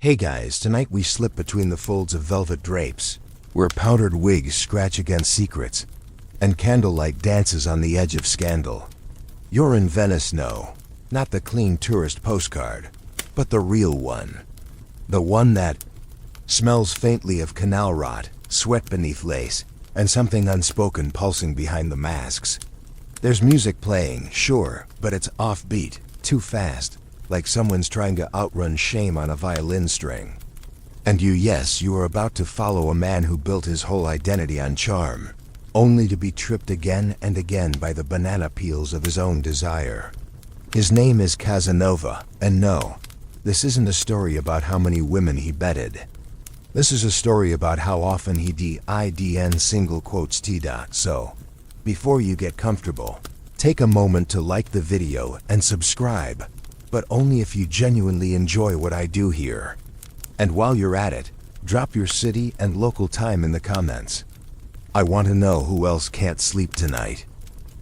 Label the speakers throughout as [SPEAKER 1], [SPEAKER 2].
[SPEAKER 1] Hey guys, tonight we slip between the folds of velvet drapes, where powdered wigs scratch against secrets, and candlelight dances on the edge of scandal. You're in Venice, no, not the clean tourist postcard, but the real one. The one that smells faintly of canal rot, sweat beneath lace, and something unspoken pulsing behind the masks. There's music playing, sure, but it's offbeat, too fast, like someone's trying to outrun shame on a violin string. And you are about to follow a man who built his whole identity on charm, only to be tripped again and again by the banana peels of his own desire. His name is Casanova, and no, this isn't a story about how many women he bedded. This is a story about how often he did single quotes t-dot. So, before you get comfortable, take a moment to like the video and subscribe, but only if you genuinely enjoy what I do here. And while you're at it, drop your city and local time in the comments. I want to know who else can't sleep tonight.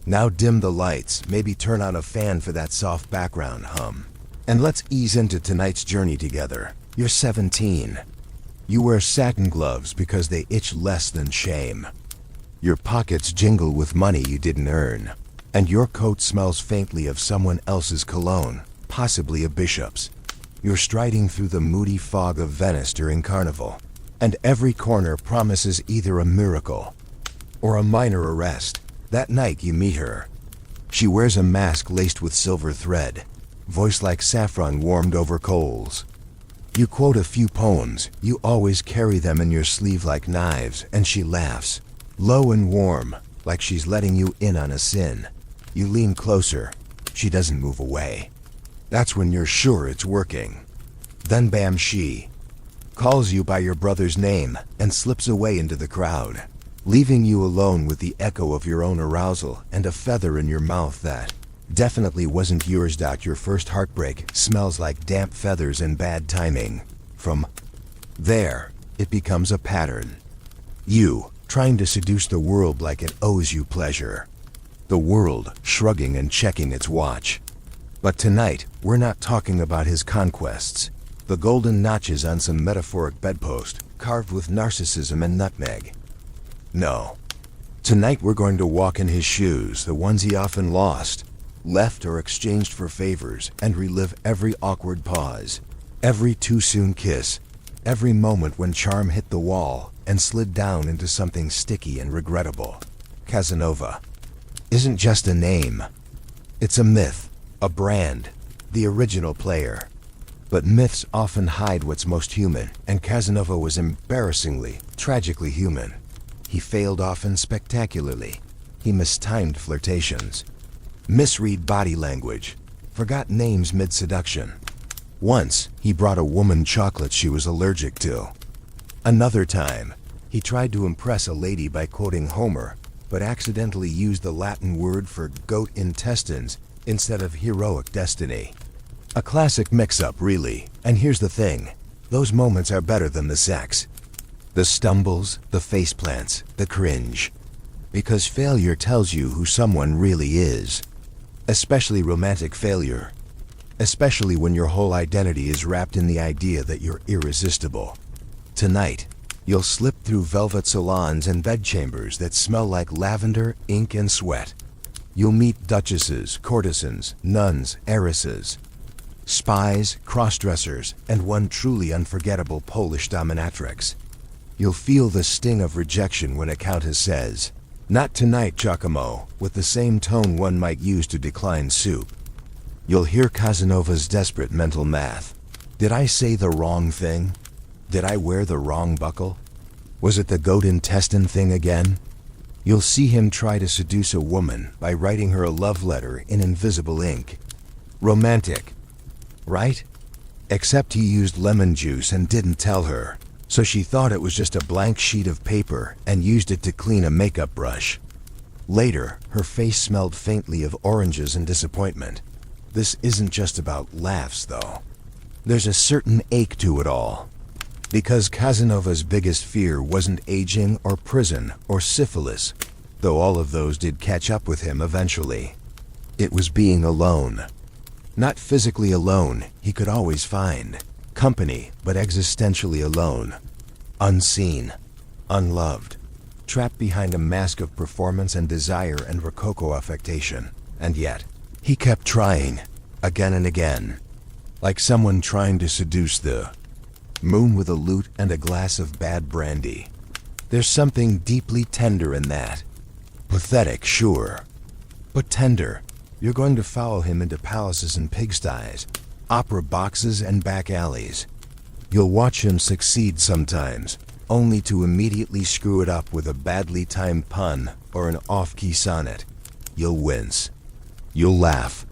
[SPEAKER 1] Now dim the lights, maybe turn on a fan for that soft background hum. And let's ease into tonight's journey together. You're 17. You wear satin gloves because they itch less than shame. Your pockets jingle with money you didn't earn. And your coat smells faintly of someone else's cologne, possibly a bishop's. You're striding through the moody fog of Venice during Carnival, and every corner promises either a miracle or a minor arrest. That night you meet her. She wears a mask laced with silver thread, voice like saffron warmed over coals. You quote a few poems, you always carry them in your sleeve like knives, and she laughs, low and warm, like she's letting you in on a sin. You lean closer. She doesn't move away. That's when you're sure it's working. Then bam, she calls you by your brother's name and slips away into the crowd, leaving you alone with the echo of your own arousal and a feather in your mouth that definitely wasn't yours. Your first heartbreak smells like damp feathers and bad timing. From there, it becomes a pattern. You trying to seduce the world like it owes you pleasure. The world shrugging and checking its watch. But tonight, we're not talking about his conquests, the golden notches on some metaphoric bedpost, carved with narcissism and nutmeg. No. Tonight we're going to walk in his shoes, the ones he often lost, left or exchanged for favors, and relive every awkward pause, every too-soon kiss, every moment when charm hit the wall and slid down into something sticky and regrettable. Casanova isn't just a name. It's a myth. A brand, the original player. But myths often hide what's most human, and Casanova was embarrassingly, tragically human. He failed often spectacularly. He mistimed flirtations, misread body language, forgot names mid-seduction. Once, he brought a woman chocolate she was allergic to. Another time, he tried to impress a lady by quoting Homer, but accidentally used the Latin word for goat intestines instead of heroic destiny. A classic mix-up, really. And here's the thing, those moments are better than the sex. The stumbles, the faceplants, the cringe. Because failure tells you who someone really is. Especially romantic failure. Especially when your whole identity is wrapped in the idea that you're irresistible. Tonight, you'll slip through velvet salons and bedchambers that smell like lavender, ink, and sweat. You'll meet duchesses, courtesans, nuns, heiresses, spies, cross-dressers, and one truly unforgettable Polish dominatrix. You'll feel the sting of rejection when a countess says, "Not tonight, Giacomo," with the same tone one might use to decline soup. You'll hear Casanova's desperate mental math. Did I say the wrong thing? Did I wear the wrong buckle? Was it the goat intestine thing again? You'll see him try to seduce a woman by writing her a love letter in invisible ink. Romantic, right? Except he used lemon juice and didn't tell her, so she thought it was just a blank sheet of paper and used it to clean a makeup brush. Later, her face smelled faintly of oranges and disappointment. This isn't just about laughs, though. There's a certain ache to it all. Because Casanova's biggest fear wasn't aging or prison or syphilis, though all of those did catch up with him eventually. It was being alone. Not physically alone, he could always find Company, but existentially alone. Unseen. Unloved. Trapped behind a mask of performance and desire and rococo affectation. And yet, he kept trying, again and again. Like someone trying to seduce the moon with a lute and a glass of bad brandy. There's something deeply tender in that. Pathetic, sure. But tender. You're going to follow him into palaces and pigsties, opera boxes and back alleys. You'll watch him succeed sometimes, only to immediately screw it up with a badly timed pun or an off-key sonnet. You'll wince. You'll laugh.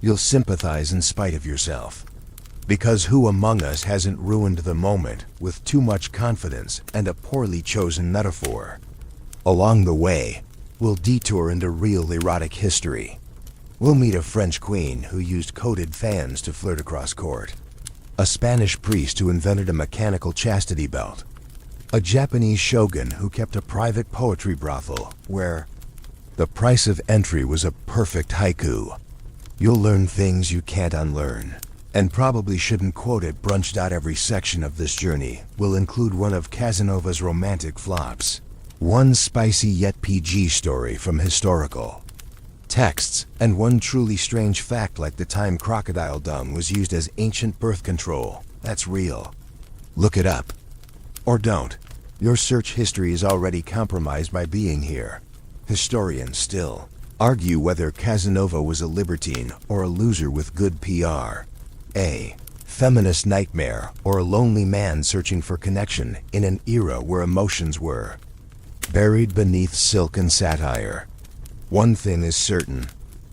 [SPEAKER 1] You'll sympathize in spite of yourself. Because who among us hasn't ruined the moment with too much confidence and a poorly chosen metaphor? Along the way, we'll detour into real erotic history. We'll meet a French queen who used coated fans to flirt across court. A Spanish priest who invented a mechanical chastity belt. A Japanese shogun who kept a private poetry brothel where the price of entry was a perfect haiku. You'll learn things you can't unlearn, and probably shouldn't quote at brunch. Every section of this journey will include one of Casanova's romantic flops. One spicy yet PG story from historical texts, and one truly strange fact like the time crocodile dung was used as ancient birth control. That's real. Look it up. Or don't. Your search history is already compromised by being here. Historians still argue whether Casanova was a libertine or a loser with good PR. A feminist nightmare or a lonely man searching for connection in an era where emotions were buried beneath silk and satire. One thing is certain.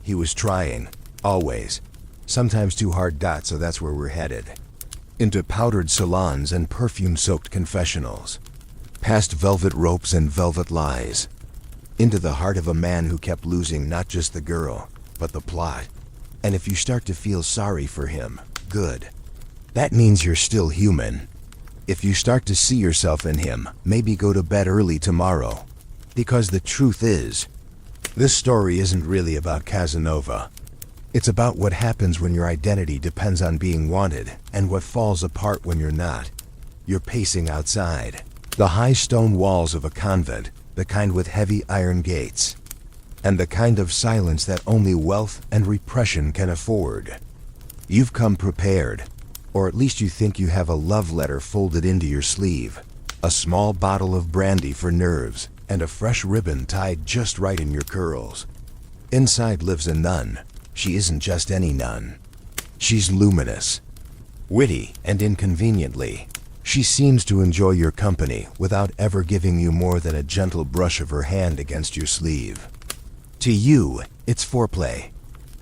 [SPEAKER 1] He was trying. Always. Sometimes too hard. So that's where we're headed. Into powdered salons and perfume-soaked confessionals. Past velvet ropes and velvet lies. Into the heart of a man who kept losing not just the girl, but the plot. And if you start to feel sorry for him, good. That means you're still human. If you start to see yourself in him, maybe go to bed early tomorrow. Because the truth is, this story isn't really about Casanova. It's about what happens when your identity depends on being wanted, and what falls apart when you're not. You're pacing outside. The high stone walls of a convent, the kind with heavy iron gates. And the kind of silence that only wealth and repression can afford. You've come prepared. Or at least you think you have a love letter folded into your sleeve. A small bottle of brandy for nerves, and a fresh ribbon tied just right in your curls. Inside lives a nun. She isn't just any nun. She's luminous, witty, and inconveniently. She seems to enjoy your company without ever giving you more than a gentle brush of her hand against your sleeve. To you, it's foreplay.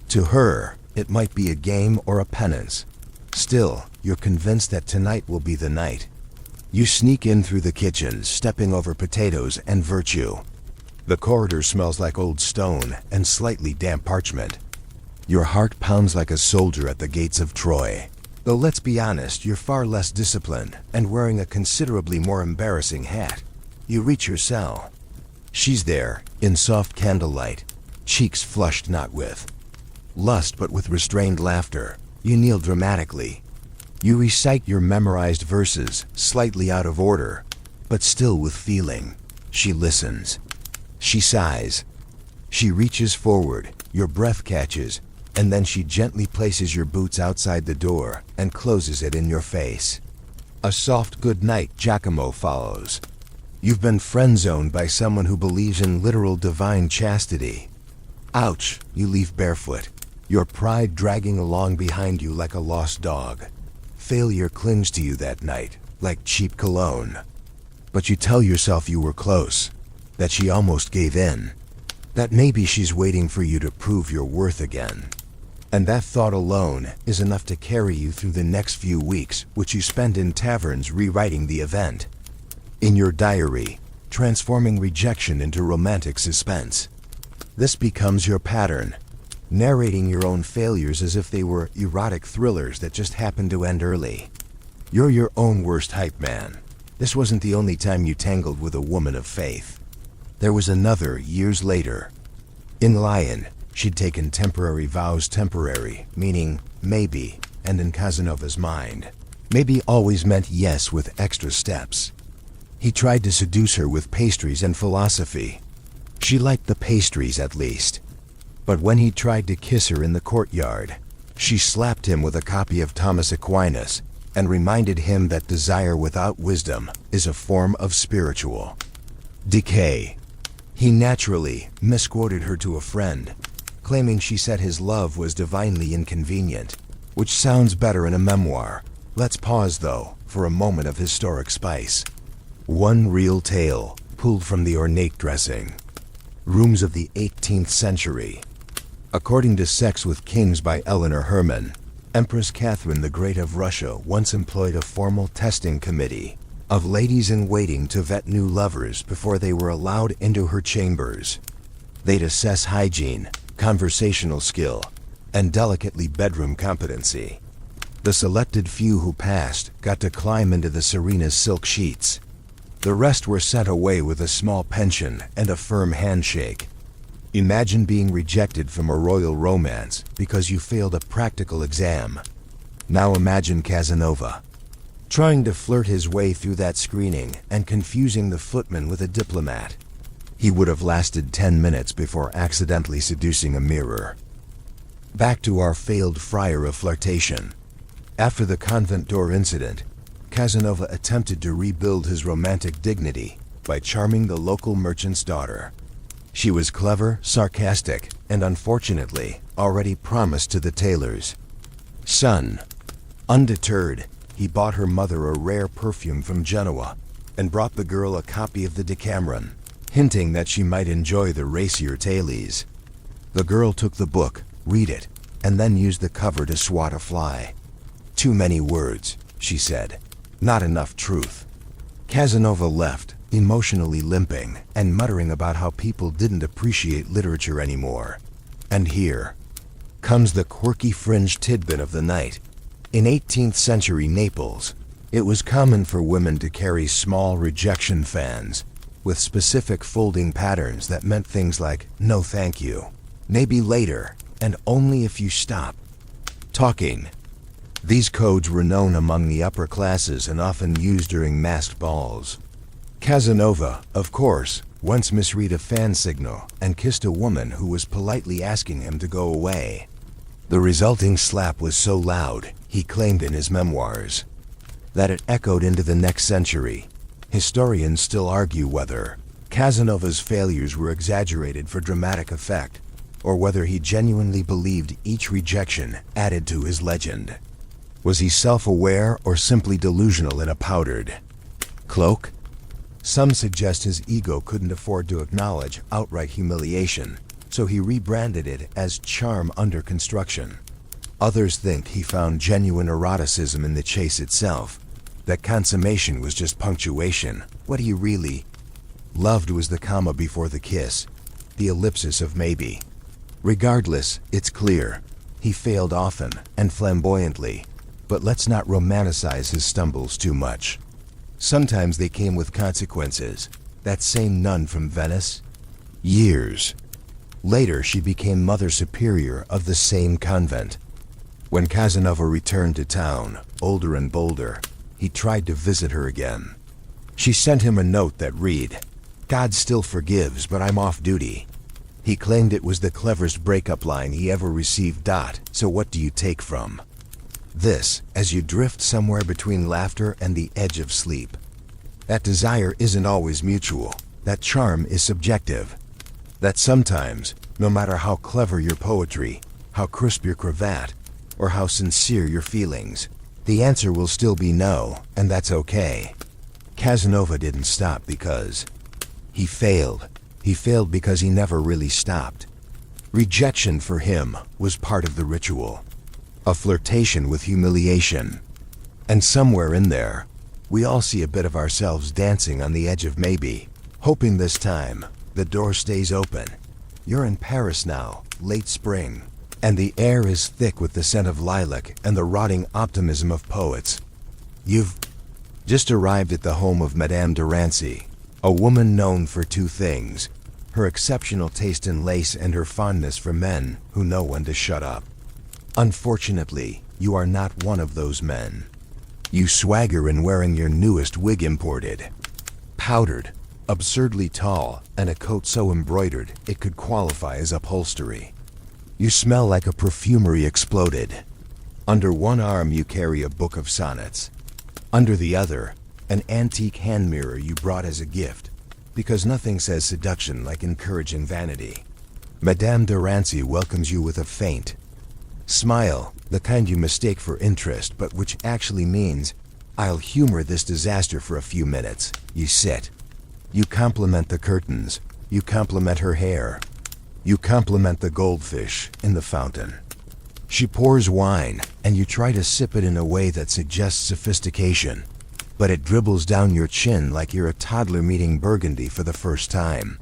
[SPEAKER 1] To her, it might be a game or a penance. Still, you're convinced that tonight will be the night. You sneak in through the kitchen, stepping over potatoes and virtue. The corridor smells like old stone and slightly damp parchment. Your heart pounds like a soldier at the gates of Troy. Though let's be honest, you're far less disciplined and wearing a considerably more embarrassing hat. You reach your cell. She's there, in soft candlelight, cheeks flushed not with lust but with restrained laughter. You kneel dramatically. You recite your memorized verses, slightly out of order, but still with feeling. She listens. She sighs. She reaches forward, your breath catches, and then she gently places your boots outside the door and closes it in your face. A soft good night Giacomo follows. You've been friend-zoned by someone who believes in literal divine chastity. Ouch, you leave barefoot, your pride dragging along behind you like a lost dog. Failure clings to you that night, like cheap cologne. But you tell yourself you were close, that she almost gave in, that maybe she's waiting for you to prove your worth again. And that thought alone is enough to carry you through the next few weeks, which you spend in taverns rewriting the event. In your diary, transforming rejection into romantic suspense. This becomes your pattern, narrating your own failures as if they were erotic thrillers that just happened to end early. You're your own worst hype man. This wasn't the only time you tangled with a woman of faith. There was another years later. In Lyon, she'd taken temporary vows, temporary, meaning maybe, and in Casanova's mind, Maybe always meant yes with extra steps. He tried to seduce her with pastries and philosophy. She liked the pastries at least. But when he tried to kiss her in the courtyard, she slapped him with a copy of Thomas Aquinas and reminded him that desire without wisdom is a form of spiritual decay. He naturally misquoted her to a friend, claiming she said his love was divinely inconvenient, which sounds better in a memoir. Let's pause, though, for a moment of historic spice. One real tale, pulled from the ornate dressing rooms of the 18th century. According to Sex with Kings by Eleanor Herman, Empress Catherine the Great of Russia once employed a formal testing committee of ladies-in-waiting to vet new lovers before they were allowed into her chambers. They'd assess hygiene, conversational skill, and delicately bedroom competency. The selected few who passed got to climb into the Serena's silk sheets. The rest were sent away with a small pension and a firm handshake. Imagine being rejected from a royal romance because you failed a practical exam. Now imagine Casanova trying to flirt his way through that screening and confusing the footman with a diplomat. He would have lasted 10 minutes before accidentally seducing a mirror. Back to our failed friar of flirtation. After the convent door incident, Casanova attempted to rebuild his romantic dignity by charming the local merchant's daughter. She was clever, sarcastic, and unfortunately, already promised to the tailor's son. Undeterred, he bought her mother a rare perfume from Genoa and brought the girl a copy of the Decameron, hinting that she might enjoy the racier tailies. The girl took the book, read it, and then used the cover to swat a fly. "Too many words," she said. "Not enough truth." Casanova left, emotionally limping and muttering about how people didn't appreciate literature anymore. And here comes the quirky fringe tidbit of the night. In 18th century Naples, it was common for women to carry small rejection fans with specific folding patterns that meant things like "no thank you," "maybe later," and "only if you stop talking." These codes were known among the upper classes and often used during masked balls. Casanova, of course, once misread a fan signal and kissed a woman who was politely asking him to go away. The resulting slap was so loud, he claimed in his memoirs, that it echoed into the next century. Historians still argue whether Casanova's failures were exaggerated for dramatic effect, or whether he genuinely believed each rejection added to his legend. Was he self-aware or simply delusional in a powdered cloak? Some suggest his ego couldn't afford to acknowledge outright humiliation, so he rebranded it as charm under construction. Others think he found genuine eroticism in the chase itself, that consummation was just punctuation. What he really loved was the comma before the kiss, the ellipsis of maybe. Regardless, it's clear, he failed often and flamboyantly, but let's not romanticize his stumbles too much. Sometimes they came with consequences. That same nun from Venice? Years later, she became Mother Superior of the same convent. When Casanova returned to town, older and bolder, he tried to visit her again. She sent him a note that read, "God still forgives, but I'm off duty." He claimed it was the cleverest breakup line he ever received. So what do you take from this as you drift somewhere between laughter and the edge of sleep? That desire isn't always mutual. That charm is subjective. That sometimes, no matter how clever your poetry, how crisp your cravat, or how sincere your feelings, the answer will still be no, and that's okay. Casanova didn't stop because he failed. He failed because he never really stopped. Rejection for him was part of the ritual, a flirtation with humiliation. And somewhere in there, we all see a bit of ourselves dancing on the edge of maybe, hoping this time the door stays open. You're in Paris now, late spring, and the air is thick with the scent of lilac and the rotting optimism of poets. You've just arrived at the home of Madame de Rancy, a woman known for two things: her exceptional taste in lace and her fondness for men who know when to shut up. Unfortunately, you are not one of those men. You swagger in wearing your newest wig imported. Powdered, absurdly tall, and a coat so embroidered it could qualify as upholstery. You smell like a perfumery exploded. Under one arm you carry a book of sonnets. Under the other, an antique hand mirror you brought as a gift, because nothing says seduction like encouraging vanity. Madame de Rancy welcomes you with a faint smile, the kind you mistake for interest, but which actually means, "I'll humor this disaster for a few minutes." You sit. You compliment the curtains. You compliment her hair. You compliment the goldfish in the fountain. She pours wine, and you try to sip it in a way that suggests sophistication, but it dribbles down your chin like you're a toddler meeting Burgundy for the first time.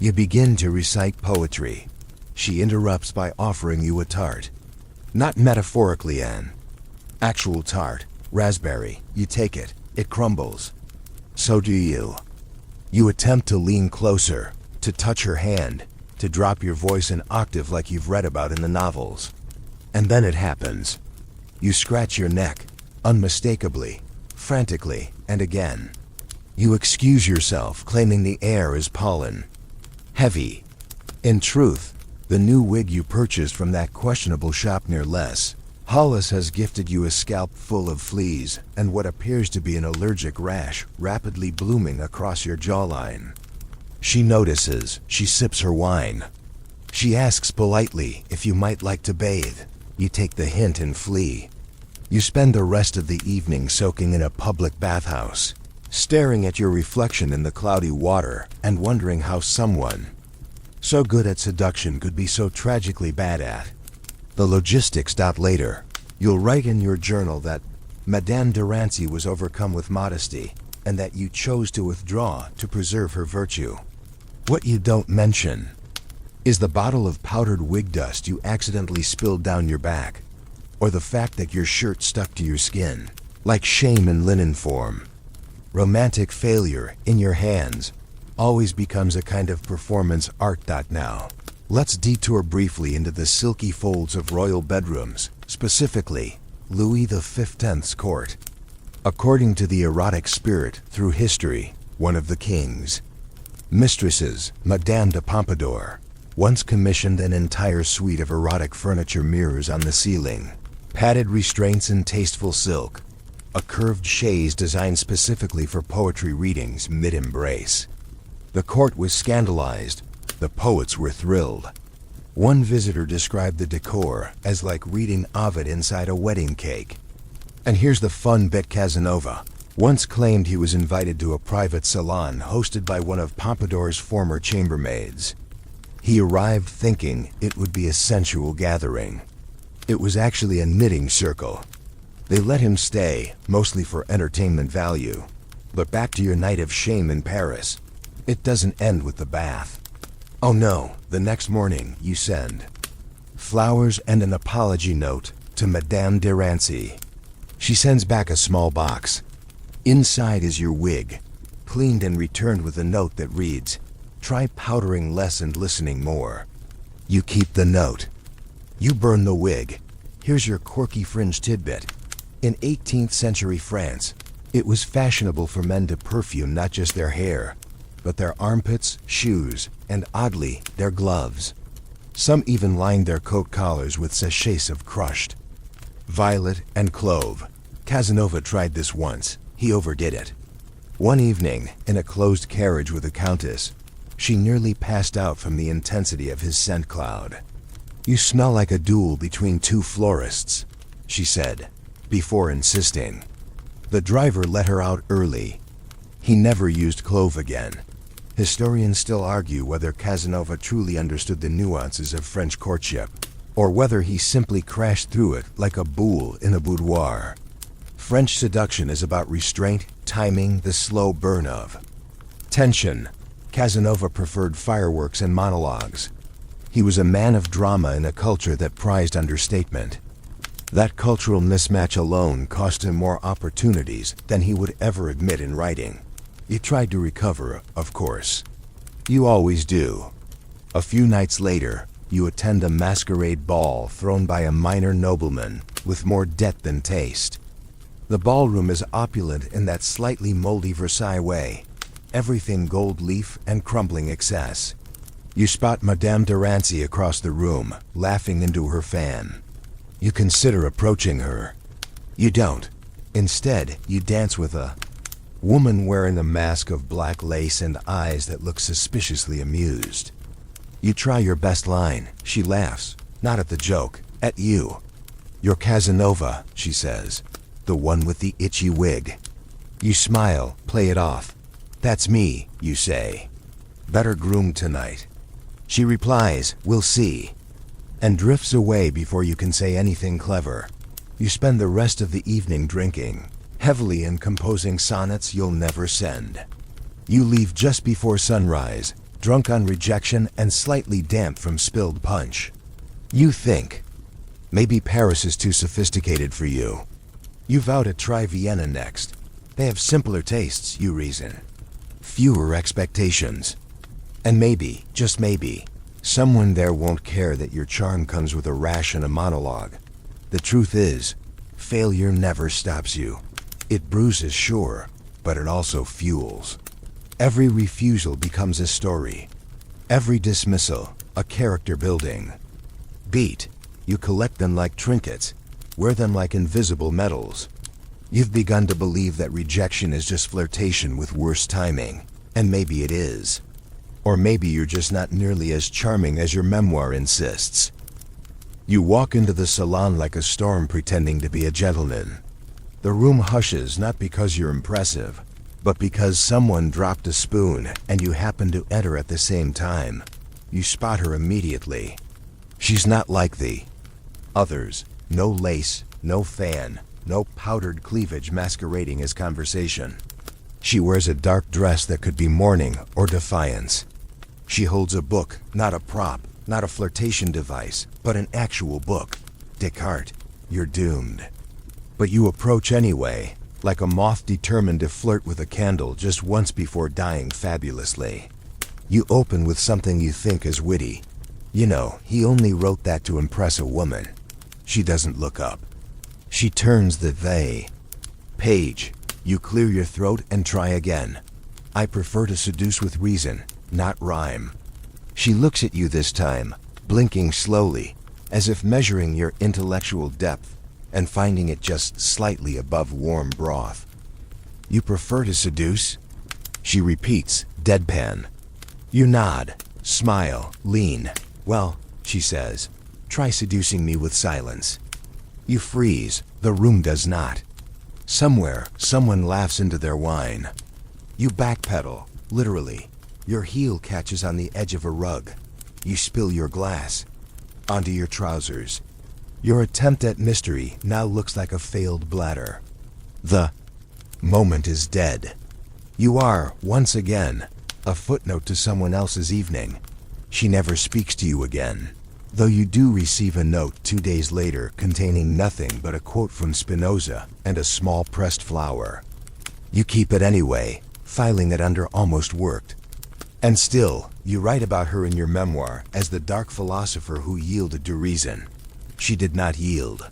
[SPEAKER 1] You begin to recite poetry. She interrupts by offering you a tart. Not metaphorically, Anne. Actual tart, raspberry. You take it. It crumbles. So do you. You attempt to lean closer, to touch her hand, to drop your voice an octave like you've read about in the novels. And then it happens. You scratch your neck, unmistakably, frantically, and again. You excuse yourself, claiming the air is pollen. Heavy. In truth, the new wig you purchased from that questionable shop near Les Hollis has gifted you a scalp full of fleas and what appears to be an allergic rash rapidly blooming across your jawline. She notices. She sips her wine. She asks politely if you might like to bathe. You take the hint and flee. You spend the rest of the evening soaking in a public bathhouse, staring at your reflection in the cloudy water and wondering how someone so good at seduction could be so tragically bad at. The logistics stop later. You'll write in your journal that Madame de Rancy was overcome with modesty and that you chose to withdraw to preserve her virtue. What you don't mention is the bottle of powdered wig dust you accidentally spilled down your back, or the fact that your shirt stuck to your skin, like shame in linen form. Romantic failure in your hands always becomes a kind of performance art. Now, let's detour briefly into the silky folds of royal bedrooms, specifically Louis XV's court. According to the erotic spirit through history, one of the king's mistresses, Madame de Pompadour, once commissioned an entire suite of erotic furniture mirrors on the ceiling, padded restraints in tasteful silk, a curved chaise designed specifically for poetry readings mid-embrace. The court was scandalized. The poets were thrilled. One visitor described the decor as like reading Ovid inside a wedding cake. And here's the fun bit: Casanova once claimed he was invited to a private salon hosted by one of Pompadour's former chambermaids. He arrived thinking it would be a sensual gathering. It was actually a knitting circle. They let him stay, mostly for entertainment value. But back to your night of shame in Paris. It doesn't end with the bath. Oh no, the next morning you send flowers and an apology note to Madame de Rancy. She sends back a small box. Inside is your wig, cleaned and returned with a note that reads, "Try powdering less and listening more." You keep the note. You burn the wig. Here's your quirky fringe tidbit. In 18th century France, it was fashionable for men to perfume not just their hair, but their armpits, shoes, and oddly, their gloves. Some even lined their coat collars with sachets of crushed violet and clove. Casanova tried this once. He overdid it. One evening, in a closed carriage with a countess, she nearly passed out from the intensity of his scent cloud. "You smell like a duel between two florists," she said, before insisting. The driver let her out early. He never used clove again. Historians still argue whether Casanova truly understood the nuances of French courtship, or whether he simply crashed through it like a boule in a boudoir. French seduction is about restraint, timing, the slow burn of tension. Casanova preferred fireworks and monologues. He was a man of drama in a culture that prized understatement. That cultural mismatch alone cost him more opportunities than he would ever admit in writing. He tried to recover, of course. You always do. A few nights later, you attend a masquerade ball thrown by a minor nobleman with more debt than taste. The ballroom is opulent in that slightly moldy Versailles way. Everything gold leaf and crumbling excess. You spot Madame de Rancy across the room, laughing into her fan. You consider approaching her. You don't. Instead, you dance with a woman wearing a mask of black lace and eyes that look suspiciously amused. You try your best line. She laughs, not at the joke, at you. "You're Casanova," she says. "The one with the itchy wig." You smile, play it off. "That's me," you say. "Better groomed tonight." She replies, "We'll see," and drifts away before you can say anything clever. You spend the rest of the evening drinking, heavily in composing sonnets you'll never send. You leave just before sunrise, drunk on rejection and slightly damp from spilled punch. You think, maybe Paris is too sophisticated for you. You vow to try Vienna next. They have simpler tastes, you reason. Fewer expectations. And maybe, just maybe, someone there won't care that your charm comes with a rash and a monologue. The truth is, failure never stops you. It bruises, sure, but it also fuels. Every refusal becomes a story. Every dismissal, a character building. Beat, you collect them like trinkets, wear them like invisible medals. You've begun to believe that rejection is just flirtation with worse timing, and maybe it is. Or maybe you're just not nearly as charming as your memoir insists. You walk into the salon like a storm pretending to be a gentleman. The room hushes not because you're impressive, but because someone dropped a spoon and you happen to enter at the same time. You spot her immediately. She's not like the others. No lace, no fan, no powdered cleavage masquerading as conversation. She wears a dark dress that could be mourning or defiance. She holds a book, not a prop, not a flirtation device, but an actual book. Descartes, you're doomed. But you approach anyway, like a moth determined to flirt with a candle just once before dying fabulously. You open with something you think is witty. You know, he only wrote that to impress a woman. She doesn't look up. She turns the page. You clear your throat and try again. "I prefer to seduce with reason, not rhyme." She looks at you this time, blinking slowly, as if measuring your intellectual depth and finding it just slightly above warm broth. "You prefer to seduce?" She repeats, deadpan. You nod, smile, lean. "Well," she says, "try seducing me with silence." You freeze. The room does not. Somewhere, someone laughs into their wine. You backpedal, literally. Your heel catches on the edge of a rug. You spill your glass onto your trousers. Your attempt at mystery now looks like a failed bladder. The moment is dead. You are, once again, a footnote to someone else's evening. She never speaks to you again, though you do receive a note 2 days later containing nothing but a quote from Spinoza and a small pressed flower. You keep it anyway, filing it under almost worked. And still, you write about her in your memoir as the dark philosopher who yielded to reason. She did not yield.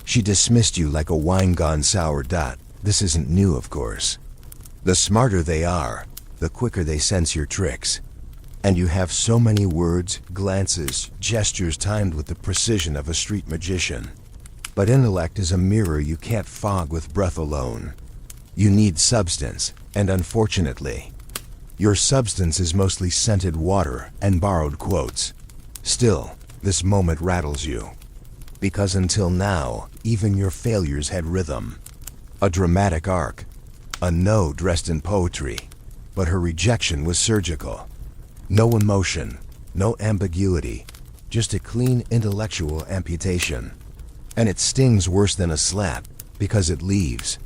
[SPEAKER 1] She dismissed you like a wine gone sour. This isn't new, of course. The smarter they are, the quicker they sense your tricks. And you have so many words, glances, gestures timed with the precision of a street magician. But intellect is a mirror you can't fog with breath alone. You need substance, and unfortunately, your substance is mostly scented water and borrowed quotes. Still, this moment rattles you. Because until now, even your failures had rhythm. A dramatic arc. A no dressed in poetry. But her rejection was surgical. No emotion, no ambiguity, just a clean intellectual amputation. And it stings worse than a slap, because it leaves.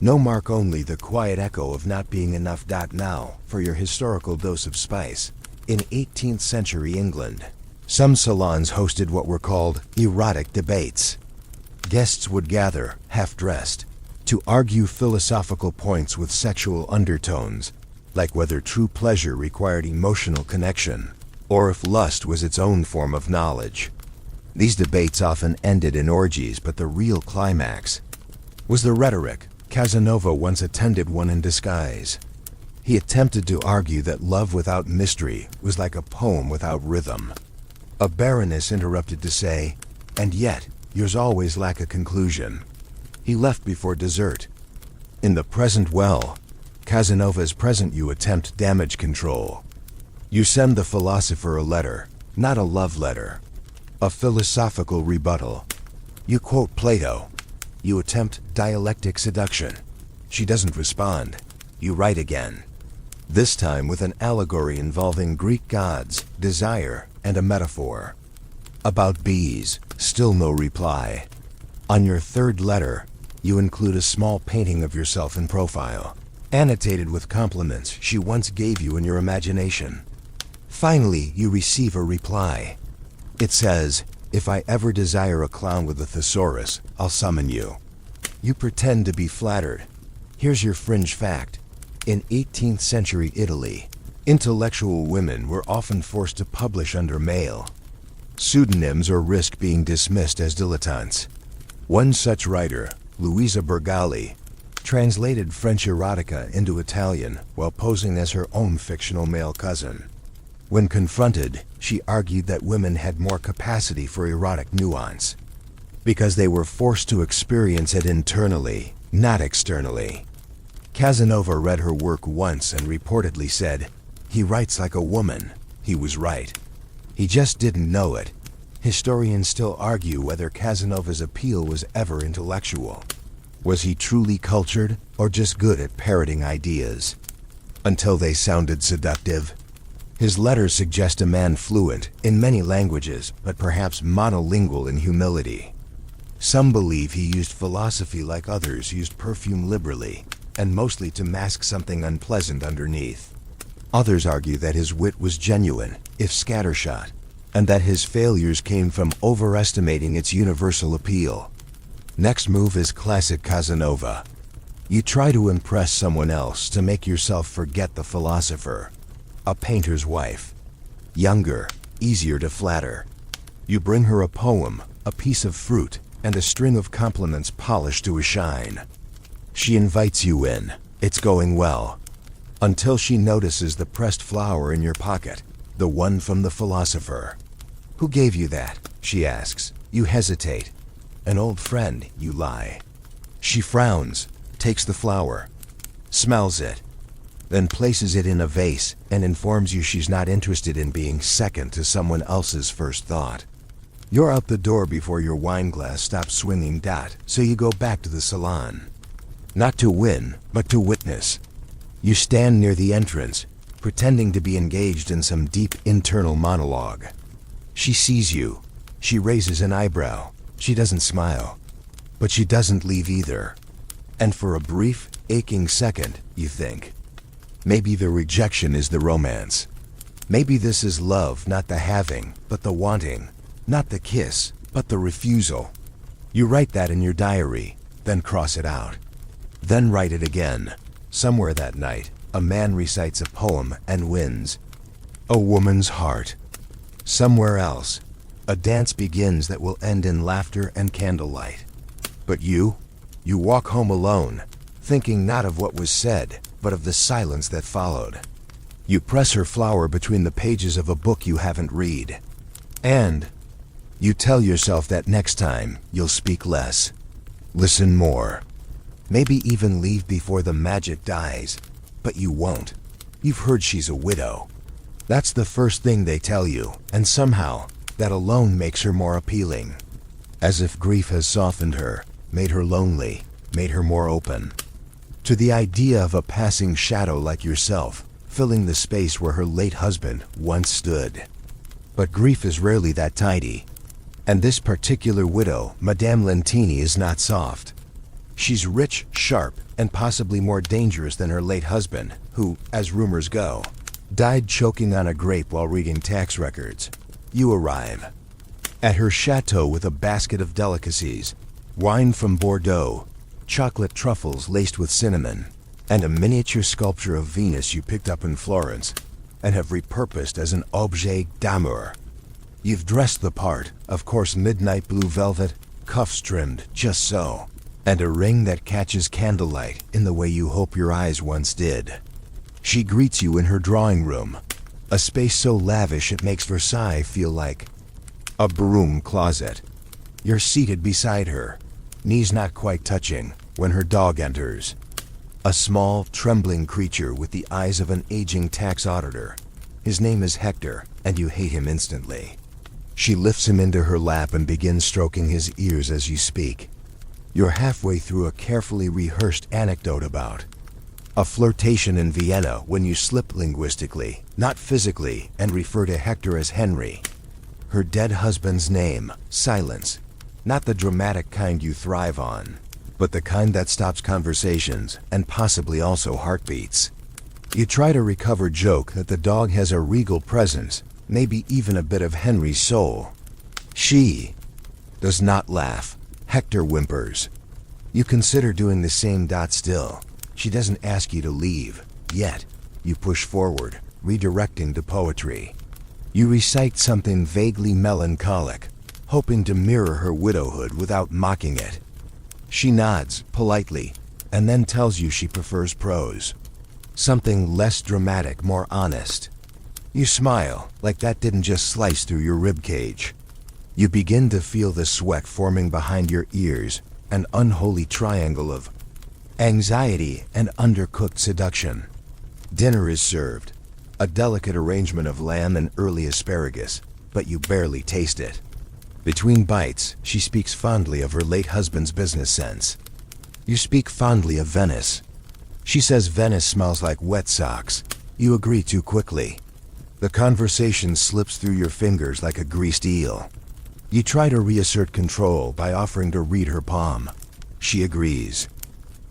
[SPEAKER 1] No mark, only the quiet echo of not being enough. Now, for your historical dose of spice. In 18th century England, some salons hosted what were called erotic debates. Guests would gather, half-dressed, to argue philosophical points with sexual undertones, like whether true pleasure required emotional connection, or if lust was its own form of knowledge. These debates often ended in orgies, but the real climax, was the rhetoric. Casanova once attended one in disguise. He attempted to argue that love without mystery was like a poem without rhythm. A baroness interrupted to say, "And yet, yours always lack a conclusion." He left before dessert. In the present well, Casanova's present you attempt damage control. You send the philosopher a letter, not a love letter. A philosophical rebuttal. You quote Plato. You attempt dialectic seduction. She doesn't respond. You write again. This time with an allegory involving Greek gods, desire, and a metaphor. About bees, still no reply. On your third letter, you include a small painting of yourself in profile, annotated with compliments she once gave you in your imagination. Finally, you receive a reply. It says, "If I ever desire a clown with a thesaurus, I'll summon you." You pretend to be flattered. Here's your fringe fact. In 18th century Italy, intellectual women were often forced to publish under male pseudonyms or risk being dismissed as dilettantes. One such writer, Luisa Bergali, translated French erotica into Italian while posing as her own fictional male cousin. When confronted, she argued that women had more capacity for erotic nuance because they were forced to experience it internally, not externally. Casanova read her work once and reportedly said, "He writes like a woman." He was right. He just didn't know it. Historians still argue whether Casanova's appeal was ever intellectual. Was he truly cultured or just good at parroting ideas? Until they sounded seductive. His letters suggest a man fluent in many languages, but perhaps monolingual in humility. Some believe he used philosophy like others used perfume liberally, and mostly to mask something unpleasant underneath. Others argue that his wit was genuine, if scattershot, and that his failures came from overestimating its universal appeal. Next move is classic Casanova. You try to impress someone else to make yourself forget the philosopher. A painter's wife. Younger, easier to flatter. You bring her a poem, a piece of fruit, and a string of compliments polished to a shine. She invites you in. It's going well. Until she notices the pressed flower in your pocket, the one from the philosopher. "Who gave you that?" she asks. You hesitate. "An old friend," you lie. She frowns, takes the flower, smells it, then places it in a vase and informs you she's not interested in being second to someone else's first thought. You're out the door before your wine glass stops swinging, so you go back to the salon. Not to win, but to witness. You stand near the entrance, pretending to be engaged in some deep internal monologue. She sees you. She raises an eyebrow. She doesn't smile. But she doesn't leave either. And for a brief, aching second, you think, maybe the rejection is the romance. Maybe this is love, not the having, but the wanting. Not the kiss, but the refusal. You write that in your diary, then cross it out. Then write it again. Somewhere that night, a man recites a poem and wins. A woman's heart. Somewhere else, a dance begins that will end in laughter and candlelight. But you walk home alone, thinking not of what was said, but of the silence that followed. You press her flower between the pages of a book you haven't read. And you tell yourself that next time you'll speak less, listen more, maybe even leave before the magic dies. But you won't. You've heard she's a widow. That's the first thing they tell you, and somehow that alone makes her more appealing. As if grief has softened her, made her lonely, made her more open to the idea of a passing shadow like yourself, filling the space where her late husband once stood. But grief is rarely that tidy. And this particular widow, Madame Lentini, is not soft. She's rich, sharp, and possibly more dangerous than her late husband, who, as rumors go, died choking on a grape while reading tax records. You arrive at her chateau with a basket of delicacies, wine from Bordeaux, chocolate truffles laced with cinnamon, and a miniature sculpture of Venus you picked up in Florence and have repurposed as an objet d'amour. You've dressed the part, of course, midnight blue velvet, cuffs trimmed just so. and a ring that catches candlelight in the way you hope your eyes once did. She greets you in her drawing room, a space so lavish it makes Versailles feel like a broom closet. You're seated beside her, knees not quite touching, when her dog enters. A small, trembling creature with the eyes of an aging tax auditor. His name is Hector, and you hate him instantly. She lifts him into her lap and begins stroking his ears as you speak. You're halfway through a carefully rehearsed anecdote about a flirtation in Vienna when you slip linguistically, not physically, and refer to Hector as Henry. Her dead husband's name, silence. Not the dramatic kind you thrive on, but the kind that stops conversations and possibly also heartbeats. You try to recover joke that the dog has a regal presence, maybe even a bit of Henry's soul. She does not laugh. Hector whimpers. You consider doing the same. Still, she doesn't ask you to leave. Yet, you push forward, redirecting to poetry. You recite something vaguely melancholic, hoping to mirror her widowhood without mocking it. She nods, politely, and then tells you she prefers prose. Something less dramatic, more honest. You smile, like that didn't just slice through your ribcage. You begin to feel the sweat forming behind your ears, an unholy triangle of anxiety and undercooked seduction. Dinner is served, a delicate arrangement of lamb and early asparagus, but you barely taste it. Between bites, she speaks fondly of her late husband's business sense. You speak fondly of Venice. She says Venice smells like wet socks. You agree too quickly. The conversation slips through your fingers like a greased eel. You try to reassert control by offering to read her palm. She agrees.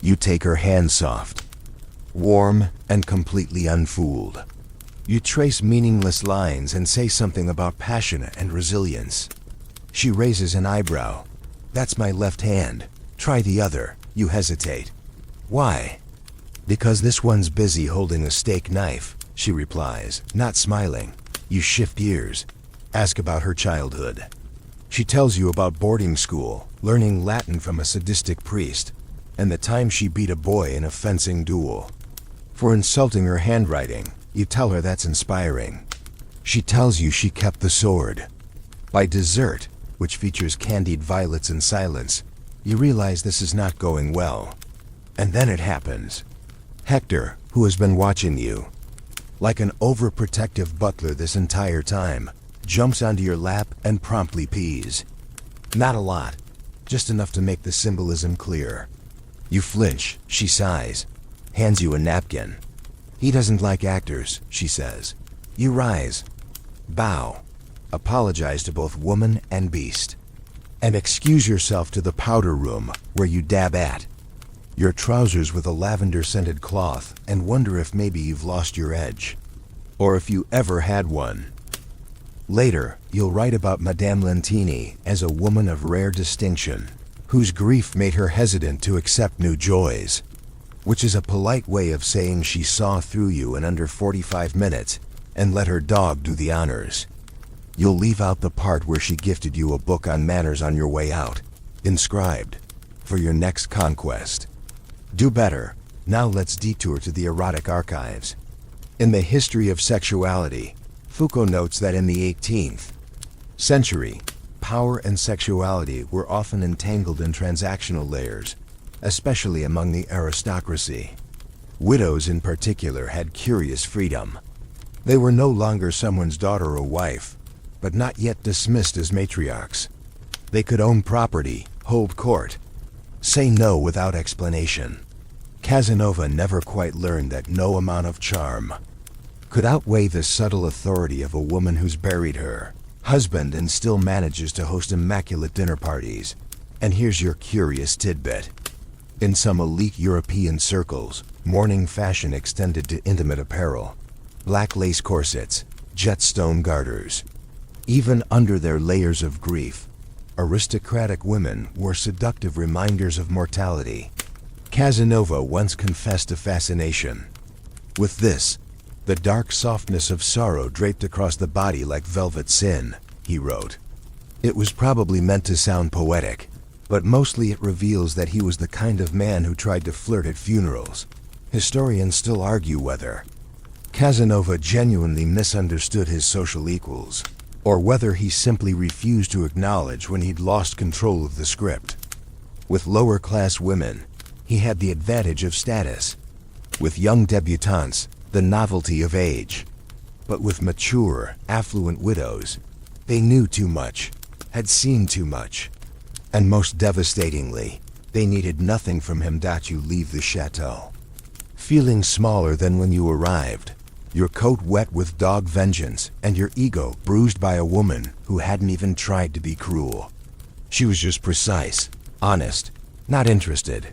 [SPEAKER 1] You take her hand soft, warm, and completely unfooled. You trace meaningless lines and say something about passion and resilience. She raises an eyebrow. That's my left hand. Try the other. You hesitate. Why? Because this one's busy holding a steak knife, she replies, not smiling. You shift gears. Ask about her childhood. She tells you about boarding school, learning Latin from a sadistic priest, and the time she beat a boy in a fencing duel. For insulting her handwriting, you tell her that's inspiring. She tells you she kept the sword. By dessert, which features candied violets and silence, you realize this is not going well. And then it happens. Hector, who has been watching you, like an overprotective butler this entire time, jumps onto your lap and promptly pees. Not a lot, just enough to make the symbolism clear. You flinch, she sighs, hands you a napkin. He doesn't like actors, she says. You rise, bow, apologize to both woman and beast, and excuse yourself to the powder room where you dab at your trousers with a lavender-scented cloth and wonder if maybe you've lost your edge, or if you ever had one. Later, you'll write about Madame Lentini as a woman of rare distinction, whose grief made her hesitant to accept new joys, which is a polite way of saying she saw through you in under 45 minutes and let her dog do the honors. You'll leave out the part where she gifted you a book on manners on your way out, inscribed, for your next conquest. Do better. Now let's detour to the erotic archives. In the history of sexuality, Foucault notes that in the 18th century, power and sexuality were often entangled in transactional layers, especially among the aristocracy. Widows in particular had curious freedom. They were no longer someone's daughter or wife, but not yet dismissed as matriarchs. They could own property, hold court, say no without explanation. Casanova never quite learned that no amount of charm could outweigh the subtle authority of a woman who's buried her husband and still manages to host immaculate dinner parties. And here's your curious tidbit. In some elite European circles, mourning fashion extended to intimate apparel, black lace corsets, jet stone garters. Even under their layers of grief, aristocratic women were seductive reminders of mortality. Casanova once confessed to fascination with this, the dark softness of sorrow draped across the body like velvet sin, he wrote. It was probably meant to sound poetic, but mostly it reveals that he was the kind of man who tried to flirt at funerals. Historians still argue whether Casanova genuinely misunderstood his social equals, or whether he simply refused to acknowledge when he'd lost control of the script. With lower-class women, he had the advantage of status. With young debutantes, the novelty of age. But with mature, affluent widows, they knew too much, had seen too much. And most devastatingly, they needed nothing from him. You leave the chateau, feeling smaller than when you arrived, your coat wet with dog vengeance, and your ego bruised by a woman who hadn't even tried to be cruel. She was just precise, honest, not interested.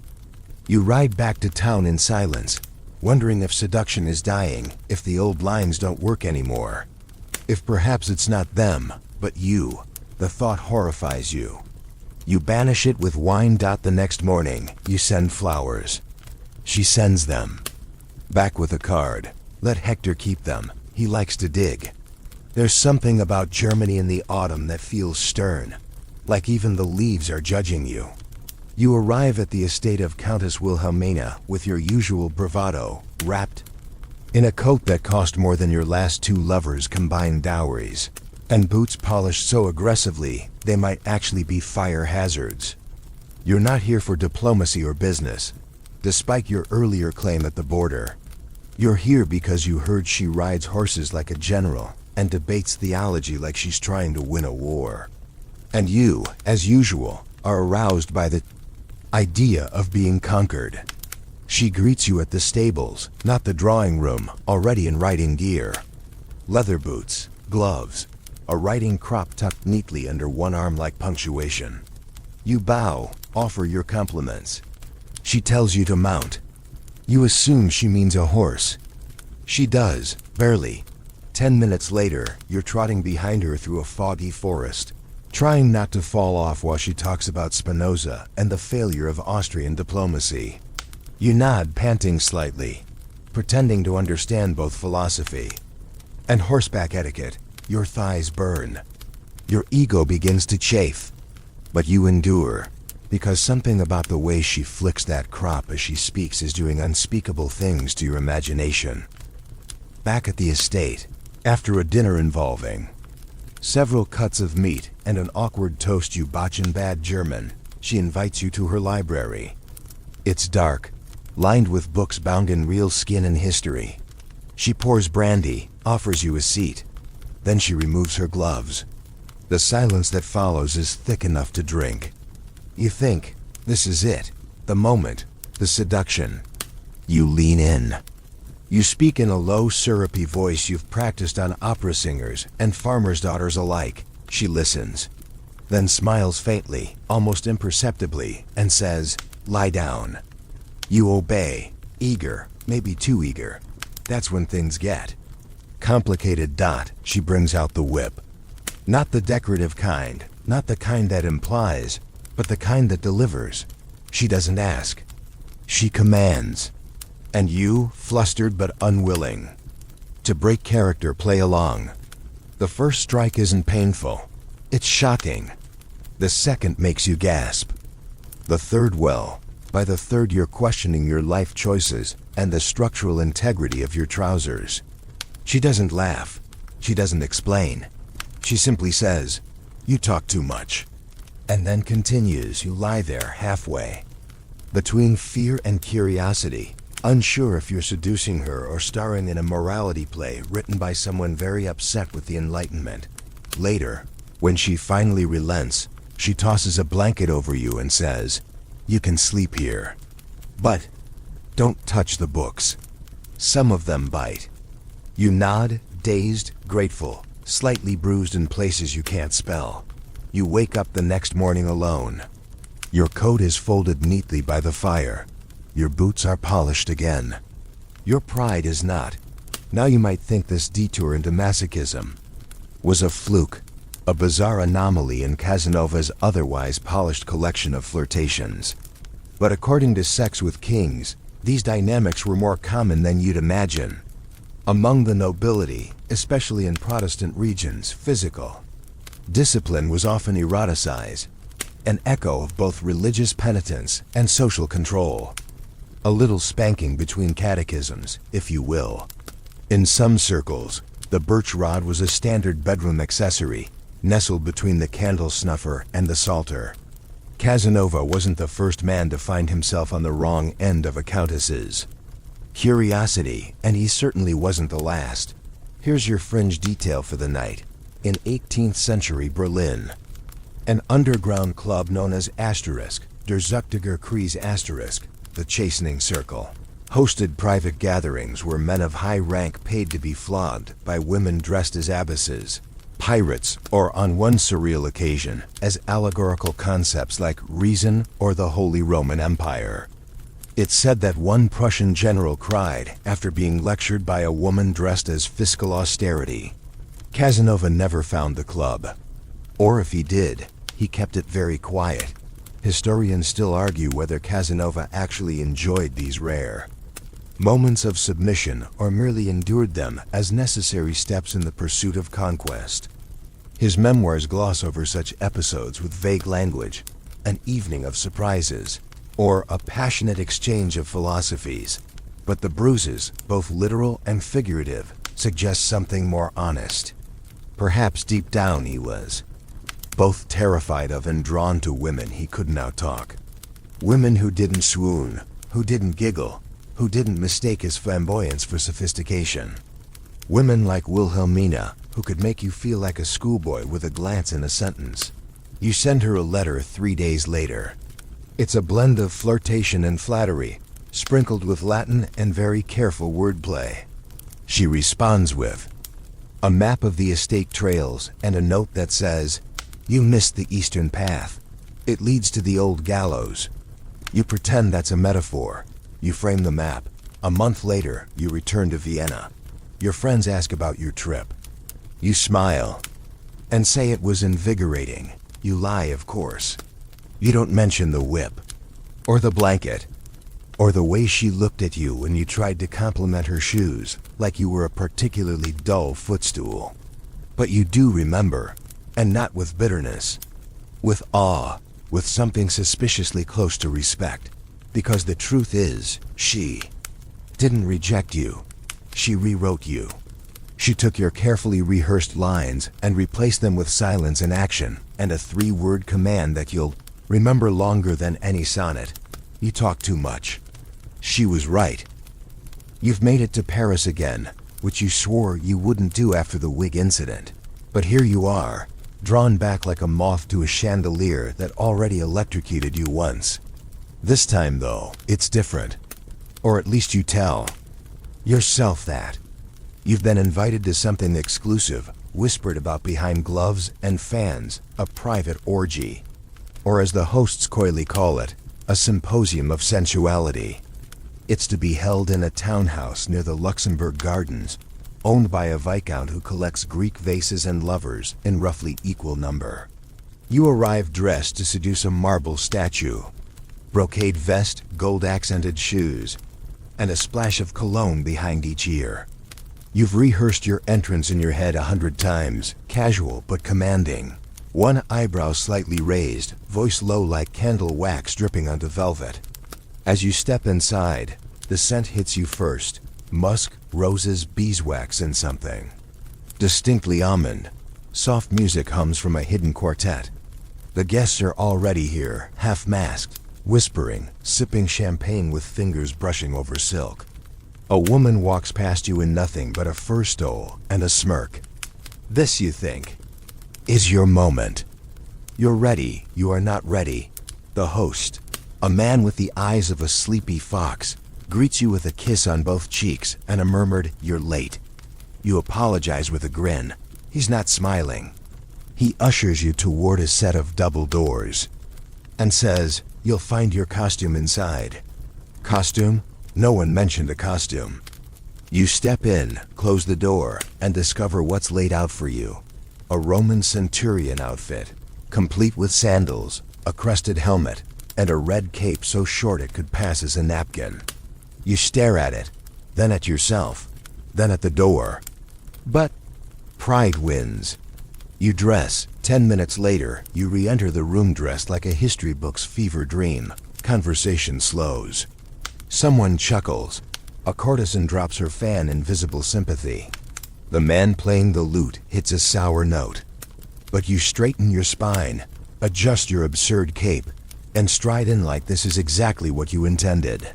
[SPEAKER 1] You ride back to town in silence, wondering if seduction is dying, if the old lines don't work anymore. If perhaps it's not them, but you. The thought horrifies you. You banish it with wine. The next morning, you send flowers. She sends them. Back with a card. Let Hector keep them. He likes to dig. There's something about Germany in the autumn that feels stern, like even the leaves are judging you. You arrive at the estate of Countess Wilhelmina with your usual bravado, wrapped in a coat that cost more than your last two lovers' combined dowries, and boots polished so aggressively they might actually be fire hazards. You're not here for diplomacy or business, despite your earlier claim at the border. You're here because you heard she rides horses like a general and debates theology like she's trying to win a war. And you, as usual, are aroused by the idea of being conquered. She greets you at the stables, not the drawing room, already in riding gear. Leather boots, gloves, a riding crop tucked neatly under one arm like punctuation. You bow, offer your compliments. She tells you to mount. You assume she means a horse. She does, barely. 10 minutes later, you're trotting behind her through a foggy forest, trying not to fall off while she talks about Spinoza and the failure of Austrian diplomacy. You nod, panting slightly, pretending to understand both philosophy and horseback etiquette. Your thighs burn. Your ego begins to chafe. But you endure, because something about the way she flicks that crop as she speaks is doing unspeakable things to your imagination. Back at the estate, after a dinner involving several cuts of meat and an awkward toast you botch in bad German, she invites you to her library. It's dark, lined with books bound in real skin and history. She pours brandy, offers you a seat. Then she removes her gloves. The silence that follows is thick enough to drink. You think, this is it, the moment, the seduction. You lean in. You speak in a low, syrupy voice you've practiced on opera singers and farmers' daughters alike. She listens, then smiles faintly, almost imperceptibly, and says, "Lie down." You obey, eager, maybe too eager. That's when things get complicated. She brings out the whip. Not the decorative kind, not the kind that implies, but the kind that delivers. She doesn't ask. She commands. And you, flustered but unwilling to break character, play along. The first strike isn't painful. It's shocking. The second makes you gasp. The third, well, by the third you're questioning your life choices and the structural integrity of your trousers. She doesn't laugh. She doesn't explain. She simply says, "You talk too much." And then continues. You lie there halfway, between fear and curiosity, unsure if you're seducing her or starring in a morality play written by someone very upset with the Enlightenment. Later, when she finally relents, she tosses a blanket over you and says, "You can sleep here. But don't touch the books. Some of them bite." You nod, dazed, grateful, slightly bruised in places you can't spell. You wake up the next morning alone. Your coat is folded neatly by the fire. Your boots are polished again. Your pride is not. Now you might think this detour into masochism was a fluke, a bizarre anomaly in Casanova's otherwise polished collection of flirtations. But according to Sex with Kings, these dynamics were more common than you'd imagine. Among the nobility, especially in Protestant regions, physical discipline was often eroticized. an echo of both religious penitence and social control. A little spanking between catechisms, if you will. In some circles, the birch rod was a standard bedroom accessory, nestled between the candle snuffer and the psalter. Casanova wasn't the first man to find himself on the wrong end of a countess's curiosity, and he certainly wasn't the last. Here's your fringe detail for the night. In 18th century Berlin, an underground club known as Asterisk, Der Zuktiger Kreis Asterisk, the Chastening Circle, hosted private gatherings where men of high rank paid to be flogged by women dressed as abbesses, pirates, or on one surreal occasion, as allegorical concepts like reason or the Holy Roman Empire. It's said that one Prussian general cried after being lectured by a woman dressed as fiscal austerity. Casanova never found the club. Or if he did, he kept it very quiet. Historians still argue whether Casanova actually enjoyed these rare moments of submission or merely endured them as necessary steps in the pursuit of conquest. His memoirs gloss over such episodes with vague language, an evening of surprises, or a passionate exchange of philosophies. But the bruises, both literal and figurative, suggest something more honest. Perhaps deep down he was both terrified of and drawn to women he couldn't outtalk. Women who didn't swoon, who didn't giggle, who didn't mistake his flamboyance for sophistication. Women like Wilhelmina, who could make you feel like a schoolboy with a glance and a sentence. You send her a letter 3 days later. It's a blend of flirtation and flattery, sprinkled with Latin and very careful wordplay. She responds with a map of the estate trails and a note that says, "You missed the eastern path. It leads to the old gallows." You pretend that's a metaphor. You frame the map. A month later, you return to Vienna. Your friends ask about your trip. You smile and say it was invigorating. You lie, of course. You don't mention the whip, or the blanket, or the way she looked at you when you tried to compliment her shoes, like you were a particularly dull footstool. But you do remember, and not with bitterness, with awe, with something suspiciously close to respect. Because the truth is, she didn't reject you. She rewrote you. She took your carefully rehearsed lines and replaced them with silence and action, and a 3-word command that you'll remember longer than any sonnet. You talk too much. She was right. You've made it to Paris again, which you swore you wouldn't do after the wig incident. But here you are, drawn back like a moth to a chandelier that already electrocuted you once. This time, though, it's different. Or at least you tell yourself that. You've been invited to something exclusive, whispered about behind gloves and fans, a private orgy. Or as the hosts coyly call it, a symposium of sensuality. It's to be held in a townhouse near the Luxembourg Gardens, owned by a viscount who collects Greek vases and lovers in roughly equal number. You arrive dressed to seduce a marble statue. Brocade vest, gold-accented shoes, and a splash of cologne behind each ear. You've rehearsed your entrance in your head 100 times, casual but commanding. One eyebrow slightly raised, voice low like candle wax dripping onto velvet. As you step inside, the scent hits you first. Musk, roses, beeswax, and something distinctly almond. Soft music hums from a hidden quartet. The guests are already here, half-masked, whispering, sipping champagne with fingers brushing over silk. A woman walks past you in nothing but a fur stole and a smirk. This, you think, is your moment. You're ready, you are not ready. The host, a man with the eyes of a sleepy fox, greets you with a kiss on both cheeks and a murmured, "You're late." You apologize with a grin. He's not smiling. He ushers you toward a set of double doors and says, "You'll find your costume inside." Costume? No one mentioned a costume. You step in, close the door, and discover what's laid out for you. A Roman centurion outfit, complete with sandals, a crested helmet, and a red cape so short it could pass as a napkin. You stare at it, then at yourself, then at the door. But pride wins. You dress. 10 minutes later, you re-enter the room dressed like a history book's fever dream. Conversation slows. Someone chuckles. A courtesan drops her fan in visible sympathy. The man playing the lute hits a sour note. But you straighten your spine, adjust your absurd cape, and stride in like this is exactly what you intended.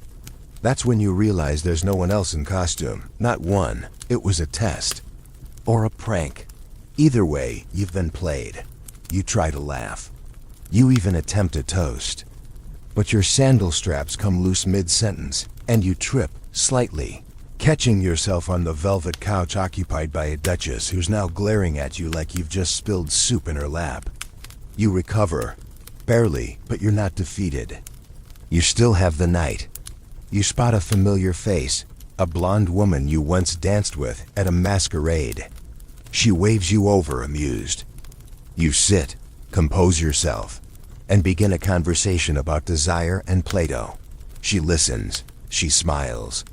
[SPEAKER 1] That's when you realize there's no one else in costume. Not one. It was a test. Or a prank. Either way, you've been played. You try to laugh. You even attempt a toast. But your sandal straps come loose mid-sentence, and you trip, slightly, catching yourself on the velvet couch occupied by a duchess who's now glaring at you like you've just spilled soup in her lap. You recover. Barely, but you're not defeated. You still have the night. You spot a familiar face, a blonde woman you once danced with at a masquerade. She waves you over, amused. You sit, compose yourself, and begin a conversation about desire and Plato. She listens. She smiles.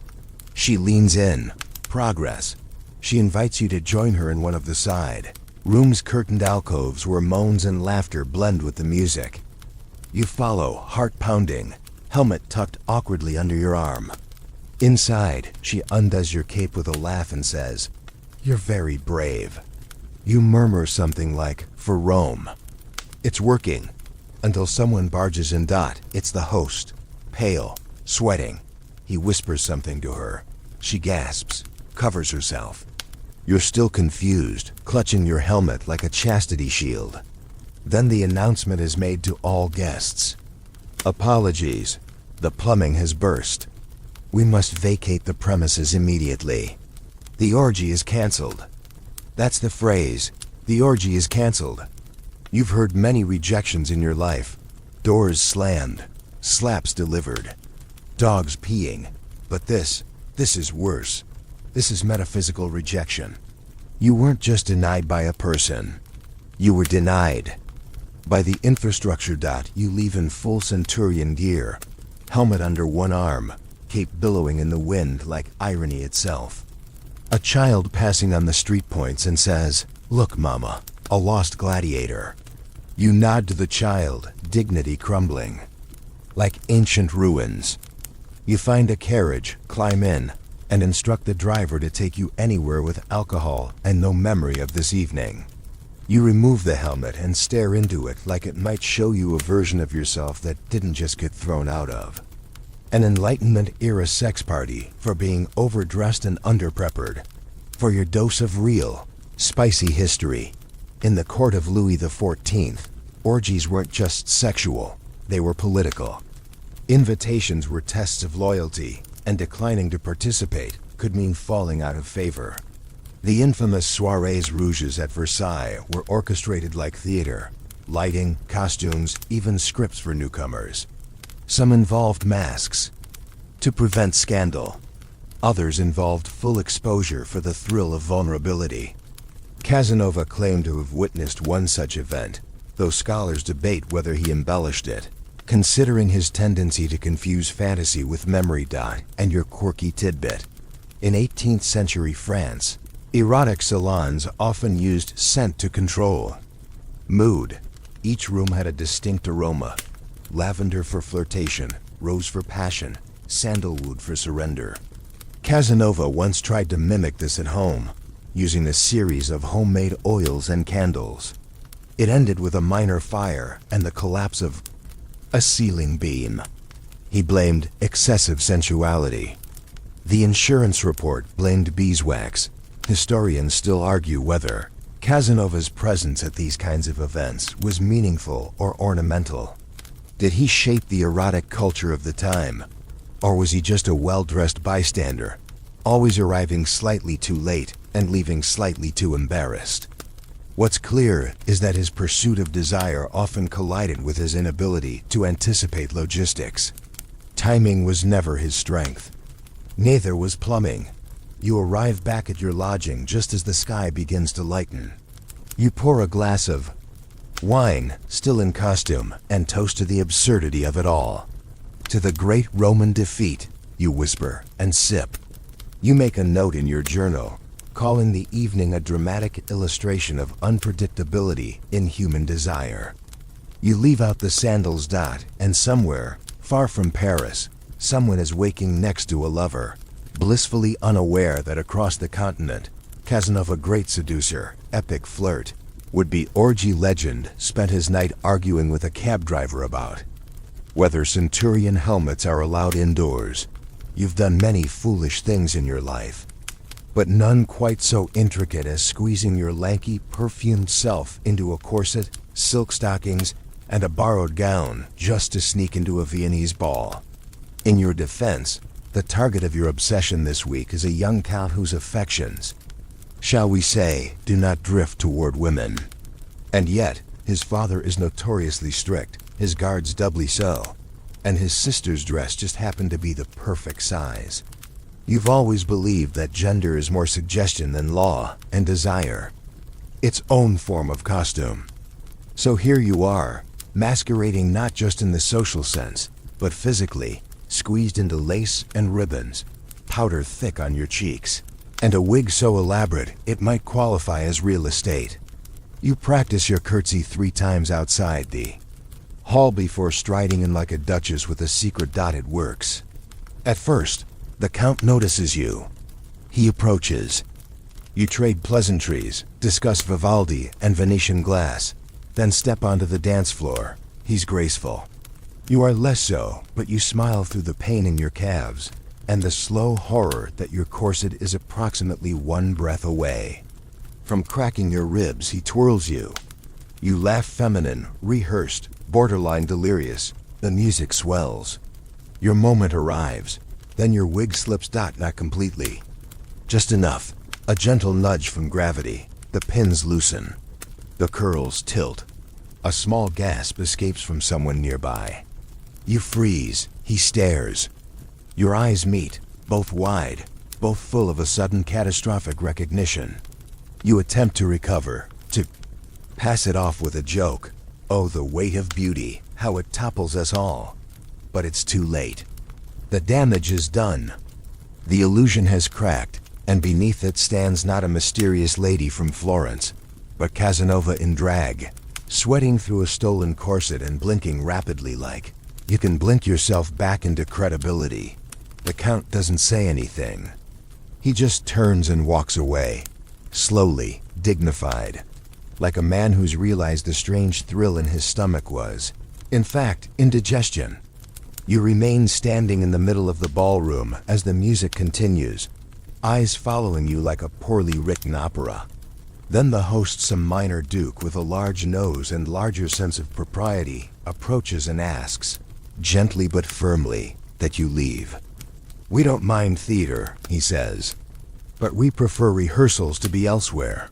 [SPEAKER 1] She leans in. Progress. She invites you to join her in one of the side room's curtained alcoves where moans and laughter blend with the music. You follow, heart pounding, helmet tucked awkwardly under your arm. Inside, she undoes your cape with a laugh and says, "You're very brave." You murmur something like, "For Rome." It's working, until someone barges in. It's the host, pale, sweating. He whispers something to her. She gasps, covers herself. You're still confused, clutching your helmet like a chastity shield. Then the announcement is made to all guests. "Apologies. The plumbing has burst. We must vacate the premises immediately. The orgy is canceled." That's the phrase. The orgy is canceled. You've heard many rejections in your life. Doors slammed, slaps delivered, dogs peeing. But this is worse. This is metaphysical rejection. You weren't just denied by a person. You were denied by the infrastructure. You leave in full centurion gear, helmet under one arm, cape billowing in the wind like irony itself. A child passing on the street points and says, "Look, Mama, a lost gladiator." You nod to the child, dignity crumbling. Like ancient ruins. You find a carriage, climb in, and instruct the driver to take you anywhere with alcohol and no memory of this evening. You remove the helmet and stare into it like it might show you a version of yourself that didn't just get thrown out of. An Enlightenment-era sex party for being overdressed and underprepared. For your dose of real, spicy history. In the court of Louis XIV, orgies weren't just sexual, they were political. Invitations were tests of loyalty, and declining to participate could mean falling out of favor. The infamous soirées rouges at Versailles were orchestrated like theater. Lighting, costumes, even scripts for newcomers. Some involved masks to prevent scandal. Others involved full exposure for the thrill of vulnerability. Casanova claimed to have witnessed one such event, though scholars debate whether he embellished it, considering his tendency to confuse fantasy with memory. And your quirky tidbit. In 18th century France, erotic salons often used scent to control mood. Each room had a distinct aroma. Lavender for flirtation, rose for passion, sandalwood for surrender. Casanova once tried to mimic this at home, using a series of homemade oils and candles. It ended with a minor fire and the collapse of a ceiling beam. He blamed excessive sensuality. The insurance report blamed beeswax. Historians still argue whether Casanova's presence at these kinds of events was meaningful or ornamental. Did he shape the erotic culture of the time? Or was he just a well-dressed bystander, always arriving slightly too late and leaving slightly too embarrassed? What's clear is that his pursuit of desire often collided with his inability to anticipate logistics. Timing was never his strength. Neither was plumbing. You arrive back at your lodging just as the sky begins to lighten. You pour a glass of wine, still in costume, and toast to the absurdity of it all. To the great Roman defeat, you whisper and sip. You make a note in your journal. calling the evening a dramatic illustration of unpredictability in human desire. You leave out the sandals. And somewhere, far from Paris, someone is waking next to a lover, blissfully unaware that across the continent, Casanova, great seducer, epic flirt, would-be orgy legend, spent his night arguing with a cab driver about whether centurion helmets are allowed indoors. You've done many foolish things in your life, but none quite so intricate as squeezing your lanky, perfumed self into a corset, silk stockings, and a borrowed gown just to sneak into a Viennese ball. In your defense, the target of your obsession this week is a young count whose affections, shall we say, do not drift toward women. And yet, his father is notoriously strict, his guards doubly so, and his sister's dress just happened to be the perfect size. You've always believed that gender is more suggestion than law, and desire its own form of costume. So here you are, masquerading not just in the social sense, but physically, squeezed into lace and ribbons, powder thick on your cheeks, and a wig so elaborate it might qualify as real estate. You practice your curtsy 3 times outside the hall before striding in like a duchess with a secret dotted works. At first, the Count notices you. He approaches. You trade pleasantries, discuss Vivaldi and Venetian glass, then step onto the dance floor. He's graceful. You are less so, but you smile through the pain in your calves and the slow horror that your corset is approximately 1 breath away from cracking your ribs. He twirls you. You laugh, feminine, rehearsed, borderline delirious. The music swells. Your moment arrives. Then your wig slips. Not completely. Just enough. A gentle nudge from gravity. The pins loosen. The curls tilt. A small gasp escapes from someone nearby. You freeze. He stares. Your eyes meet, both wide, both full of a sudden catastrophic recognition. You attempt to recover, to pass it off with a joke. Oh, the weight of beauty, how it topples us all. But it's too late. The damage is done. The illusion has cracked, and beneath it stands not a mysterious lady from Florence, but Casanova in drag, sweating through a stolen corset and blinking rapidly like you can blink yourself back into credibility. The Count doesn't say anything. He just turns and walks away, slowly, dignified, like a man who's realized the strange thrill in his stomach was, in fact, indigestion. You remain standing in the middle of the ballroom as the music continues, eyes following you like a poorly written opera. Then the host, some minor duke with a large nose and larger sense of propriety, approaches and asks, gently but firmly, that you leave. We don't mind theater, he says, but we prefer rehearsals to be elsewhere.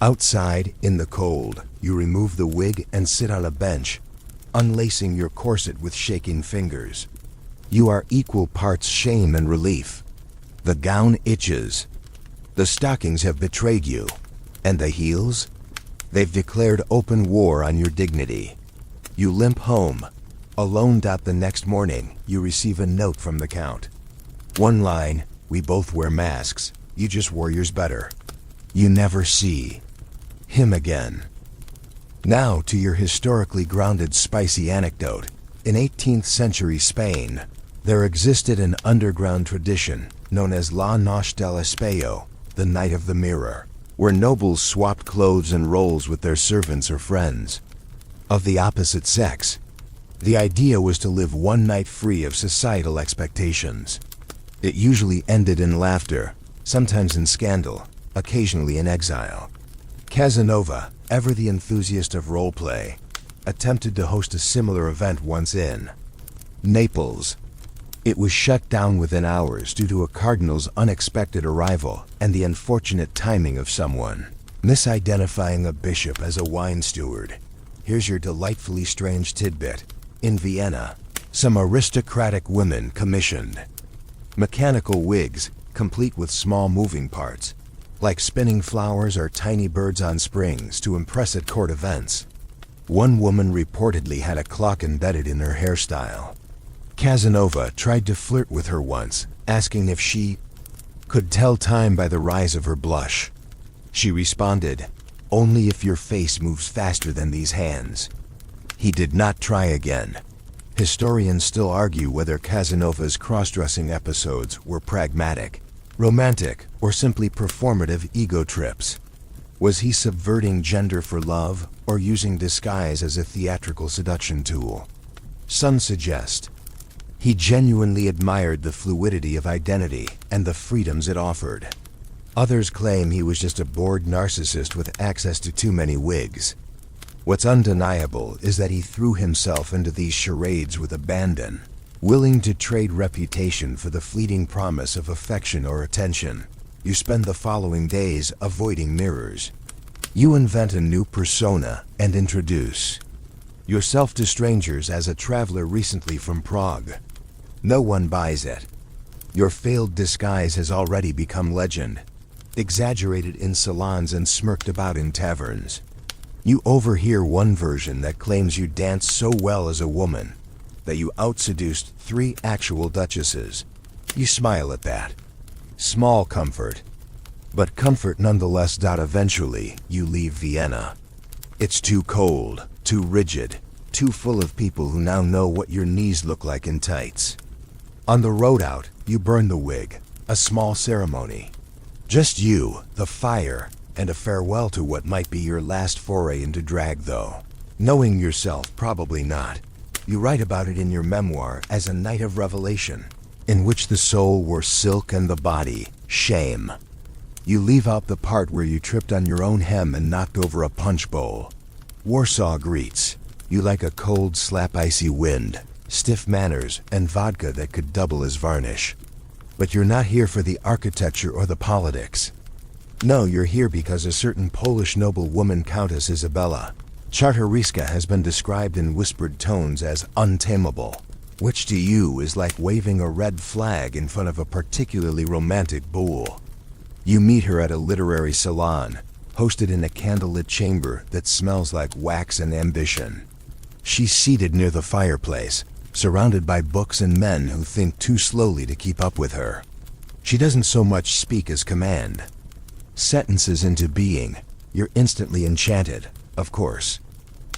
[SPEAKER 1] Outside, in the cold, you remove the wig and sit on a bench, unlacing your corset with shaking fingers. You are equal parts shame and relief. The gown itches. The stockings have betrayed you. And the heels? They've declared open war on your dignity. You limp home. Alone. The next morning, you receive a note from the Count. 1 line, we both wear masks, you just wore yours better. You never see him again. Now to your historically grounded spicy anecdote. In 18th century Spain, there existed an underground tradition known as La Noche del Espejo, the Night of the Mirror, where nobles swapped clothes and roles with their servants or friends of the opposite sex. The idea was to live one night free of societal expectations. It usually ended in laughter, sometimes in scandal, occasionally in exile. Casanova, ever the enthusiast of role-play, attempted to host a similar event once in Naples. It was shut down within hours due to a cardinal's unexpected arrival and the unfortunate timing of someone misidentifying a bishop as a wine steward. Here's your delightfully strange tidbit. In Vienna, some aristocratic women commissioned mechanical wigs, complete with small moving parts, like spinning flowers or tiny birds on springs, to impress at court events. One woman reportedly had a clock embedded in her hairstyle. Casanova tried to flirt with her once, asking if she could tell time by the rise of her blush. She responded, "Only if your face moves faster than these hands." He did not try again. Historians still argue whether Casanova's cross-dressing episodes were pragmatic, romantic, or simply performative ego trips. Was he subverting gender for love, or using disguise as a theatrical seduction tool? Some suggest he genuinely admired the fluidity of identity and the freedoms it offered. Others claim he was just a bored narcissist with access to too many wigs. What's undeniable is that he threw himself into these charades with abandon, willing to trade reputation for the fleeting promise of affection or attention. You spend the following days avoiding mirrors. You invent a new persona and introduce yourself to strangers as a traveler recently from Prague. No one buys it. Your failed disguise has already become legend, exaggerated in salons and smirked about in taverns. You overhear one version that claims you danced so well as a woman that you outseduced 3 actual duchesses. You smile at that. Small comfort, but comfort nonetheless. Eventually, you leave Vienna. It's too cold, too rigid, too full of people who now know what your knees look like in tights. On the road out, you burn the wig, a small ceremony. Just you, the fire, and a farewell to what might be your last foray into drag, though. Knowing yourself, probably not. You write about it in your memoir as a night of revelation, in which the soul wore silk and the body, shame. You leave out the part where you tripped on your own hem and knocked over a punch bowl. Warsaw greets you like a cold slap, icy wind, stiff manners, and vodka that could double as varnish. But you're not here for the architecture or the politics. No, you're here because a certain Polish noblewoman, Countess Isabella Czartoryska, has been described in whispered tones as untamable, which to you is like waving a red flag in front of a particularly romantic bull. You meet her at a literary salon, hosted in a candlelit chamber that smells like wax and ambition. She's seated near the fireplace, surrounded by books and men who think too slowly to keep up with her. She doesn't so much speak as command. Sentences into being, you're instantly enchanted, of course.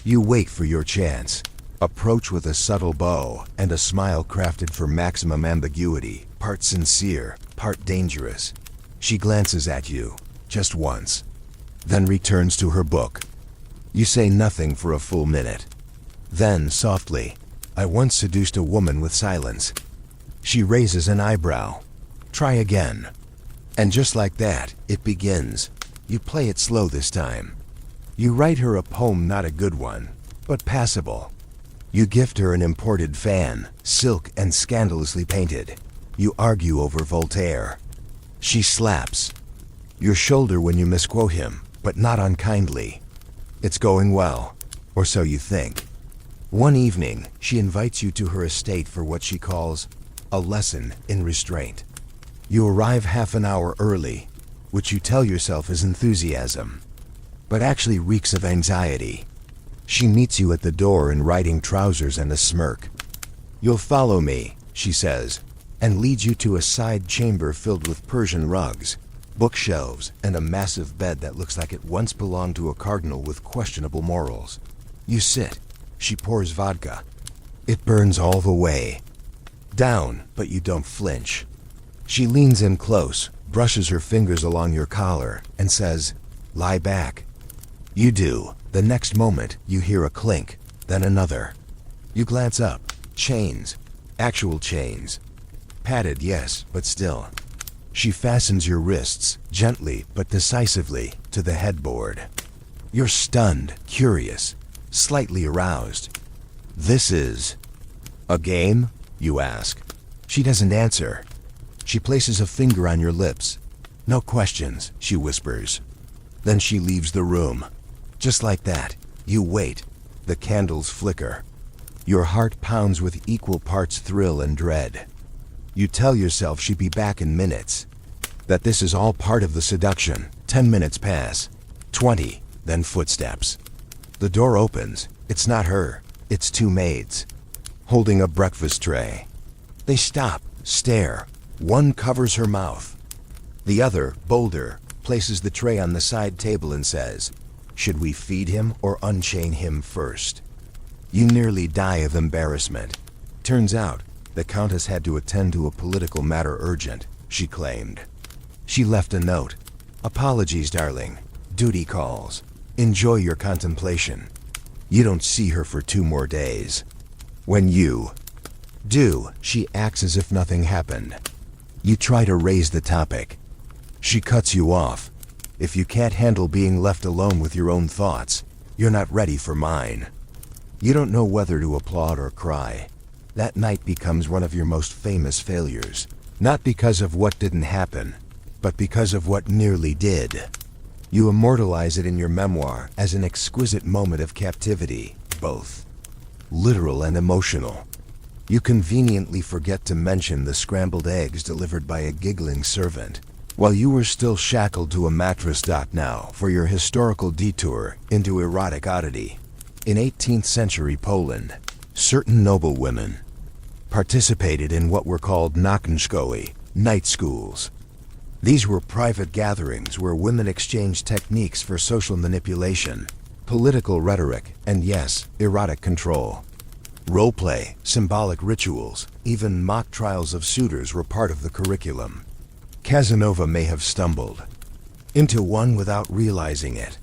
[SPEAKER 1] You wait for your chance, approach with a subtle bow and a smile crafted for maximum ambiguity, part sincere, part dangerous. She glances at you, just once, then returns to her book. You say nothing for a full minute. Then, softly, "I once seduced a woman with silence." She raises an eyebrow. "Try again." And just like that, it begins. You play it slow this time. You write her a poem, not a good one, but passable. You gift her an imported fan, silk and scandalously painted. You argue over Voltaire. She slaps your shoulder when you misquote him, but not unkindly. It's going well, or so you think. One evening, she invites you to her estate for what she calls a lesson in restraint. You arrive half an hour early, which you tell yourself is enthusiasm, but actually reeks of anxiety. She meets you at the door in riding trousers and a smirk. "You'll follow me," she says, and leads you to a side chamber filled with Persian rugs, bookshelves, and a massive bed that looks like it once belonged to a cardinal with questionable morals. You sit. She pours vodka. It burns all the way down, but you don't flinch. She leans in close, brushes her fingers along your collar, and says, "Lie back." You do. The next moment, you hear a clink, then another. You glance up. Chains. Actual chains. Padded, yes, but still. She fastens your wrists, gently but decisively, to the headboard. You're stunned, curious, slightly aroused. "This is a game?" you ask. She doesn't answer. She places a finger on your lips. "No questions," she whispers. Then she leaves the room. Just like that, you wait. The candles flicker. Your heart pounds with equal parts thrill and dread. You tell yourself she'd be back in minutes, that this is all part of the seduction. 10 minutes pass. 20, then footsteps. The door opens. It's not her. It's 2 maids, holding a breakfast tray. They stop, stare. One covers her mouth. The other, bolder, places the tray on the side table and says, "Should we feed him or unchain him first?" You nearly die of embarrassment. Turns out, the Countess had to attend to a political matter urgent, she claimed. She left a note. "Apologies, darling. Duty calls. Enjoy your contemplation." You don't see her for 2 more days. When you do, she acts as if nothing happened. You try to raise the topic. She cuts you off. If you can't handle being left alone with your own thoughts, you're not ready for mine. You don't know whether to applaud or cry. That night becomes one of your most famous failures. Not because of what didn't happen, but because of what nearly did. You immortalize it in your memoir as an exquisite moment of captivity, both literal and emotional. You conveniently forget to mention the scrambled eggs delivered by a giggling servant, while you were still shackled to a mattress. Now for your historical detour into erotic oddity. In 18th century Poland, certain noblewomen participated in what were called naczynki, night schools. These were private gatherings where women exchanged techniques for social manipulation, political rhetoric, and yes, erotic control. Roleplay, symbolic rituals, even mock trials of suitors were part of the curriculum. Casanova may have stumbled into one without realizing it.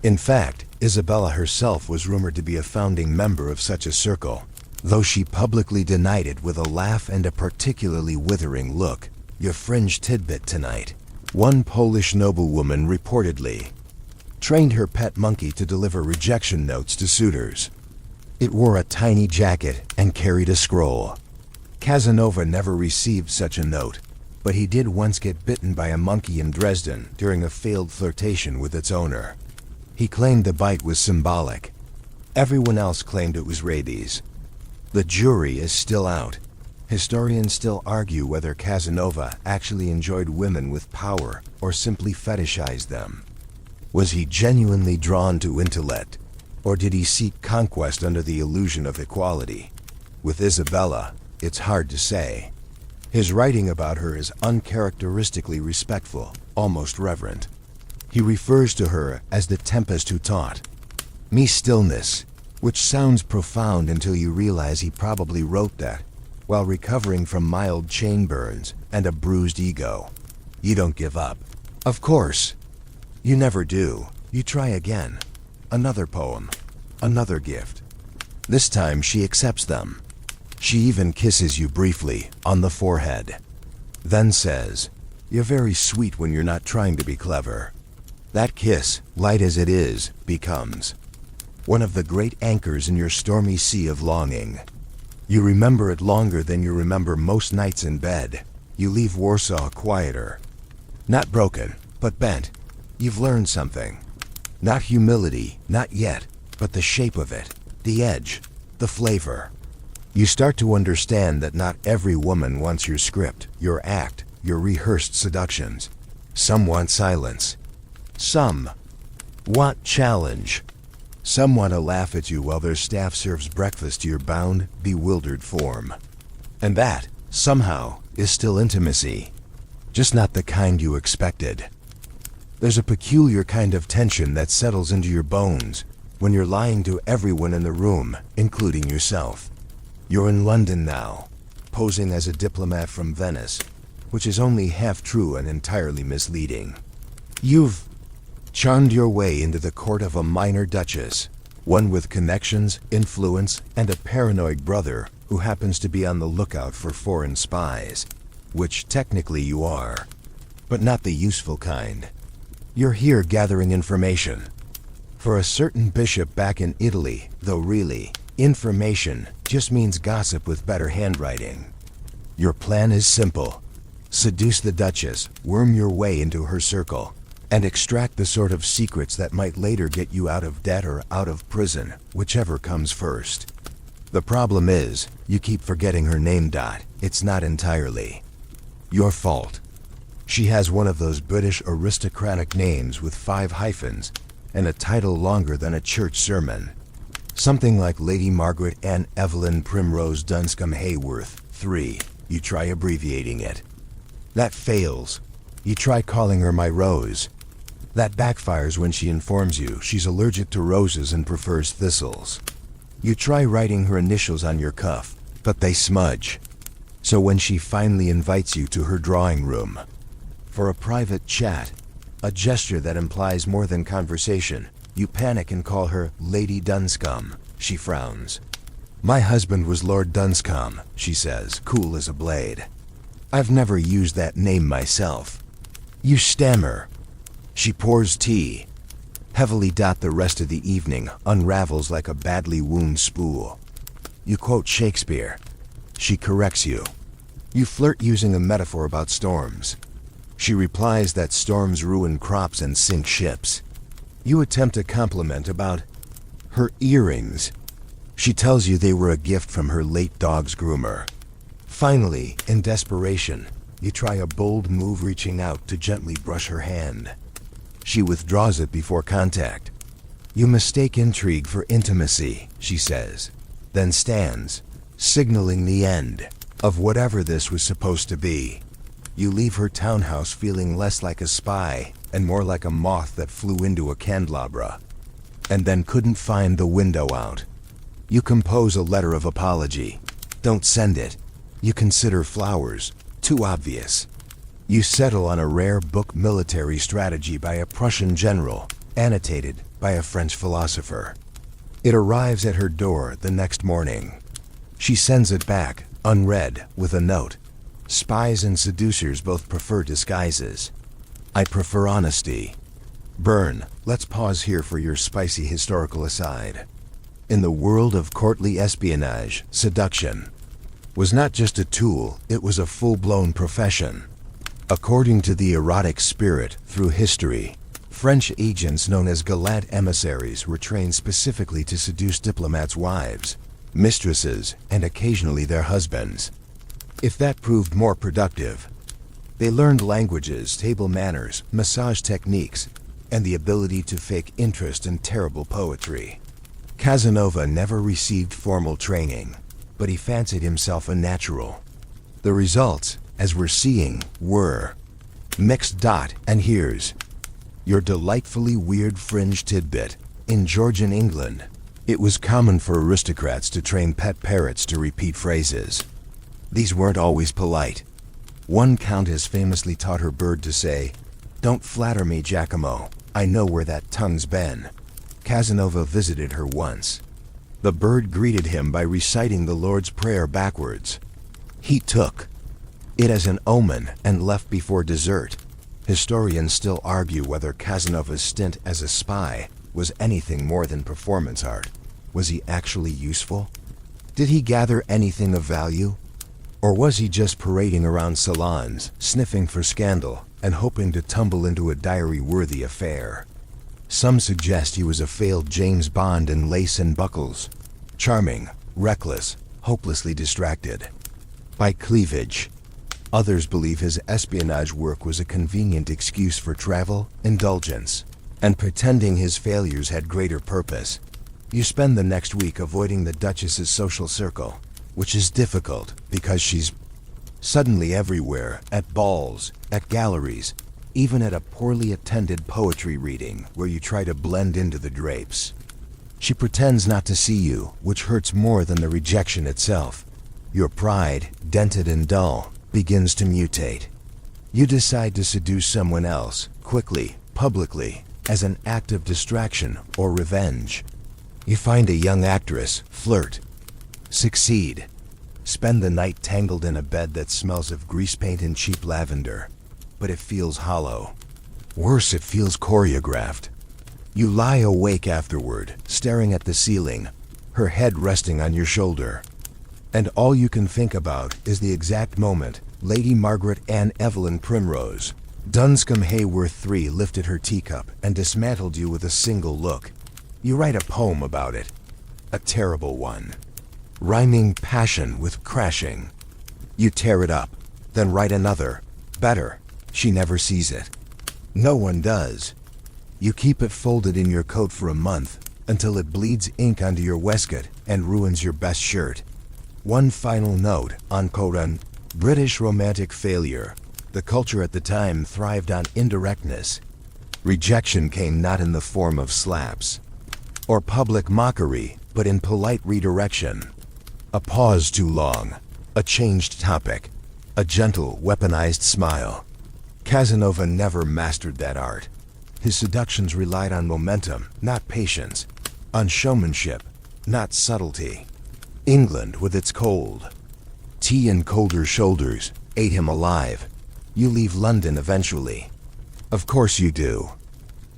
[SPEAKER 1] In fact, Isabella herself was rumored to be a founding member of such a circle, though she publicly denied it with a laugh and a particularly withering look. Your fringe tidbit tonight. One Polish noblewoman reportedly trained her pet monkey to deliver rejection notes to suitors. It wore a tiny jacket and carried a scroll. Casanova never received such a note, but he did once get bitten by a monkey in Dresden during a failed flirtation with its owner. He claimed the bite was symbolic. Everyone else claimed it was rabies. The jury is still out. Historians still argue whether Casanova actually enjoyed women with power or simply fetishized them. Was he genuinely drawn to intellect, or did he seek conquest under the illusion of equality? With Isabella, it's hard to say. His writing about her is uncharacteristically respectful, almost reverent. He refers to her as the tempest who taught me stillness, which sounds profound until you realize he probably wrote that while recovering from mild chain burns and a bruised ego. You don't give up. Of course. You never do. You try again. Another poem. Another gift. This time she accepts them. She even kisses you briefly on the forehead. Then says, "You're very sweet when you're not trying to be clever." That kiss, light as it is, becomes one of the great anchors in your stormy sea of longing. You remember it longer than you remember most nights in bed. You leave Warsaw quieter. Not broken, but bent. You've learned something. Not humility, not yet, but the shape of it, the edge, the flavor. You start to understand that not every woman wants your script, your act, your rehearsed seductions. Some want silence. Some want challenge. Some want to laugh at you while their staff serves breakfast to your bound, bewildered form. And that, somehow, is still intimacy. Just not the kind you expected. There's a peculiar kind of tension that settles into your bones when you're lying to everyone in the room, including yourself. You're in London now, posing as a diplomat from Venice, which is only half true and entirely misleading. You've charmed your way into the court of a minor duchess, one with connections, influence, and a paranoid brother who happens to be on the lookout for foreign spies, which technically you are, but not the useful kind. You're here gathering information for a certain bishop back in Italy, though really, information just means gossip with better handwriting. Your plan is simple. Seduce the Duchess, worm your way into her circle, and extract the sort of secrets that might later get you out of debt or out of prison, whichever comes first. The problem is, you keep forgetting her name. It's not entirely your fault. She has one of those British aristocratic names with 5 hyphens and a title longer than a church sermon. Something like Lady Margaret Anne Evelyn Primrose Dunscombe Hayworth, 3. You try abbreviating it. That fails. You try calling her my rose. That backfires when she informs you she's allergic to roses and prefers thistles. You try writing her initials on your cuff, but they smudge. So when she finally invites you to her drawing room for a private chat, a gesture that implies more than conversation, you panic and call her Lady Dunscombe. She frowns. My husband was Lord Dunscombe, she says, cool as a blade. I've never used that name myself. You stammer. She pours tea. Heavily the rest of the evening unravels like a badly wound spool. You quote Shakespeare. She corrects you. You flirt using a metaphor about storms. She replies that storms ruin crops and sink ships. You attempt a compliment about her earrings. She tells you they were a gift from her late dog's groomer. Finally, in desperation, you try a bold move, reaching out to gently brush her hand. She withdraws it before contact. You mistake intrigue for intimacy, she says, then stands, signaling the end of whatever this was supposed to be. You leave her townhouse feeling less like a spy and more like a moth that flew into a candelabra, and then couldn't find the window out. You compose a letter of apology. Don't send it. You consider flowers too obvious. You settle on a rare book, Military Strategy by a Prussian general, annotated by a French philosopher. It arrives at her door the next morning. She sends it back, unread, with a note. Spies and seducers both prefer disguises. I prefer honesty. Burn, let's pause here for your spicy historical aside. In the world of courtly espionage, seduction was not just a tool, it was a full-blown profession. According to the erotic spirit through history, French agents known as gallant emissaries were trained specifically to seduce diplomats' wives, mistresses, and occasionally their husbands. If that proved more productive, they learned languages, table manners, massage techniques, and the ability to fake interest in terrible poetry. Casanova never received formal training, but he fancied himself a natural. The results, as we're seeing, were mixed. And here's your delightfully weird fringe tidbit. In Georgian England, it was common for aristocrats to train pet parrots to repeat phrases. These weren't always polite. One countess famously taught her bird to say, "Don't flatter me, Giacomo. I know where that tongue's been." Casanova visited her once. The bird greeted him by reciting the Lord's Prayer backwards. He took it as an omen and left before dessert. Historians still argue whether Casanova's stint as a spy was anything more than performance art. Was he actually useful? Did he gather anything of value? Or was he just parading around salons, sniffing for scandal, and hoping to tumble into a diary-worthy affair? Some suggest he was a failed James Bond in lace and buckles. Charming, reckless, hopelessly distracted by cleavage. Others believe his espionage work was a convenient excuse for travel, indulgence, and pretending his failures had greater purpose. You spend the next week avoiding the Duchess's social circle, which is difficult because she's suddenly everywhere, at balls, at galleries, even at a poorly attended poetry reading where you try to blend into the drapes. She pretends not to see you, which hurts more than the rejection itself. Your pride, dented and dull, begins to mutate. You decide to seduce someone else, quickly, publicly, as an act of distraction or revenge. You find a young actress, flirt, succeed, spend the night tangled in a bed that smells of grease paint and cheap lavender. But it feels hollow. Worse, it feels choreographed. You lie awake afterward, staring at the ceiling, her head resting on your shoulder. And all you can think about is the exact moment Lady Margaret Anne Evelyn Primrose, Dunscombe Hayworth III, lifted her teacup and dismantled you with a single look. You write a poem about it. A terrible one. Rhyming passion with crashing. You tear it up, then write another, better. She never sees it. No one does. You keep it folded in your coat for a month, until it bleeds ink onto your waistcoat and ruins your best shirt. One final note on outrun, British romantic failure. The culture at the time thrived on indirectness. Rejection came not in the form of slaps or public mockery, but in polite redirection. A pause too long, a changed topic, a gentle, weaponized smile. Casanova never mastered that art. His seductions relied on momentum, not patience, on showmanship, not subtlety. England, with its cold tea and colder shoulders, ate him alive. You leave London eventually. Of course you do.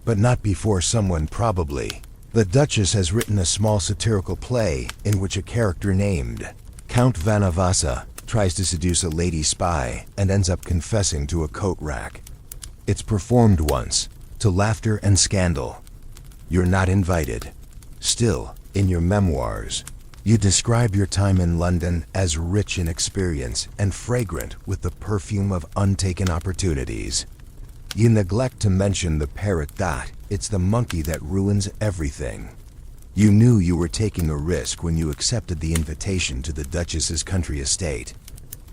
[SPEAKER 1] But not before someone probably. The Duchess has written a small satirical play in which a character named Count Vanavasa tries to seduce a lady spy and ends up confessing to a coat rack. It's performed once, to laughter and scandal. You're not invited. Still, in your memoirs, you describe your time in London as rich in experience and fragrant with the perfume of untaken opportunities. You neglect to mention the parrot Dot. It's the monkey that ruins everything. You knew you were taking a risk when you accepted the invitation to the Duchess's country estate.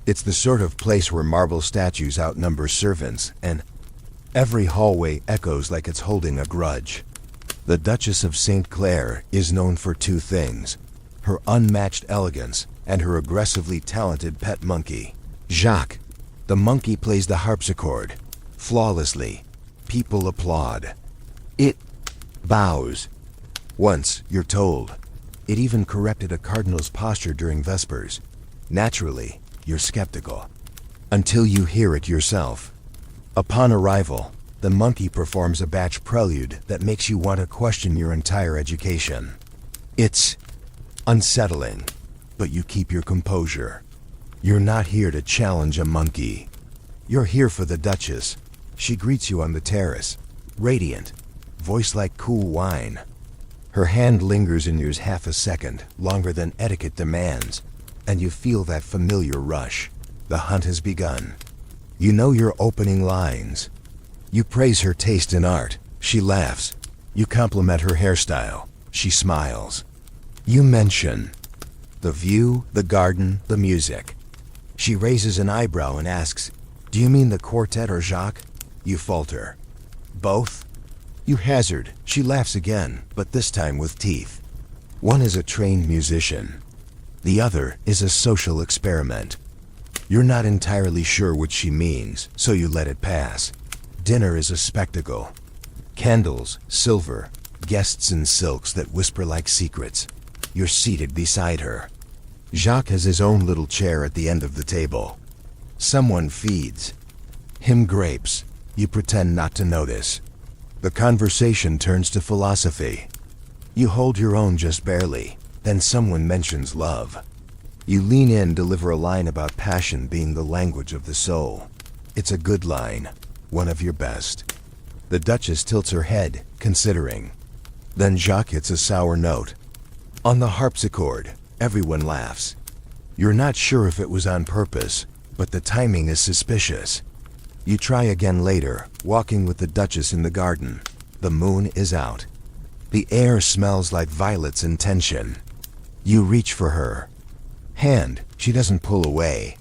[SPEAKER 1] It's the sort of place where marble statues outnumber servants, and every hallway echoes like it's holding a grudge. The Duchess of St. Clair is known for two things: her unmatched elegance and her aggressively talented pet monkey, Jacques. The monkey plays the harpsichord flawlessly. People applaud. It bows. Once, you're told, it even corrected a cardinal's posture during Vespers. Naturally, you're skeptical. Until you hear it yourself. Upon arrival, the monkey performs a Bach prelude that makes you want to question your entire education. It's unsettling, but you keep your composure. You're not here to challenge a monkey. You're here for the Duchess. She greets you on the terrace, radiant, voice like cool wine. Her hand lingers in yours half a second, longer than etiquette demands, and you feel that familiar rush. The hunt has begun. You know your opening lines. You praise her taste in art. She laughs. You compliment her hairstyle. She smiles. You mention the view, the garden, the music. She raises an eyebrow and asks, "Do you mean the quartet or Jacques?" You falter. "Both?" You hazard. She laughs again, but this time with teeth. One is a trained musician. The other is a social experiment. You're not entirely sure what she means, so you let it pass. Dinner is a spectacle. Candles, silver, guests in silks that whisper like secrets. You're seated beside her. Jacques has his own little chair at the end of the table. Someone feeds him grapes. You pretend not to notice. The conversation turns to philosophy. You hold your own just barely. Then someone mentions love. You lean in, deliver a line about passion being the language of the soul. It's a good line, one of your best. The Duchess tilts her head, considering. Then Jacques hits a sour note. On the harpsichord, everyone laughs. You're not sure if it was on purpose, but the timing is suspicious. You try again later, walking with the Duchess in the garden. The moon is out. The air smells like violets in tension. You reach for her hand. She doesn't pull away.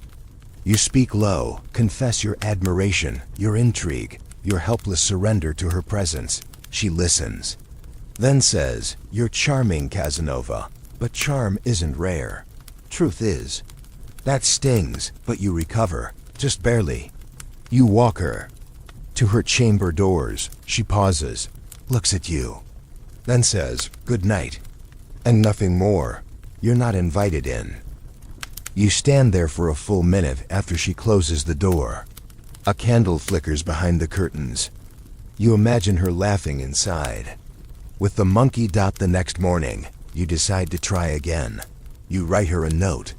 [SPEAKER 1] You speak low, confess your admiration, your intrigue, your helpless surrender to her presence. She listens. Then says, "You're charming, Casanova, but charm isn't rare." Truth is, that stings, but you recover, just barely. You walk her to her chamber doors. She pauses, looks at you, then says, "Good night," and nothing more. You're not invited in. You stand there for a full minute after she closes the door. A candle flickers behind the curtains. You imagine her laughing inside. With the monkey Dot the next morning, you decide to try again. You write her a note,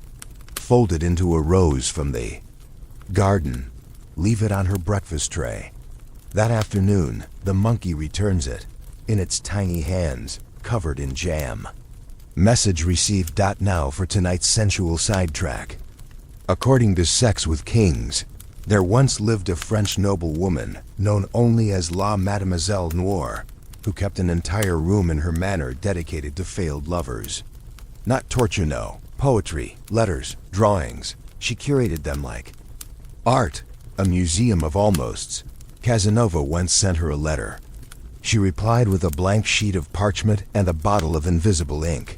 [SPEAKER 1] fold it into a rose from the garden, leave it on her breakfast tray. That afternoon, the monkey returns it, in its tiny hands, covered in jam. Message received. Now for tonight's sensual sidetrack. According to Sex with Kings, there once lived a French noblewoman known only as La Mademoiselle Noire, who kept an entire room in her manor dedicated to failed lovers. Not torture, no. Poetry, letters, drawings. She curated them like art, a museum of almosts, Casanova once sent her a letter. She replied with a blank sheet of parchment and a bottle of invisible ink.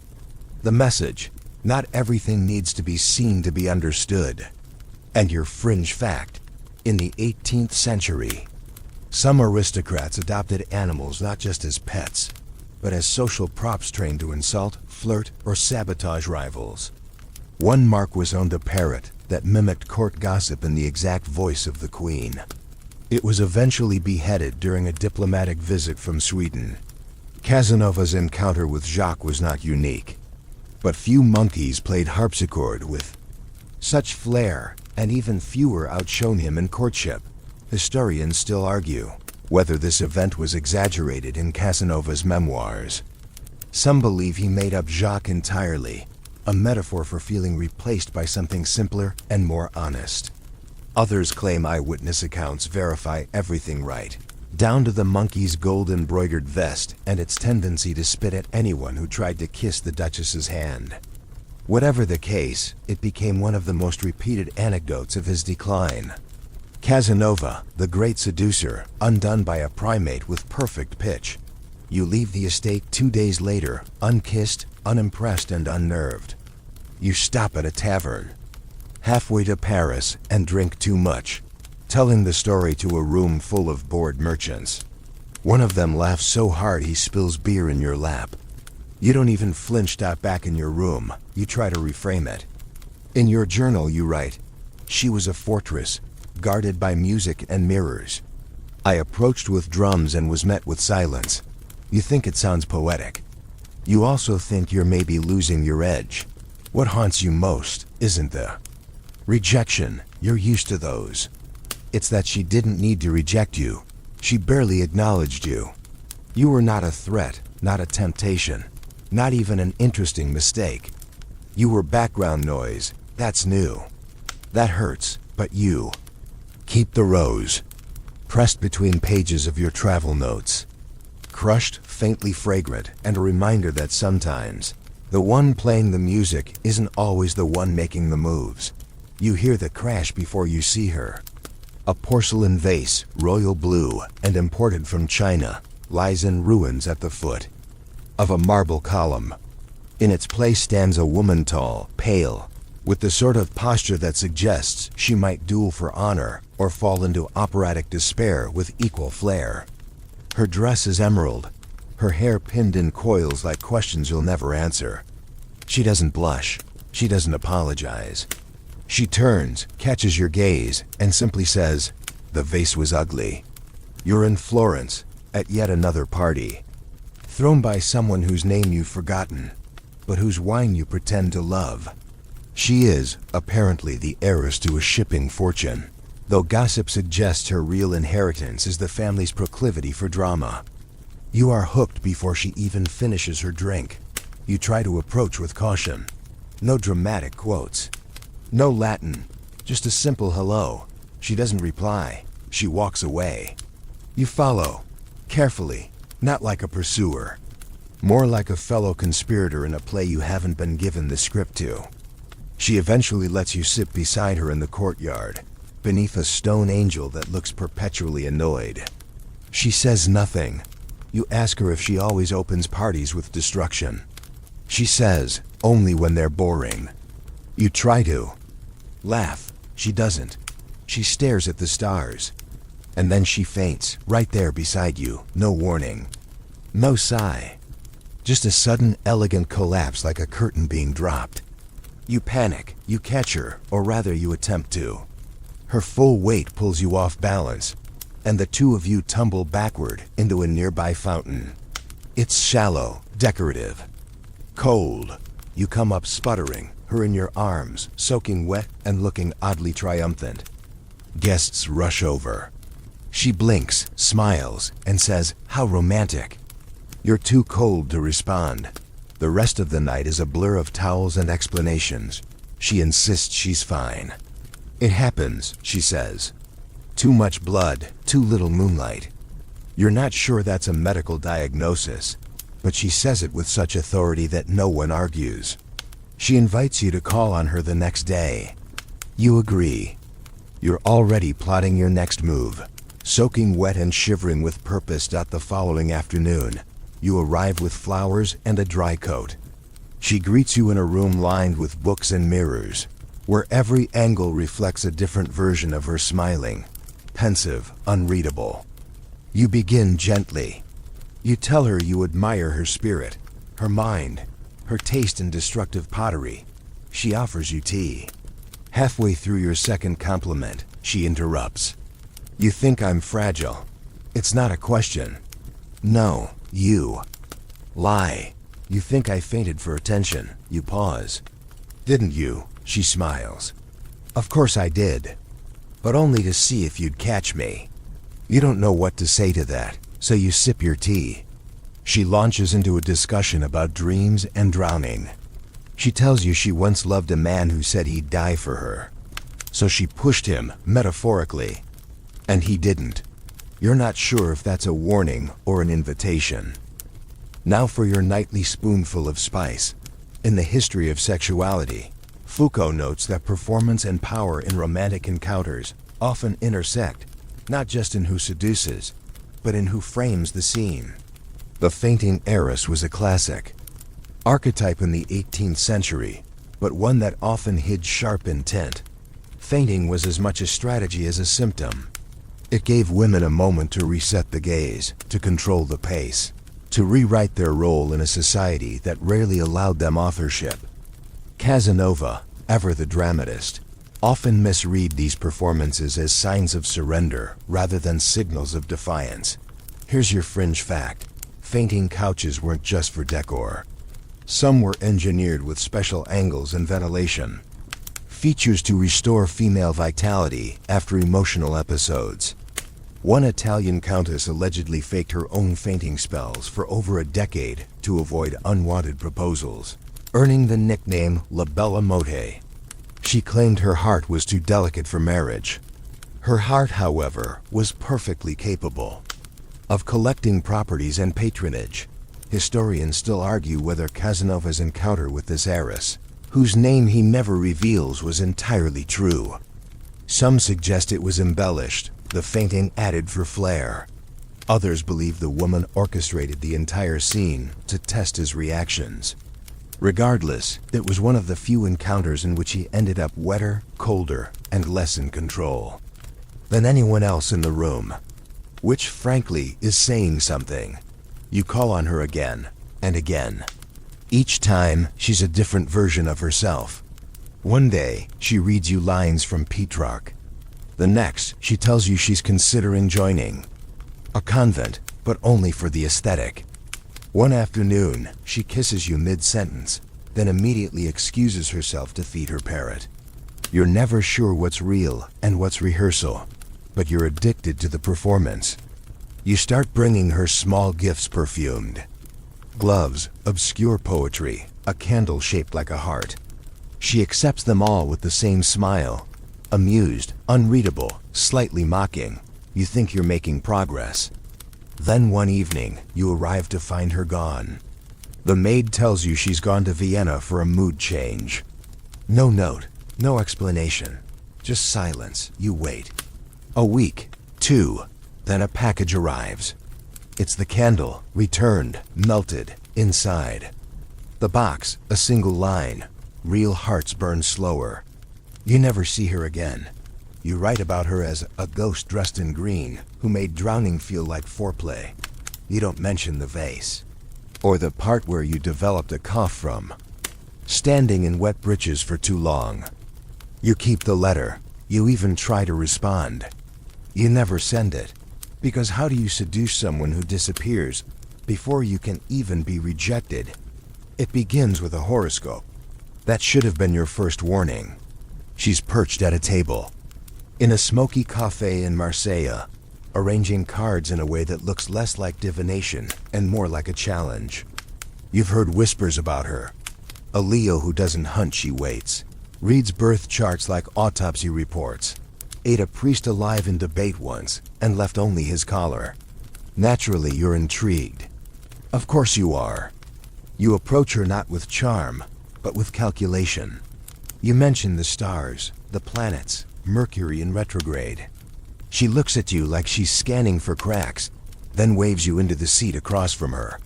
[SPEAKER 1] The message: not everything needs to be seen to be understood. And your fringe fact: in the 18th century, some aristocrats adopted animals not just as pets, but as social props trained to insult, flirt, or sabotage rivals. One marquis owned a parrot that mimicked court gossip in the exact voice of the queen. It was eventually beheaded during a diplomatic visit from Sweden. Casanova's encounter with Jacques was not unique, but few monkeys played harpsichord with such flair, and even fewer outshone him in courtship. Historians still argue whether this event was exaggerated in Casanova's memoirs. Some believe he made up Jacques entirely, a metaphor for feeling replaced by something simpler and more honest. Others claim eyewitness accounts verify everything right, down to the monkey's gold-embroidered vest and its tendency to spit at anyone who tried to kiss the Duchess's hand. Whatever the case, it became one of the most repeated anecdotes of his decline. Casanova, the great seducer, undone by a primate with perfect pitch. You leave the estate 2 days later, unkissed, unimpressed, and unnerved. You stop at a tavern, halfway to Paris, and drink too much, telling the story to a room full of bored merchants. One of them laughs so hard he spills beer in your lap. You don't even flinch. Back in your room, you try to reframe it. In your journal you write, "She was a fortress, guarded by music and mirrors. I approached with drums and was met with silence." You think it sounds poetic. You also think you're maybe losing your edge. What haunts you most isn't the rejection. You're used to those. It's that she didn't need to reject you. She barely acknowledged you. You were not a threat, not a temptation, not even an interesting mistake. You were background noise. That's new. That hurts, but you keep the rose pressed between pages of your travel notes. Crushed, faintly fragrant, and a reminder that sometimes the one playing the music isn't always the one making the moves. You hear the crash before you see her. A porcelain vase, royal blue, and imported from China, lies in ruins at the foot of a marble column. In its place stands a woman, tall, pale, with the sort of posture that suggests she might duel for honor or fall into operatic despair with equal flair. Her dress is emerald, her hair pinned in coils like questions you'll never answer. She doesn't blush. She doesn't apologize. She turns, catches your gaze, and simply says, "The vase was ugly." You're in Florence, at yet another party, thrown by someone whose name you've forgotten, but whose wine you pretend to love. She is, apparently, the heiress to a shipping fortune, though gossip suggests her real inheritance is the family's proclivity for drama. You are hooked before she even finishes her drink. You try to approach with caution. No dramatic quotes. No Latin. Just a simple hello. She doesn't reply. She walks away. You follow. Carefully. Not like a pursuer. More like a fellow conspirator in a play you haven't been given the script to. She eventually lets you sit beside her in the courtyard, beneath a stone angel that looks perpetually annoyed. She says nothing. You ask her if she always opens parties with destruction. She says, only when they're boring. You try to laugh. She doesn't. She stares at the stars. And then she faints, right there beside you, no warning. No sigh. Just a sudden, elegant collapse like a curtain being dropped. You panic, you catch her, or rather you attempt to. Her full weight pulls you off balance, and the two of you tumble backward into a nearby fountain. It's shallow, decorative, cold. You come up sputtering, her in your arms, soaking wet and looking oddly triumphant. Guests rush over. She blinks, smiles, and says, "How romantic." You're too cold to respond. The rest of the night is a blur of towels and explanations. She insists she's fine. "It happens," she says. "Too much blood, too little moonlight." You're not sure that's a medical diagnosis, but she says it with such authority that no one argues. She invites you to call on her the next day. You agree. You're already plotting your next move. Soaking wet and shivering with purpose. The following afternoon, you arrive with flowers and a dry coat. She greets you in a room lined with books and mirrors, where every angle reflects a different version of her smiling, pensive, unreadable. You begin gently. You tell her you admire her spirit, her mind, her taste in destructive pottery. She offers you tea. Halfway through your second compliment, she interrupts. You think I'm fragile. It's not a question. No, you lie. You think I fainted for attention. You pause. Didn't you? She smiles. Of course I did. But only to see if you'd catch me. You don't know what to say to that, so you sip your tea. She launches into a discussion about dreams and drowning. She tells you she once loved a man who said he'd die for her. So she pushed him, metaphorically. And he didn't. You're not sure if that's a warning or an invitation. Now for your nightly spoonful of spice. In the history of sexuality, Foucault notes that performance and power in romantic encounters often intersect, not just in who seduces, but in who frames the scene. The fainting heiress was a classic archetype in the 18th century, but one that often hid sharp intent. Fainting was as much a strategy as a symptom. It gave women a moment to reset the gaze, to control the pace, to rewrite their role in a society that rarely allowed them authorship. Casanova, ever the dramatist, often misread these performances as signs of surrender rather than signals of defiance. Here's your fringe fact. Fainting couches weren't just for decor. Some were engineered with special angles and ventilation, features to restore female vitality after emotional episodes. One Italian countess allegedly faked her own fainting spells for over a decade to avoid unwanted proposals, earning the nickname La Bella Motte. She claimed her heart was too delicate for marriage. Her heart, however, was perfectly capable of collecting properties and patronage. Historians still argue whether Casanova's encounter with this heiress, whose name he never reveals, was entirely true. Some suggest it was embellished, the fainting added for flair. Others believe the woman orchestrated the entire scene to test his reactions. Regardless, it was one of the few encounters in which he ended up wetter, colder, and less in control than anyone else in the room. Which, frankly, is saying something. You call on her again and again. Each time, she's a different version of herself. One day, she reads you lines from Petrarch. The next, she tells you she's considering joining a convent, but only for the aesthetic. One afternoon, she kisses you mid-sentence, then immediately excuses herself to feed her parrot. You're never sure what's real and what's rehearsal, but you're addicted to the performance. You start bringing her small gifts perfumed. Gloves, obscure poetry, a candle shaped like a heart. She accepts them all with the same smile. Amused, unreadable, slightly mocking. You think you're making progress. Then one evening, you arrive to find her gone. The maid tells you she's gone to Vienna for a mood change. No note, no explanation, just silence. You wait. A week, two, then a package arrives. It's the candle, returned, melted, inside. The box, a single line. Real hearts burn slower. You never see her again. You write about her as a ghost dressed in green who made drowning feel like foreplay. You don't mention the vase, or the part where you developed a cough from standing in wet breeches for too long. You keep the letter. You even try to respond. You never send it. Because how do you seduce someone who disappears before you can even be rejected? It begins with a horoscope. That should have been your first warning. She's perched at a table in a smoky cafe in Marseille, arranging cards in a way that looks less like divination and more like a challenge. You've heard whispers about her. A Leo who doesn't hunt, she waits. Reads birth charts like autopsy reports. Ate a priest alive in debate once and left only his collar. Naturally, you're intrigued. Of course you are. You approach her not with charm, but with calculation. You mention the stars, the planets, Mercury in retrograde. She looks at you like she's scanning for cracks, then waves you into the seat across from her.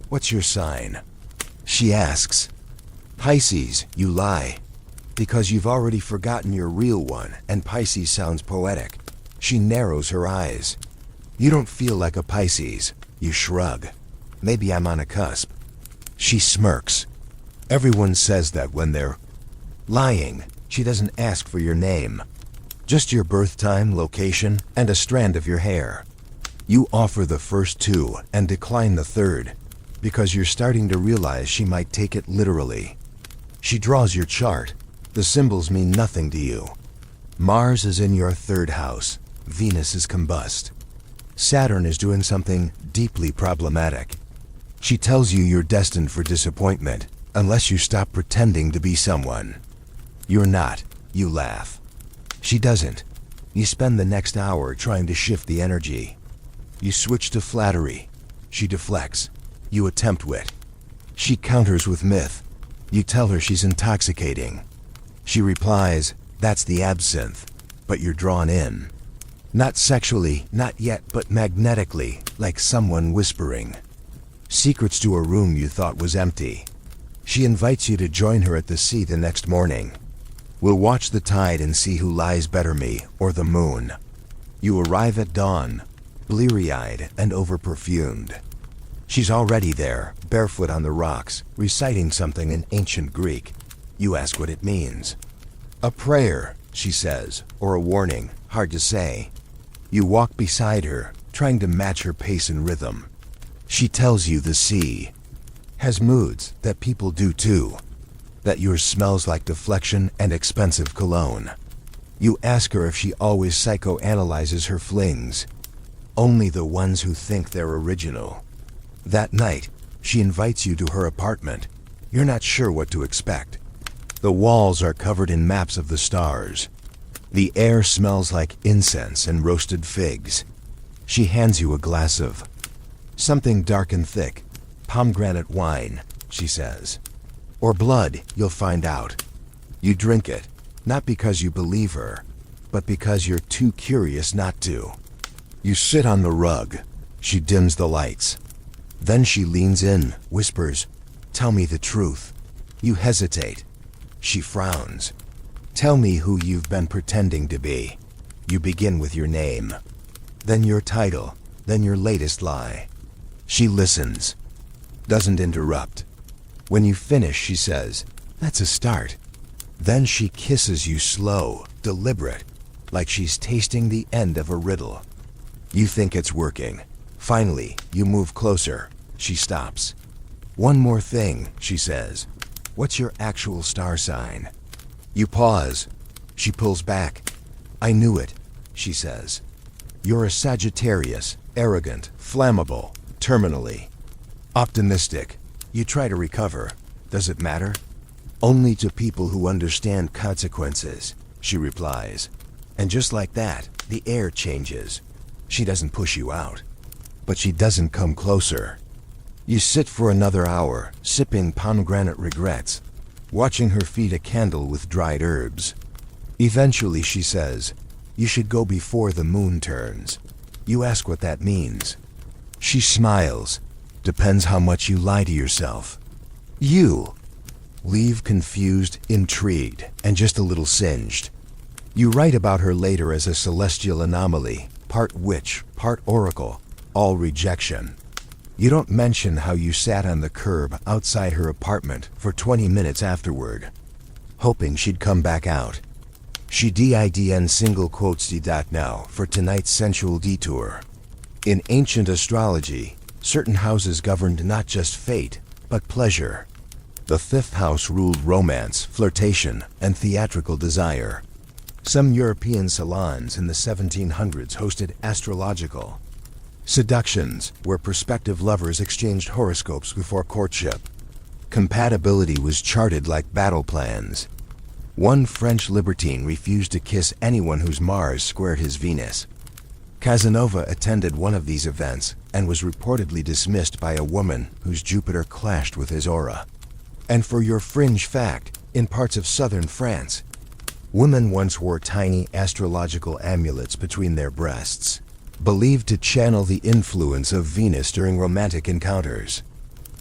[SPEAKER 1] What's your sign? She asks. Pisces, you lie. Because you've already forgotten your real one, and Pisces sounds poetic. She narrows her eyes. You don't feel like a Pisces. You shrug. Maybe I'm on a cusp. She smirks. Everyone says that when they're lying. She doesn't ask for your name. Just your birth time, location, and a strand of your hair. You offer the first two and decline the third, because you're starting to realize she might take it literally. She draws your chart. The symbols mean nothing to you. Mars is in your third house. Venus is combust. Saturn is doing something deeply problematic. She tells you you're destined for disappointment unless you stop pretending to be someone. You're not. You laugh. She doesn't. You spend the next hour trying to shift the energy. You switch to flattery. She deflects. You attempt wit. She counters with myth. You tell her she's intoxicating. She replies, that's the absinthe, but you're drawn in. Not sexually, not yet, but magnetically, like someone whispering. Secrets to a room you thought was empty. She invites you to join her at the sea the next morning. We'll watch the tide and see who lies better, me or the moon. You arrive at dawn, bleary-eyed and over-perfumed. She's already there, barefoot on the rocks, reciting something in ancient Greek. You ask what it means. A prayer, she says, or a warning, hard to say. You walk beside her, trying to match her pace and rhythm. She tells you the sea has moods, that people do too. That yours smells like deflection and expensive cologne. You ask her if she always psychoanalyzes her flings. Only the ones who think they're original. That night, she invites you to her apartment. You're not sure what to expect. The walls are covered in maps of the stars. The air smells like incense and roasted figs. She hands you a glass of something dark and thick, pomegranate wine, she says. Or blood, you'll find out. You drink it, not because you believe her, but because you're too curious not to. You sit on the rug. She dims the lights. Then she leans in, whispers, "Tell me the truth." You hesitate. She frowns. "Tell me who you've been pretending to be." You begin with your name, then your title, then your latest lie. She listens, doesn't interrupt. When you finish, she says, "That's a start." Then she kisses you slow, deliberate, like she's tasting the end of a riddle. You think it's working. Finally, you move closer. She stops. "One more thing," she says. "What's your actual star sign?" You pause. She pulls back. "I knew it," she says. "You're a Sagittarius, arrogant, flammable, terminally optimistic." You try to recover. "Does it matter?" "Only to people who understand consequences," she replies. And just like that, the air changes. She doesn't push you out, but she doesn't come closer. You sit for another hour, sipping pomegranate regrets, watching her feed a candle with dried herbs. Eventually she says, "You should go before the moon turns." You ask what that means. She smiles. "Depends how much you lie to yourself." You leave confused, intrigued, and just a little singed. You write about her later as a celestial anomaly, part witch, part oracle, all rejection. You don't mention how you sat on the curb outside her apartment for 20 minutes afterward, hoping she'd come back out. She didn single quotes now for tonight's sensual detour. In ancient astrology, certain houses governed not just fate, but pleasure. The fifth house ruled romance, flirtation, and theatrical desire. Some European salons in the 1700s hosted astrological seductions, where prospective lovers exchanged horoscopes before courtship. Compatibility was charted like battle plans. One French libertine refused to kiss anyone whose Mars squared his Venus. Casanova attended one of these events and was reportedly dismissed by a woman whose Jupiter clashed with his aura. And for your fringe fact, in parts of southern France, Women once wore tiny astrological amulets between their breasts, believed to channel the influence of Venus during romantic encounters.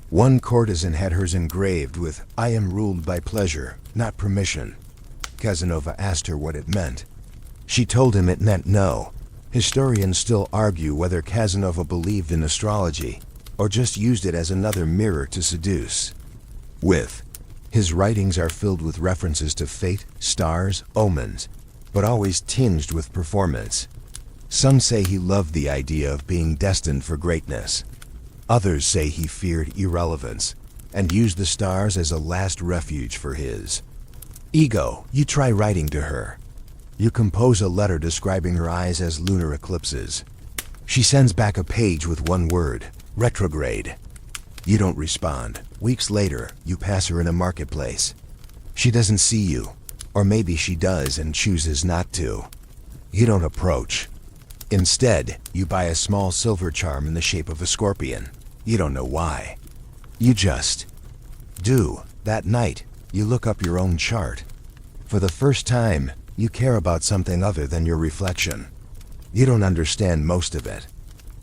[SPEAKER 1] One courtesan had hers engraved with, "I am ruled by pleasure, not permission." Casanova asked her what it meant. She told him it meant no. Historians still argue whether Casanova believed in astrology, or just used it as another mirror to seduce with. His writings are filled with references to fate, stars, omens, but always tinged with performance. Some say he loved the idea of being destined for greatness. Others say he feared irrelevance, and used the stars as a last refuge for his ego. You try writing to her. You compose a letter describing her eyes as lunar eclipses. She sends back a page with one word, retrograde. You don't respond. Weeks later, you pass her in a marketplace. She doesn't see you, or maybe she does and chooses not to. You don't approach. Instead, you buy a small silver charm in the shape of a scorpion. You don't know why. You just do. That night, you look up your own chart. For the first time, you care about something other than your reflection. You don't understand most of it.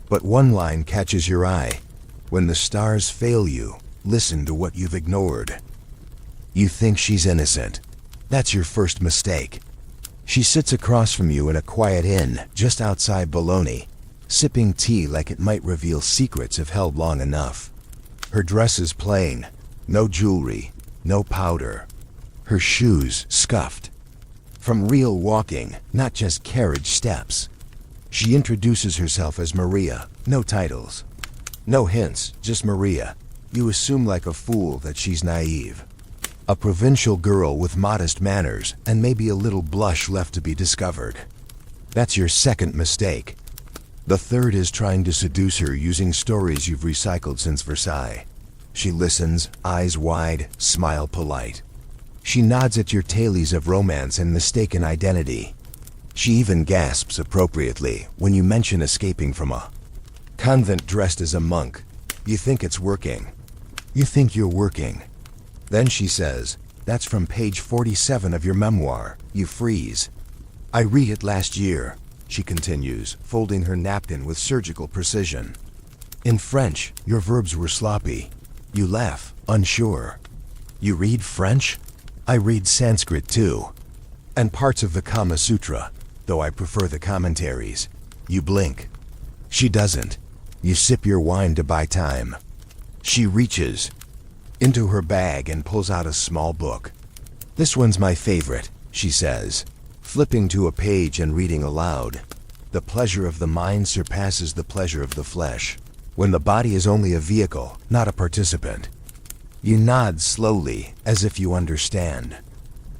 [SPEAKER 1] But one line catches your eye. When the stars fail you, listen to what you've ignored. You think she's innocent. That's your first mistake. She sits across from you in a quiet inn just outside Bologna, sipping tea like it might reveal secrets if held long enough. Her dress is plain, no jewelry, no powder. Her shoes scuffed. From real walking, not just carriage steps. She introduces herself as Maria, no titles. No hints, just Maria. You assume like a fool that she's naive. A provincial girl with modest manners and maybe a little blush left to be discovered. That's your second mistake. The third is trying to seduce her using stories you've recycled since Versailles. She listens, eyes wide, smile polite. She nods at your tales of romance and mistaken identity. She even gasps appropriately when you mention escaping from a convent dressed as a monk. You think it's working. You think you're working. Then she says, "That's from page 47 of your memoir." You freeze. "I read it last year," she continues, folding her napkin with surgical precision. "In French, your verbs were sloppy." You laugh, unsure. "You read French?" "I read Sanskrit too. And parts of the Kama Sutra, though I prefer the commentaries." You blink. She doesn't. You sip your wine to buy time. She reaches into her bag and pulls out a small book. "This one's my favorite," she says, flipping to a page and reading aloud. "The pleasure of the mind surpasses the pleasure of the flesh, when the body is only a vehicle, not a participant." You nod slowly, as if you understand.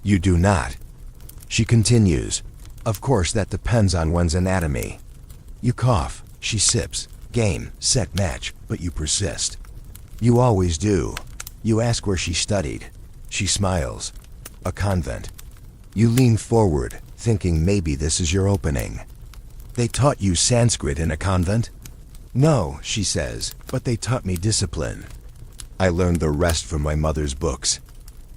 [SPEAKER 1] You do not. She continues, "Of course that depends on one's anatomy." You cough. She sips. Game, set, match, but you persist. You always do. You ask where she studied. She smiles. "A convent." You lean forward, thinking maybe this is your opening. "They taught you Sanskrit in a convent?" "No," she says, "but they taught me discipline. I learned the rest from my mother's books."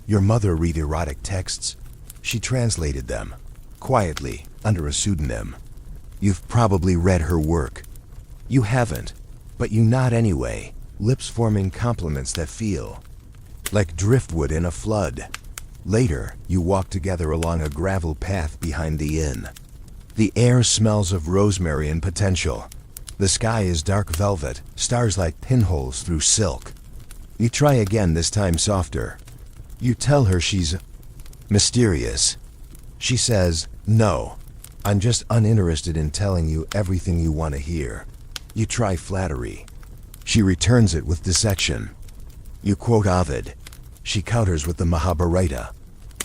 [SPEAKER 1] "Your mother read erotic texts?" "She translated them, quietly, under a pseudonym." "You've probably read her work." You haven't, but you nod anyway, lips forming compliments that feel like driftwood in a flood. Later, you walk together along a gravel path behind the inn. The air smells of rosemary and potential. The sky is dark velvet, stars like pinholes through silk. You try again, this time softer. You tell her she's mysterious. She says, "No, I'm just uninterested in telling you everything you want to hear." You try flattery. She returns it with dissection. You quote Ovid. She counters with the Mahabharata.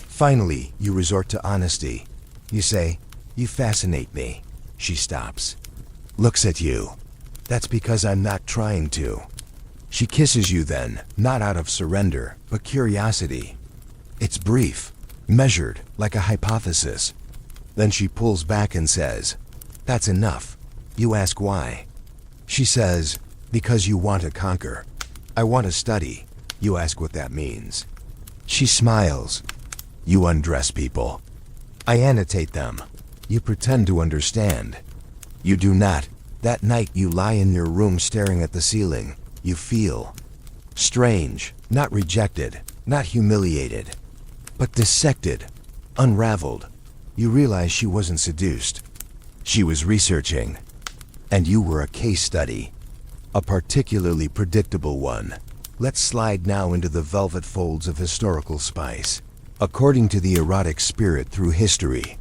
[SPEAKER 1] Finally, you resort to honesty. You say, "You fascinate me." She stops. Looks at you. "That's because I'm not trying to." She kisses you then, not out of surrender, but curiosity. It's brief, measured, like a hypothesis. Then she pulls back and says, "That's enough." You ask why. She says, "Because you want to conquer." "I want to study." You ask what that means. She smiles. You undress people. I annotate them. You pretend to understand. You do not. That night you lie in your room staring at the ceiling. You feel strange, not rejected, not humiliated, but dissected, unraveled. You realize she wasn't seduced. She was researching. And you were a case study. A particularly predictable one. Let's slide now into the velvet folds of historical spice. According to the erotic spirit through history,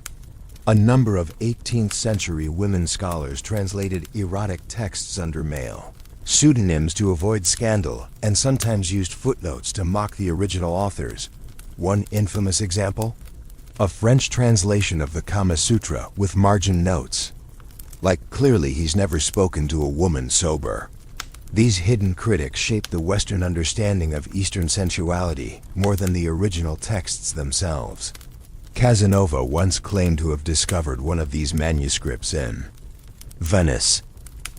[SPEAKER 1] a number of 18th century women scholars translated erotic texts under male pseudonyms to avoid scandal, and sometimes used footnotes to mock the original authors. One infamous example? A French translation of the Kama Sutra with margin notes. Like, clearly he's never spoken to a woman sober. These hidden critics shaped the Western understanding of Eastern sensuality more than the original texts themselves. Casanova once claimed to have discovered one of these manuscripts in Venice.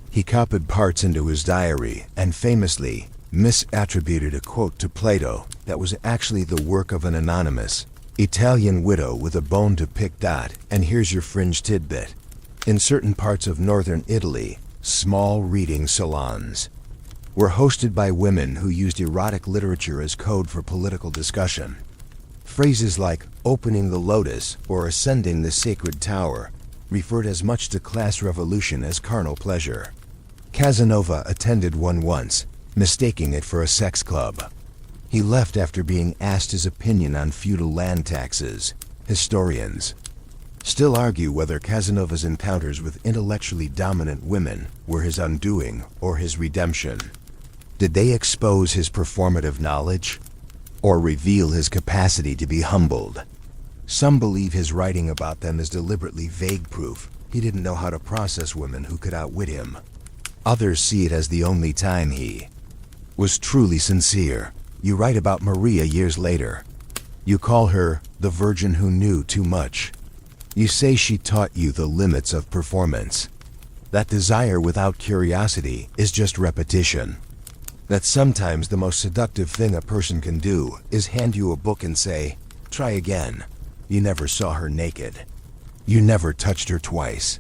[SPEAKER 1] He copied parts into his diary and famously misattributed a quote to Plato that was actually the work of an anonymous Italian widow with a bone to pick. And here's your fringe tidbit. In certain parts of northern Italy, small reading salons were hosted by women who used erotic literature as code for political discussion. Phrases like opening the lotus or ascending the sacred tower referred as much to class revolution as carnal pleasure. Casanova attended one once, mistaking it for a sex club. He left after being asked his opinion on feudal land taxes. Historians still argue whether Casanova's encounters with intellectually dominant women were his undoing or his redemption. Did they expose his performative knowledge, or reveal his capacity to be humbled? Some believe his writing about them is deliberately vague proof he didn't know how to process women who could outwit him. Others see it as the only time he was truly sincere. You write about Maria years later. You call her the virgin who knew too much. You say she taught you the limits of performance. That desire without curiosity is just repetition. That sometimes the most seductive thing a person can do is hand you a book and say, try again. You never saw her naked. You never touched her twice.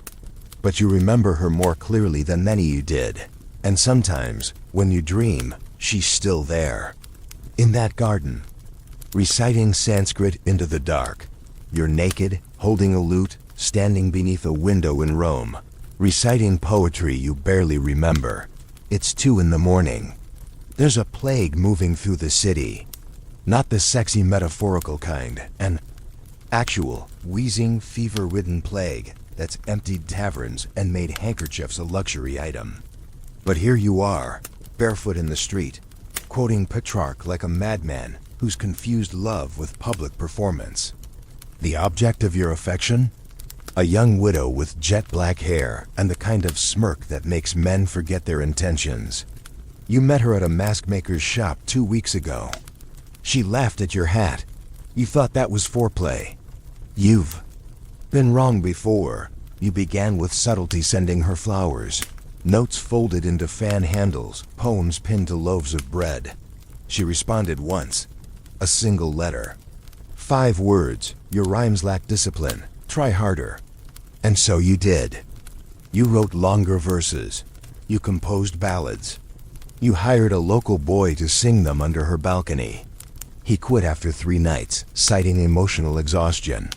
[SPEAKER 1] But you remember her more clearly than many you did. And sometimes, when you dream, she's still there. In that garden, reciting Sanskrit into the dark. You're naked, holding a lute, standing beneath a window in Rome, reciting poetry you barely remember. It's 2 a.m. There's a plague moving through the city. Not the sexy metaphorical kind, an actual, wheezing, fever-ridden plague that's emptied taverns and made handkerchiefs a luxury item. But here you are, barefoot in the street, quoting Petrarch like a madman who's confused love with public performance. The object of your affection? A young widow with jet black hair and the kind of smirk that makes men forget their intentions. You met her at a mask maker's shop 2 weeks ago. She laughed at your hat. You thought that was foreplay. You've been wrong before. You began with subtlety sending her flowers, notes folded into fan handles, poems pinned to loaves of bread. She responded once, a single letter. 5 words, your rhymes lack discipline, try harder. And so you did. You wrote longer verses. You composed ballads. You hired a local boy to sing them under her balcony. He quit after 3 nights, citing emotional exhaustion.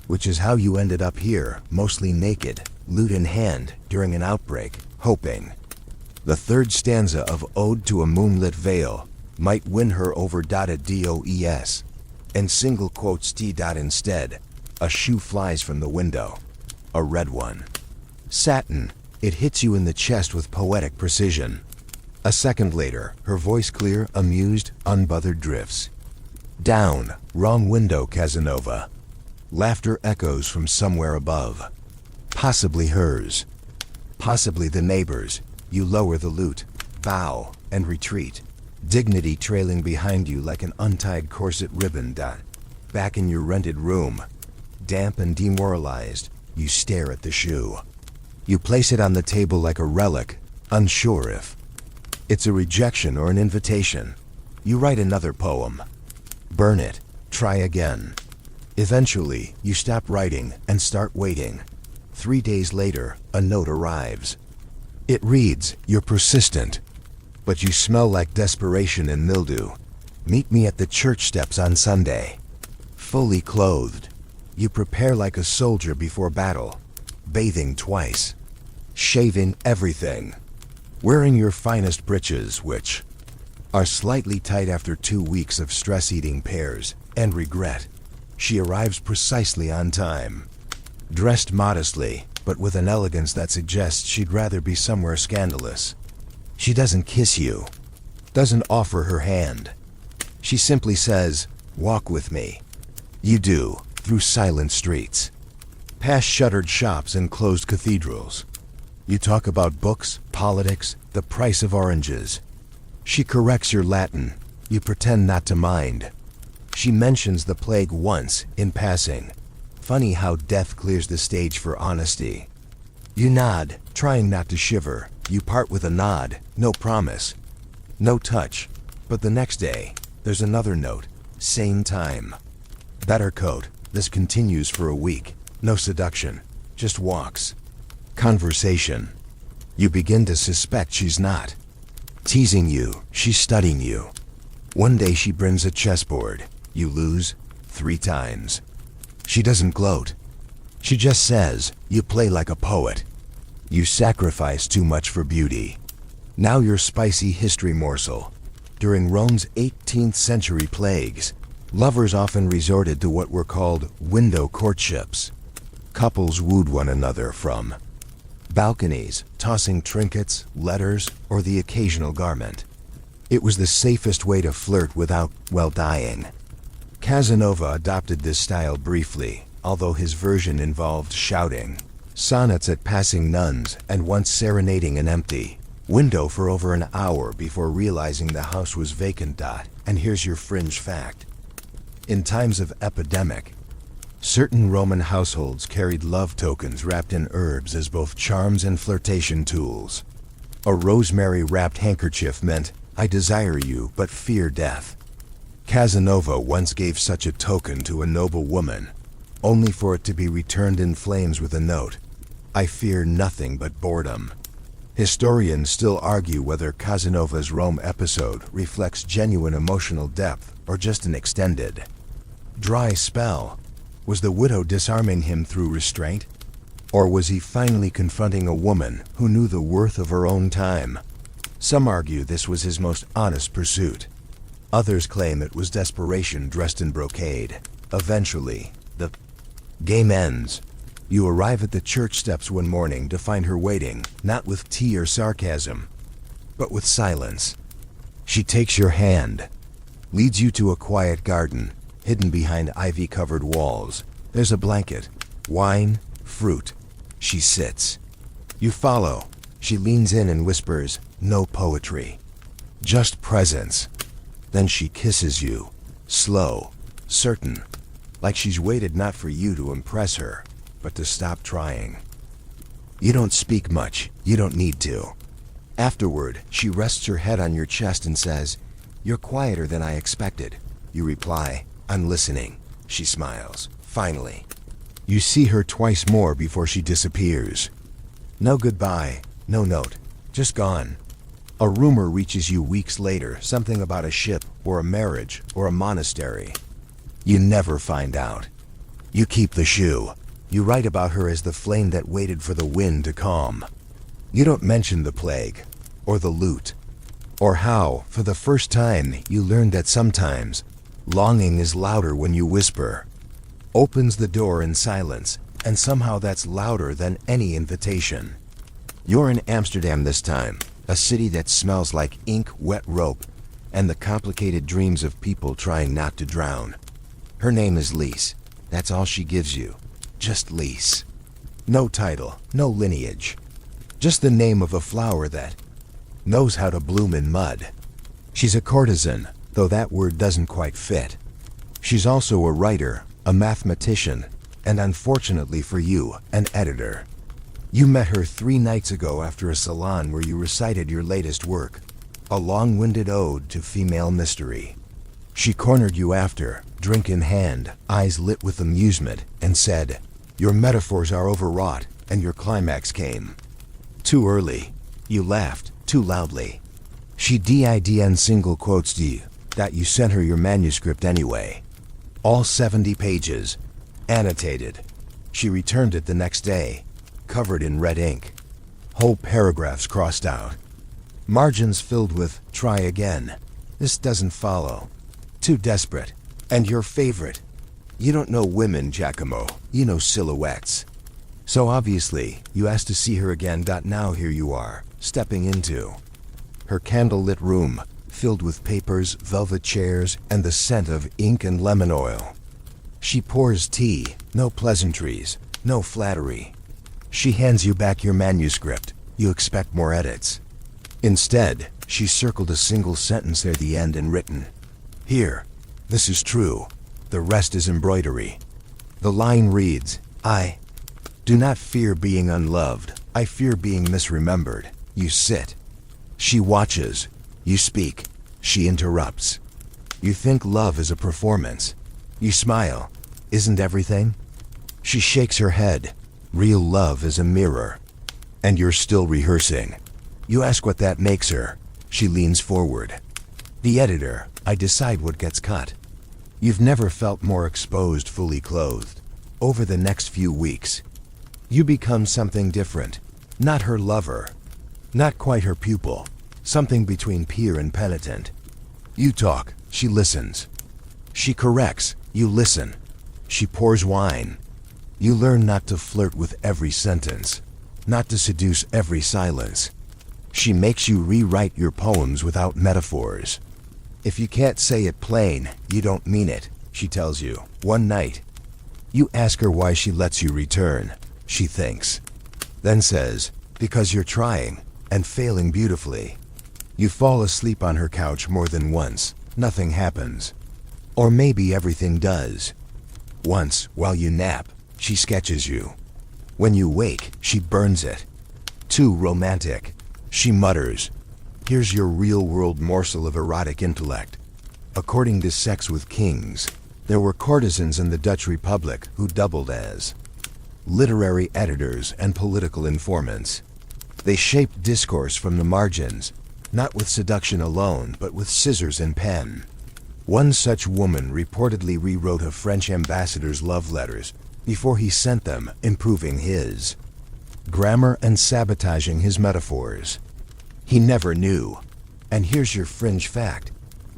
[SPEAKER 1] Which is how you ended up here, mostly naked, lute in hand, during an outbreak, hoping the 3rd stanza of Ode to a Moonlit Vale might win her over. DOES, and single quotes T. Instead, a shoe flies from the window. A red one. Satin, it hits you in the chest with poetic precision. A second later, her voice clear, amused, unbothered drifts. Down, wrong window, Casanova. Laughter echoes from somewhere above. Possibly hers. Possibly the neighbor's. You lower the lute, bow, and retreat. Dignity trailing behind you like an untied corset ribbon. Back in your rented room, damp and demoralized, you stare at the shoe. You place it on the table like a relic, unsure if it's a rejection or an invitation. You write another poem. Burn it. Try again. Eventually, you stop writing and start waiting. 3 days later, a note arrives. It reads, "You're persistent, but you smell like desperation and mildew. Meet me at the church steps on Sunday." Fully clothed, you prepare like a soldier before battle, bathing twice, shaving everything, wearing your finest breeches, which are slightly tight after 2 weeks of stress-eating pears and regret. She arrives precisely on time, dressed modestly, but with an elegance that suggests she'd rather be somewhere scandalous. She doesn't kiss you, doesn't offer her hand. She simply says, "Walk with me." You do, through silent streets, past shuttered shops and closed cathedrals. You talk about books, politics, the price of oranges. She corrects your Latin. You pretend not to mind. She mentions the plague once, in passing. Funny how death clears the stage for honesty. You nod, trying not to shiver. You part with a nod, no promise, no touch. But the next day, there's another note, same time. Better coat. This continues for a week. No seduction, just walks. Conversation. You begin to suspect she's not teasing you, she's studying you. One day she brings a chessboard. You lose 3 times. She doesn't gloat. She just says, "You play like a poet. You sacrifice too much for beauty." Now your spicy history morsel. During Rome's 18th century plagues, lovers often resorted to what were called window courtships. Couples wooed one another from balconies, tossing trinkets, letters, or the occasional garment. It was the safest way to flirt without, well, dying. Casanova adopted this style briefly, although his version involved shouting sonnets at passing nuns and once serenading an empty window for over an hour before realizing the house was vacant. And here's your fringe fact. In times of epidemic, certain Roman households carried love tokens wrapped in herbs as both charms and flirtation tools. A rosemary-wrapped handkerchief meant, "I desire you, but fear death." Casanova once gave such a token to a noble woman, only for it to be returned in flames with a note, "I fear nothing but boredom." Historians still argue whether Casanova's Rome episode reflects genuine emotional depth or just an extended, dry spell. Was the widow disarming him through restraint? Or was he finally confronting a woman who knew the worth of her own time? Some argue this was his most honest pursuit. Others claim it was desperation dressed in brocade. Eventually, the game ends. You arrive at the church steps one morning to find her waiting, not with tea or sarcasm, but with silence. She takes your hand, leads you to a quiet garden, hidden behind ivy-covered walls. There's a blanket, wine, fruit. She sits. You follow. She leans in and whispers, "No poetry, just presence." Then she kisses you, slow, certain, like she's waited not for you to impress her, but to stop trying. You don't speak much. You don't need to. Afterward, she rests her head on your chest and says, "You're quieter than I expected." You reply, "I'm listening." She smiles. Finally, you see her twice more before she disappears. No goodbye, no note, just gone. A rumor reaches you weeks later, something about a ship or a marriage or a monastery. You never find out. You keep the shoe. You write about her as the flame that waited for the wind to calm. You don't mention the plague, or the lute, or how, for the first time, you learned that sometimes longing is louder when you whisper, opens the door in silence, and somehow that's louder than any invitation. You're in Amsterdam this time, a city that smells like ink, wet rope, and the complicated dreams of people trying not to drown. Her name is Lise. That's all she gives you. Just Lise. No title, no lineage. Just the name of a flower that knows how to bloom in mud. She's a courtesan, though that word doesn't quite fit. She's also a writer, a mathematician, and unfortunately for you, an editor. You met her 3 nights ago after a salon where you recited your latest work, a long-winded ode to female mystery. She cornered you after, drink in hand, eyes lit with amusement, and said, "Your metaphors are overwrought, and your climax came too early." You laughed too loudly. She did single quotes to you that you sent her your manuscript anyway. All 70 pages, annotated. She returned it the next day, covered in red ink. Whole paragraphs crossed out. Margins filled with, "Try again. This doesn't follow. Too desperate. And your favorite. You don't know women, Giacomo. You know silhouettes." So obviously, you asked to see her again. Now here you are, stepping into her candlelit room, filled with papers, velvet chairs, and the scent of ink and lemon oil. She pours tea, no pleasantries, no flattery. She hands you back your manuscript. You expect more edits. Instead, she circled a single sentence near the end and written, "Here, this is true. The rest is embroidery." The line reads, "I do not fear being unloved. I fear being misremembered." You sit. She watches. You speak. She interrupts. You think love is a performance. You smile. "Isn't everything?" She shakes her head. "Real love is a mirror." And you're still rehearsing. You ask what that makes her. She leans forward. "The editor. I decide what gets cut." You've never felt more exposed, fully clothed. Over the next few weeks, you become something different. Not her lover. Not quite her pupil. Something between peer and penitent. You talk. She listens. She corrects. You listen. She pours wine. You learn not to flirt with every sentence. Not to seduce every silence. She makes you rewrite your poems without metaphors. If you can't say it plain, you don't mean it, she tells you. One night, you ask her why she lets you return. She thinks. Then says, "Because you're trying, and failing beautifully." You fall asleep on her couch more than once. Nothing happens. Or maybe everything does. Once, while you nap, she sketches you. When you wake, she burns it. Too romantic. She mutters, "Here's your real-world morsel of erotic intellect." According to Sex with Kings, there were courtesans in the Dutch Republic who doubled as literary editors and political informants. They shaped discourse from the margins, not with seduction alone, but with scissors and pen. One such woman reportedly rewrote a French ambassador's love letters before he sent them, improving his grammar and sabotaging his metaphors. He never knew. And here's your fringe fact.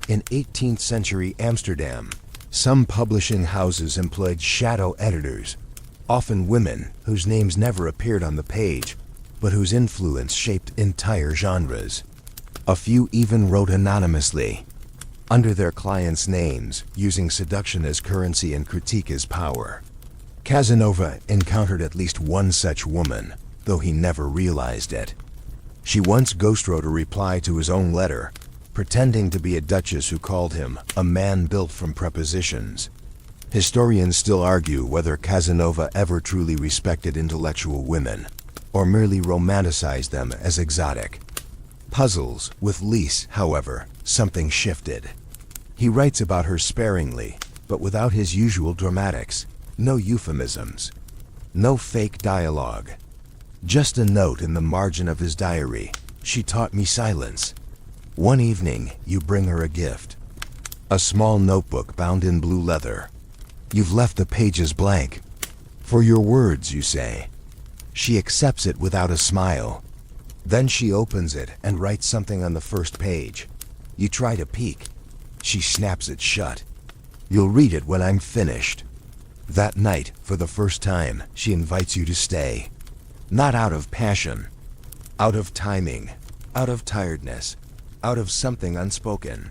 [SPEAKER 1] In 18th century Amsterdam, some publishing houses employed shadow editors, often women whose names never appeared on the page, but whose influence shaped entire genres. A few even wrote anonymously, under their clients' names, using seduction as currency and critique as power. Casanova encountered at least one such woman, though he never realized it. She once ghostwrote a reply to his own letter, pretending to be a duchess who called him a man built from prepositions. Historians still argue whether Casanova ever truly respected intellectual women, or merely romanticized them as exotic. Puzzles with Lise, however, something shifted. He writes about her sparingly, but without his usual dramatics. No euphemisms. No fake dialogue. Just a note in the margin of his diary. "She taught me silence." One evening, you bring her a gift. A small notebook bound in blue leather. You've left the pages blank. "For your words," you say. She accepts it without a smile. Then she opens it and writes something on the first page. You try to peek. She snaps it shut. "You'll read it when I'm finished." That night, for the first time, she invites you to stay. Not out of passion. Out of timing. Out of tiredness. Out of something unspoken.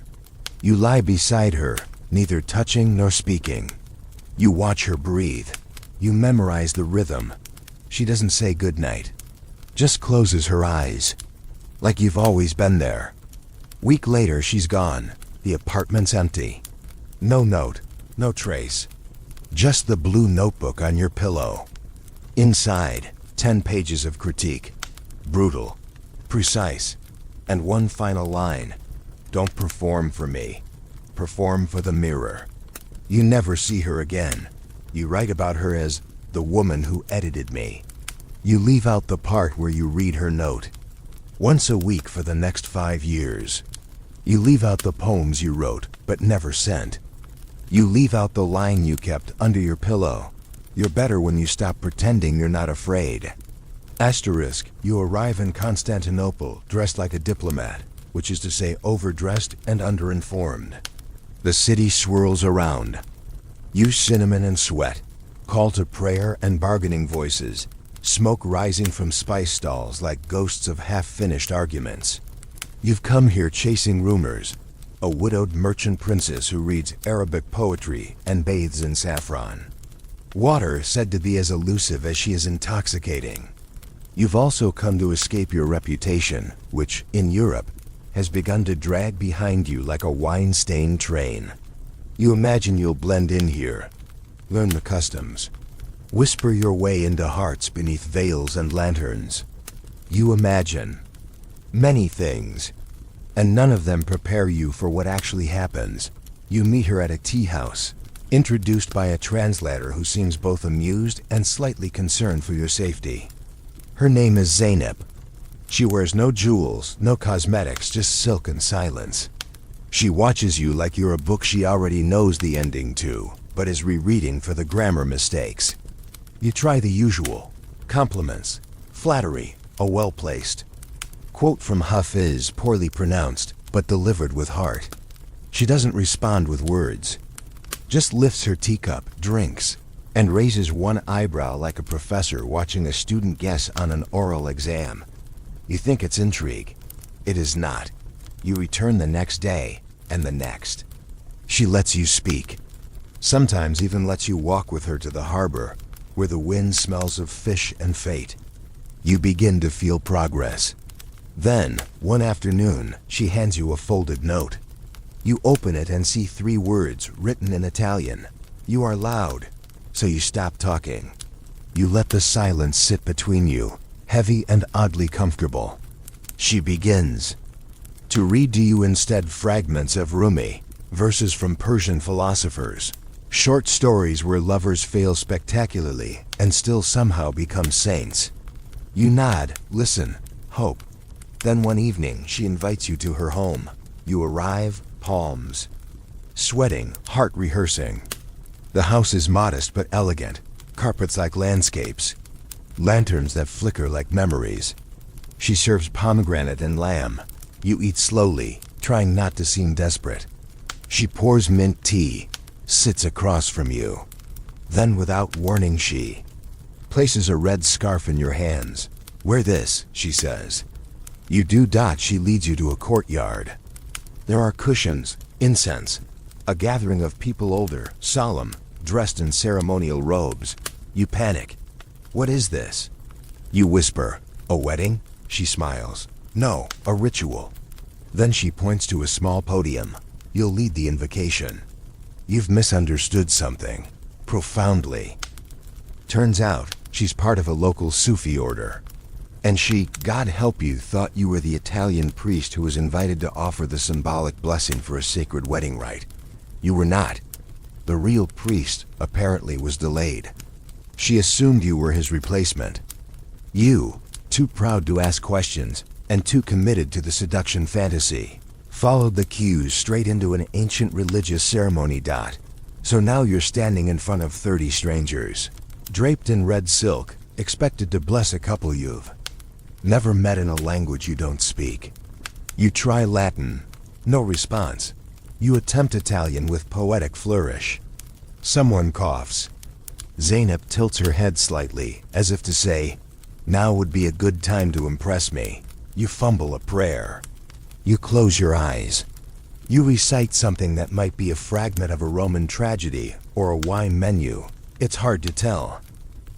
[SPEAKER 1] You lie beside her, neither touching nor speaking. You watch her breathe. You memorize the rhythm. She doesn't say goodnight. Just closes her eyes. Like you've always been there. Week later, she's gone. The apartment's empty. No note. No trace. Just the blue notebook on your pillow. Inside, 10 pages of critique. Brutal. Precise. And one final line. "Don't perform for me." perform for the mirror. You never see her again. You write about her as the woman who edited me. You leave out the part where you read her note. Once a week for the next 5 years. You leave out the poems you wrote, but never sent. You leave out the line you kept under your pillow. You're better when you stop pretending you're not afraid. Asterisk, you arrive in Constantinople dressed like a diplomat, which is to say overdressed and underinformed. The city swirls around. You cinnamon and sweat, call to prayer and bargaining voices, smoke rising from spice stalls like ghosts of half-finished arguments. You've come here chasing rumors, a widowed merchant princess who reads Arabic poetry and bathes in saffron. Water said to be as elusive as she is intoxicating. You've also come to escape your reputation, which, in Europe, has begun to drag behind you like a wine-stained train. You imagine you'll blend in here, learn the customs, whisper your way into hearts beneath veils and lanterns. You imagine many things, and none of them prepare you for what actually happens. You meet her at a tea house, introduced by a translator who seems both amused and slightly concerned for your safety. Her name is Zeynep. She wears no jewels, no cosmetics, just silk and silence. She watches you like you're a book she already knows the ending to, but is rereading for the grammar mistakes. You try the usual: compliments, flattery, a well-placed quote from Hafiz, poorly pronounced, but delivered with heart. She doesn't respond with words, just lifts her teacup, drinks, and raises one eyebrow like a professor watching a student guess on an oral exam. You think it's intrigue. It is not. You return the next day, and the next. She lets you speak. Sometimes even lets you walk with her to the harbor, where the wind smells of fish and fate. You begin to feel progress. Then, one afternoon, she hands you a folded note. You open it and see 3 words written in Italian. You are loud, so you stop talking. You let the silence sit between you, heavy and oddly comfortable. She begins to read to you instead fragments of Rumi, verses from Persian philosophers, short stories where lovers fail spectacularly and still somehow become saints. You nod, listen, hope. Then one evening she invites you to her home. You arrive, palms sweating, heart rehearsing. The house is modest but elegant, carpets like landscapes, lanterns that flicker like memories. She serves pomegranate and lamb. You eat slowly, trying not to seem desperate. She pours mint tea, sits across from you. Then, without warning, she places a red scarf in your hands. Wear this, she says. You do. She leads you to a courtyard. There are cushions, incense, a gathering of people older, solemn, dressed in ceremonial robes. You panic. What is this? You whisper, a wedding? She smiles. No, a ritual. Then she points to a small podium. You'll lead the invocation. You've misunderstood something, profoundly. Turns out, she's part of a local Sufi order. And she, God help you, thought you were the Italian priest who was invited to offer the symbolic blessing for a sacred wedding rite. You were not. The real priest, apparently, was delayed. She assumed you were his replacement. You, too proud to ask questions, and too committed to the seduction fantasy, followed the cues straight into an ancient religious ceremony. So now you're standing in front of 30 strangers, draped in red silk, expected to bless a couple you've never met in a language you don't speak. You try Latin. No response. You attempt Italian with poetic flourish. Someone coughs. Zeynep tilts her head slightly, as if to say, now would be a good time to impress me. You fumble a prayer. You close your eyes. You recite something that might be a fragment of a Roman tragedy or a wine menu. It's hard to tell.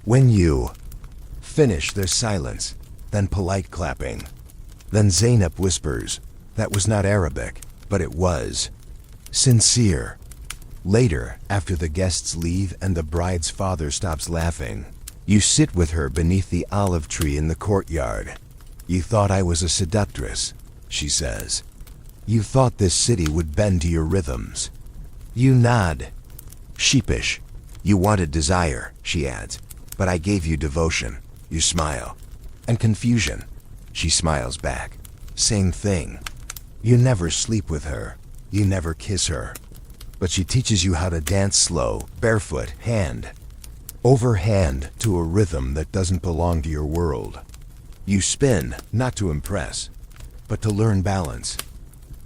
[SPEAKER 1] When you finish, there's silence, then polite clapping. Then Zeynep whispers, that was not Arabic, but it was sincere. Later, after the guests leave and the bride's father stops laughing, you sit with her beneath the olive tree in the courtyard. You thought I was a seductress, she says. You thought this city would bend to your rhythms. You nod. Sheepish. You wanted desire, she adds, but I gave you devotion. You smile. And confusion. She smiles back. Same thing. You never sleep with her. You never kiss her. But she teaches you how to dance slow, barefoot, hand over hand to a rhythm that doesn't belong to your world. You spin, not to impress, but to learn balance.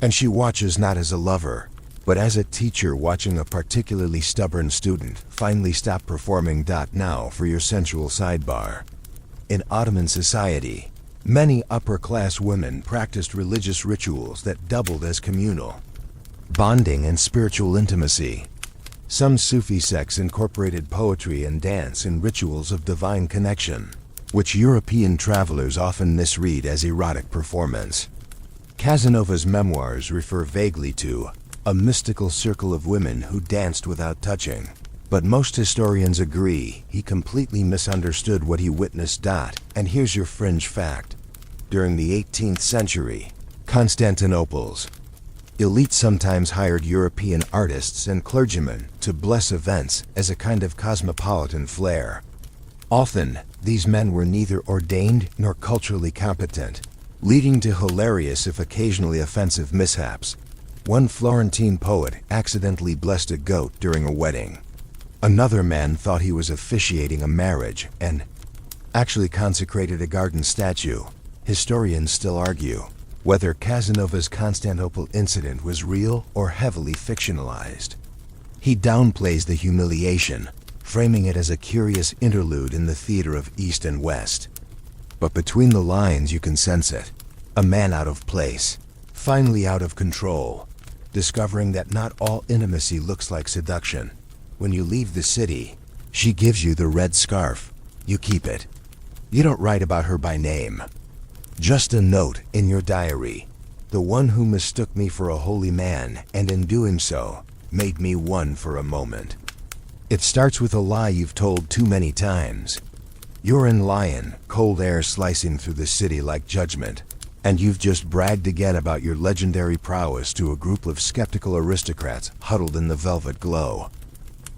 [SPEAKER 1] And she watches not as a lover, but as a teacher watching a particularly stubborn student finally stop performing. Now for your sensual sidebar. In Ottoman society, many upper-class women practiced religious rituals that doubled as communal bonding and spiritual intimacy. Some Sufi sects incorporated poetry and dance in rituals of divine connection, which European travelers often misread as erotic performance. Casanova's memoirs refer vaguely to a mystical circle of women who danced without touching, but most historians agree he completely misunderstood what he witnessed. And here's your fringe fact. During the 18th century, Constantinople's elite sometimes hired European artists and clergymen to bless events as a kind of cosmopolitan flair. Often, these men were neither ordained nor culturally competent, leading to hilarious if occasionally offensive mishaps. One Florentine poet accidentally blessed a goat during a wedding. Another man thought he was officiating a marriage and actually consecrated a garden statue. Historians still argue whether Casanova's Constantinople incident was real or heavily fictionalized. He downplays the humiliation, framing it as a curious interlude in the theater of East and West. But between the lines you can sense it. A man out of place, finally out of control, discovering that not all intimacy looks like seduction. When you leave the city, she gives you the red scarf. You keep it. You don't write about her by name. Just a note in your diary. The one who mistook me for a holy man, and in doing so, made me one for a moment. It starts with a lie you've told too many times. You're in Lyon, cold air slicing through the city like judgment, and you've just bragged again about your legendary prowess to a group of skeptical aristocrats huddled in the velvet glow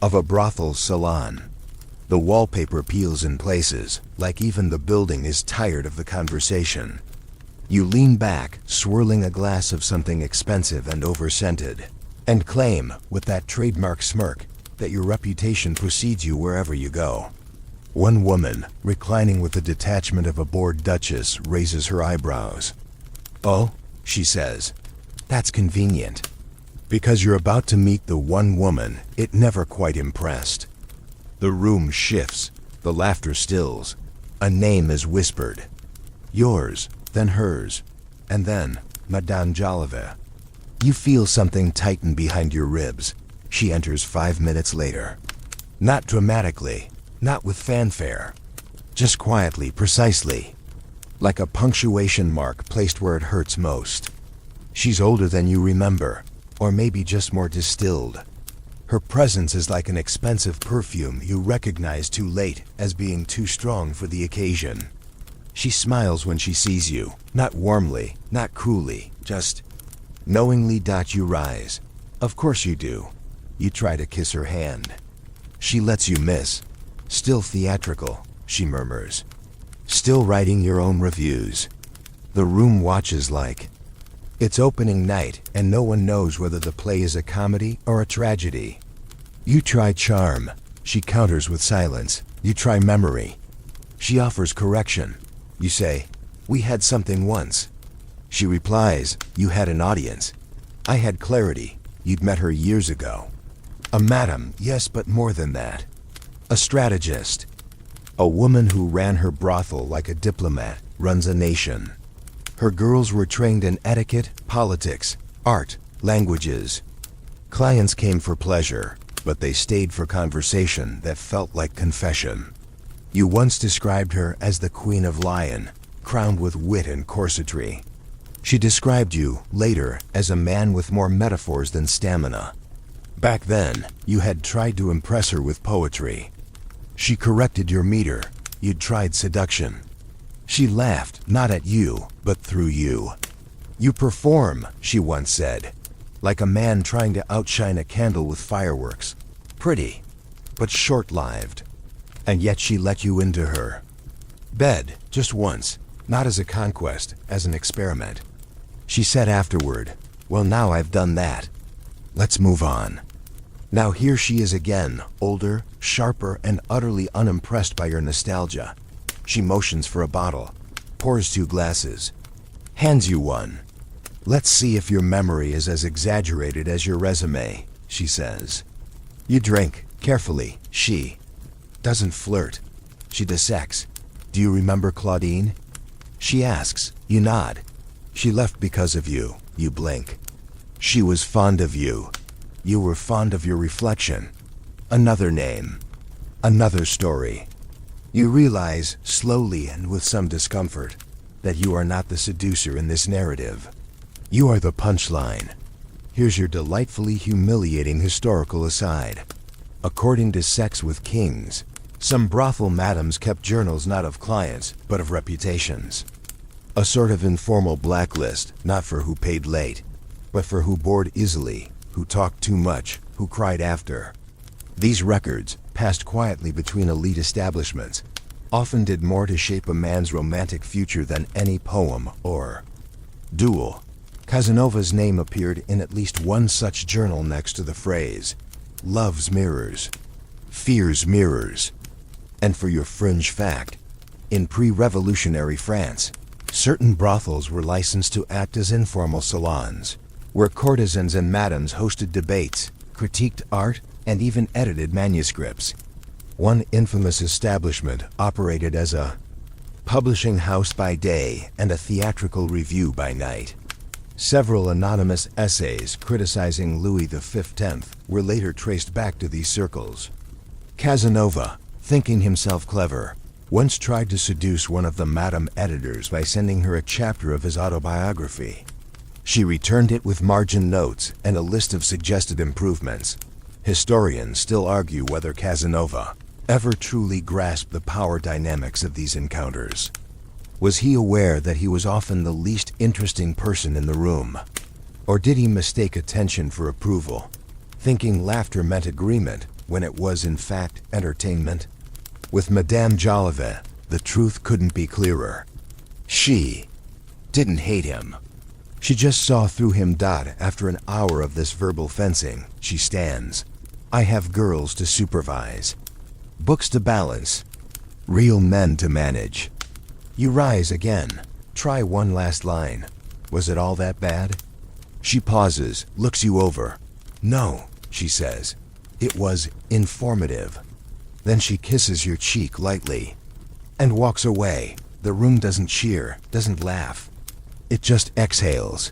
[SPEAKER 1] of a brothel salon. The wallpaper peels in places, like even the building is tired of the conversation. You lean back, swirling a glass of something expensive and over-scented, and claim, with that trademark smirk, that your reputation precedes you wherever you go. One woman, reclining with the detachment of a bored duchess, raises her eyebrows. "Oh," she says, "that's convenient. Because you're about to meet the one woman it never quite impressed." The room shifts, the laughter stills, a name is whispered. Yours, then hers, and then Madame Jolivet. You feel something tighten behind your ribs. She enters 5 minutes later. Not dramatically, not with fanfare, just quietly, precisely, like a punctuation mark placed where it hurts most. She's older than you remember, or maybe just more distilled. Her presence is like an expensive perfume you recognize too late as being too strong for the occasion. She smiles when she sees you, not warmly, not cruelly, just knowingly. You rise. Of course you do. You try to kiss her hand. She lets you miss. Still theatrical, she murmurs. Still writing your own reviews. The room watches like it's opening night and no one knows whether the play is a comedy or a tragedy. You try charm. She counters with silence. You try memory. She offers correction. You say, "We had something once." She replies, "You had an audience." "I had clarity. You'd met her years ago." A madam, yes, but more than that. A strategist. A woman who ran her brothel like a diplomat runs a nation. Her girls were trained in etiquette, politics, art, languages. Clients came for pleasure, but they stayed for conversation that felt like confession. You once described her as the Queen of Lyon, crowned with wit and corsetry. She described you, later, as a man with more metaphors than stamina. Back then, you had tried to impress her with poetry. She corrected your meter. You'd tried seduction. She laughed, not at you, but through you. You perform, she once said, like a man trying to outshine a candle with fireworks. Pretty, but short-lived. And yet she let you into her bed, just once, not as a conquest, as an experiment. She said afterward, "Well, now I've done that. Let's move on." Now here she is again, older, sharper, and utterly unimpressed by your nostalgia. She motions for a bottle, pours 2 glasses, hands you one. "Let's see if your memory is as exaggerated as your resume," she says. You drink, carefully. She doesn't flirt. She dissects. "Do you remember Claudine?" She asks. You nod. "She left because of you." You blink. "She was fond of you. You were fond of your reflection." Another name. Another story. You realize, slowly and with some discomfort, that you are not the seducer in this narrative. You are the punchline. Here's your delightfully humiliating historical aside. According to Sex with Kings, some brothel madams kept journals not of clients, but of reputations. A sort of informal blacklist, not for who paid late, but for who bored easily, who talked too much, who cried after. These records, passed quietly between elite establishments, often did more to shape a man's romantic future than any poem or duel. Casanova's name appeared in at least one such journal next to the phrase, "Love's mirrors, fear's mirrors." And for your fringe fact, in pre-revolutionary France, certain brothels were licensed to act as informal salons, where courtesans and madams hosted debates, critiqued art, and even edited manuscripts. One infamous establishment operated as a publishing house by day and a theatrical review by night. Several anonymous essays criticizing Louis XV were later traced back to these circles. Casanova, thinking himself clever, once tried to seduce one of the madam editors by sending her a chapter of his autobiography. She returned it with margin notes and a list of suggested improvements. Historians still argue whether Casanova ever truly grasped the power dynamics of these encounters. Was he aware that he was often the least interesting person in the room? Or did he mistake attention for approval, thinking laughter meant agreement when it was in fact entertainment? With Madame Jolivet, the truth couldn't be clearer. She didn't hate him. She just saw through him. After an hour of this verbal fencing, she stands. I have girls to supervise, books to balance, real men to manage. You rise again. Try one last line. Was it all that bad? She pauses, looks you over. No, she says. It was informative. Then she kisses your cheek lightly and walks away. The room doesn't cheer, doesn't laugh. It just exhales,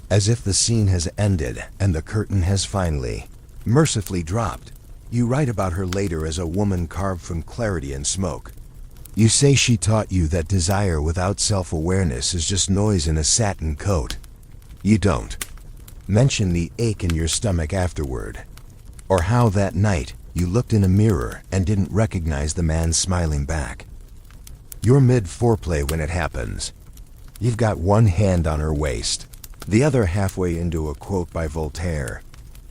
[SPEAKER 1] as if the scene has ended and the curtain has finally, mercifully dropped. You write about her later as a woman carved from clarity and smoke. You say she taught you that desire without self-awareness is just noise in a satin coat. You don't mention the ache in your stomach afterward, or how that night you looked in a mirror and didn't recognize the man smiling back. You're mid-foreplay when it happens. You've got one hand on her waist, the other halfway into a quote by Voltaire.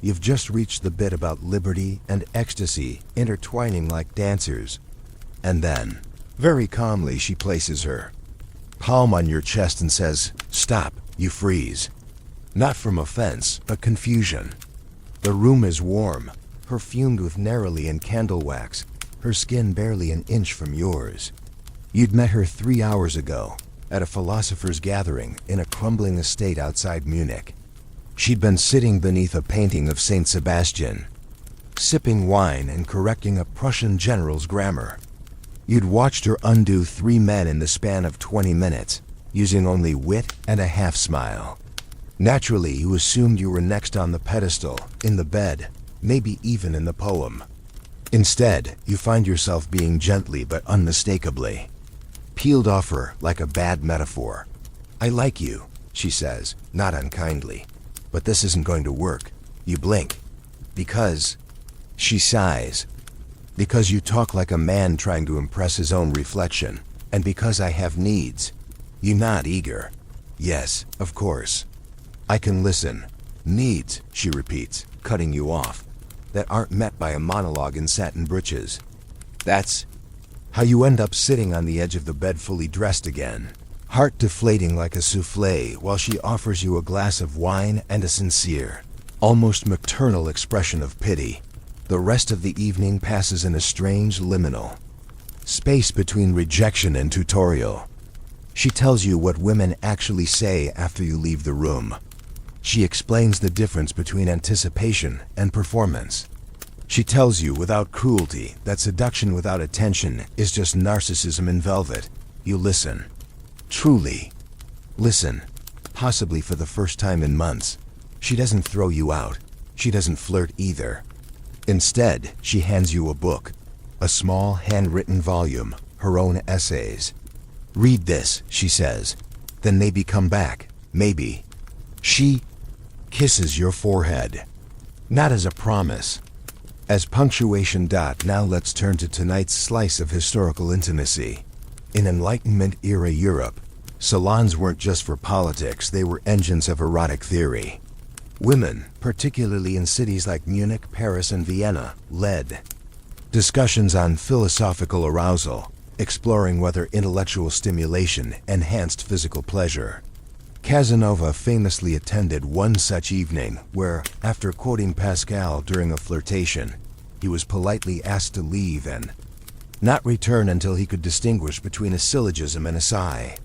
[SPEAKER 1] You've just reached the bit about liberty and ecstasy intertwining like dancers. And then, very calmly, she places her palm on your chest and says, "Stop." You freeze. Not from offense, but confusion. The room is warm, perfumed with neroli and candle wax, her skin barely an inch from yours. You'd met her 3 hours ago, at a philosophers' gathering in a crumbling estate outside Munich. She'd been sitting beneath a painting of Saint Sebastian, sipping wine and correcting a Prussian general's grammar. You'd watched her undo 3 men in the span of 20 minutes, using only wit and a half-smile. Naturally, you assumed you were next on the pedestal, in the bed, maybe even in the poem. Instead, you find yourself being gently but unmistakably peeled off her like a bad metaphor. "I like you," she says, not unkindly, "but this isn't going to work." You blink. Because, she sighs, because you talk like a man trying to impress his own reflection, and because I have needs. You nod, eager. Yes, of course. I can listen. Needs, she repeats, cutting you off, that aren't met by a monologue in satin breeches. That's how you end up sitting on the edge of the bed fully dressed again, heart deflating like a souffle while she offers you a glass of wine and a sincere, almost maternal expression of pity. The rest of the evening passes in a strange liminal space between rejection and tutorial. She tells you what women actually say after you leave the room. She explains the difference between anticipation and performance. She tells you without cruelty that seduction without attention is just narcissism in velvet. You listen. Truly. Listen. Possibly for the first time in months. She doesn't throw you out. She doesn't flirt either. Instead, she hands you a book. A small handwritten volume, her own essays. Read this, she says. Then maybe come back. Maybe. She kisses your forehead. Not as a promise. As punctuation. Now let's turn to tonight's slice of historical intimacy. In Enlightenment-era Europe, salons weren't just for politics, they were engines of erotic theory. Women, particularly in cities like Munich, Paris, and Vienna, led discussions on philosophical arousal, exploring whether intellectual stimulation enhanced physical pleasure. Casanova famously attended one such evening where, after quoting Pascal during a flirtation, he was politely asked to leave and not return until he could distinguish between a syllogism and a sigh.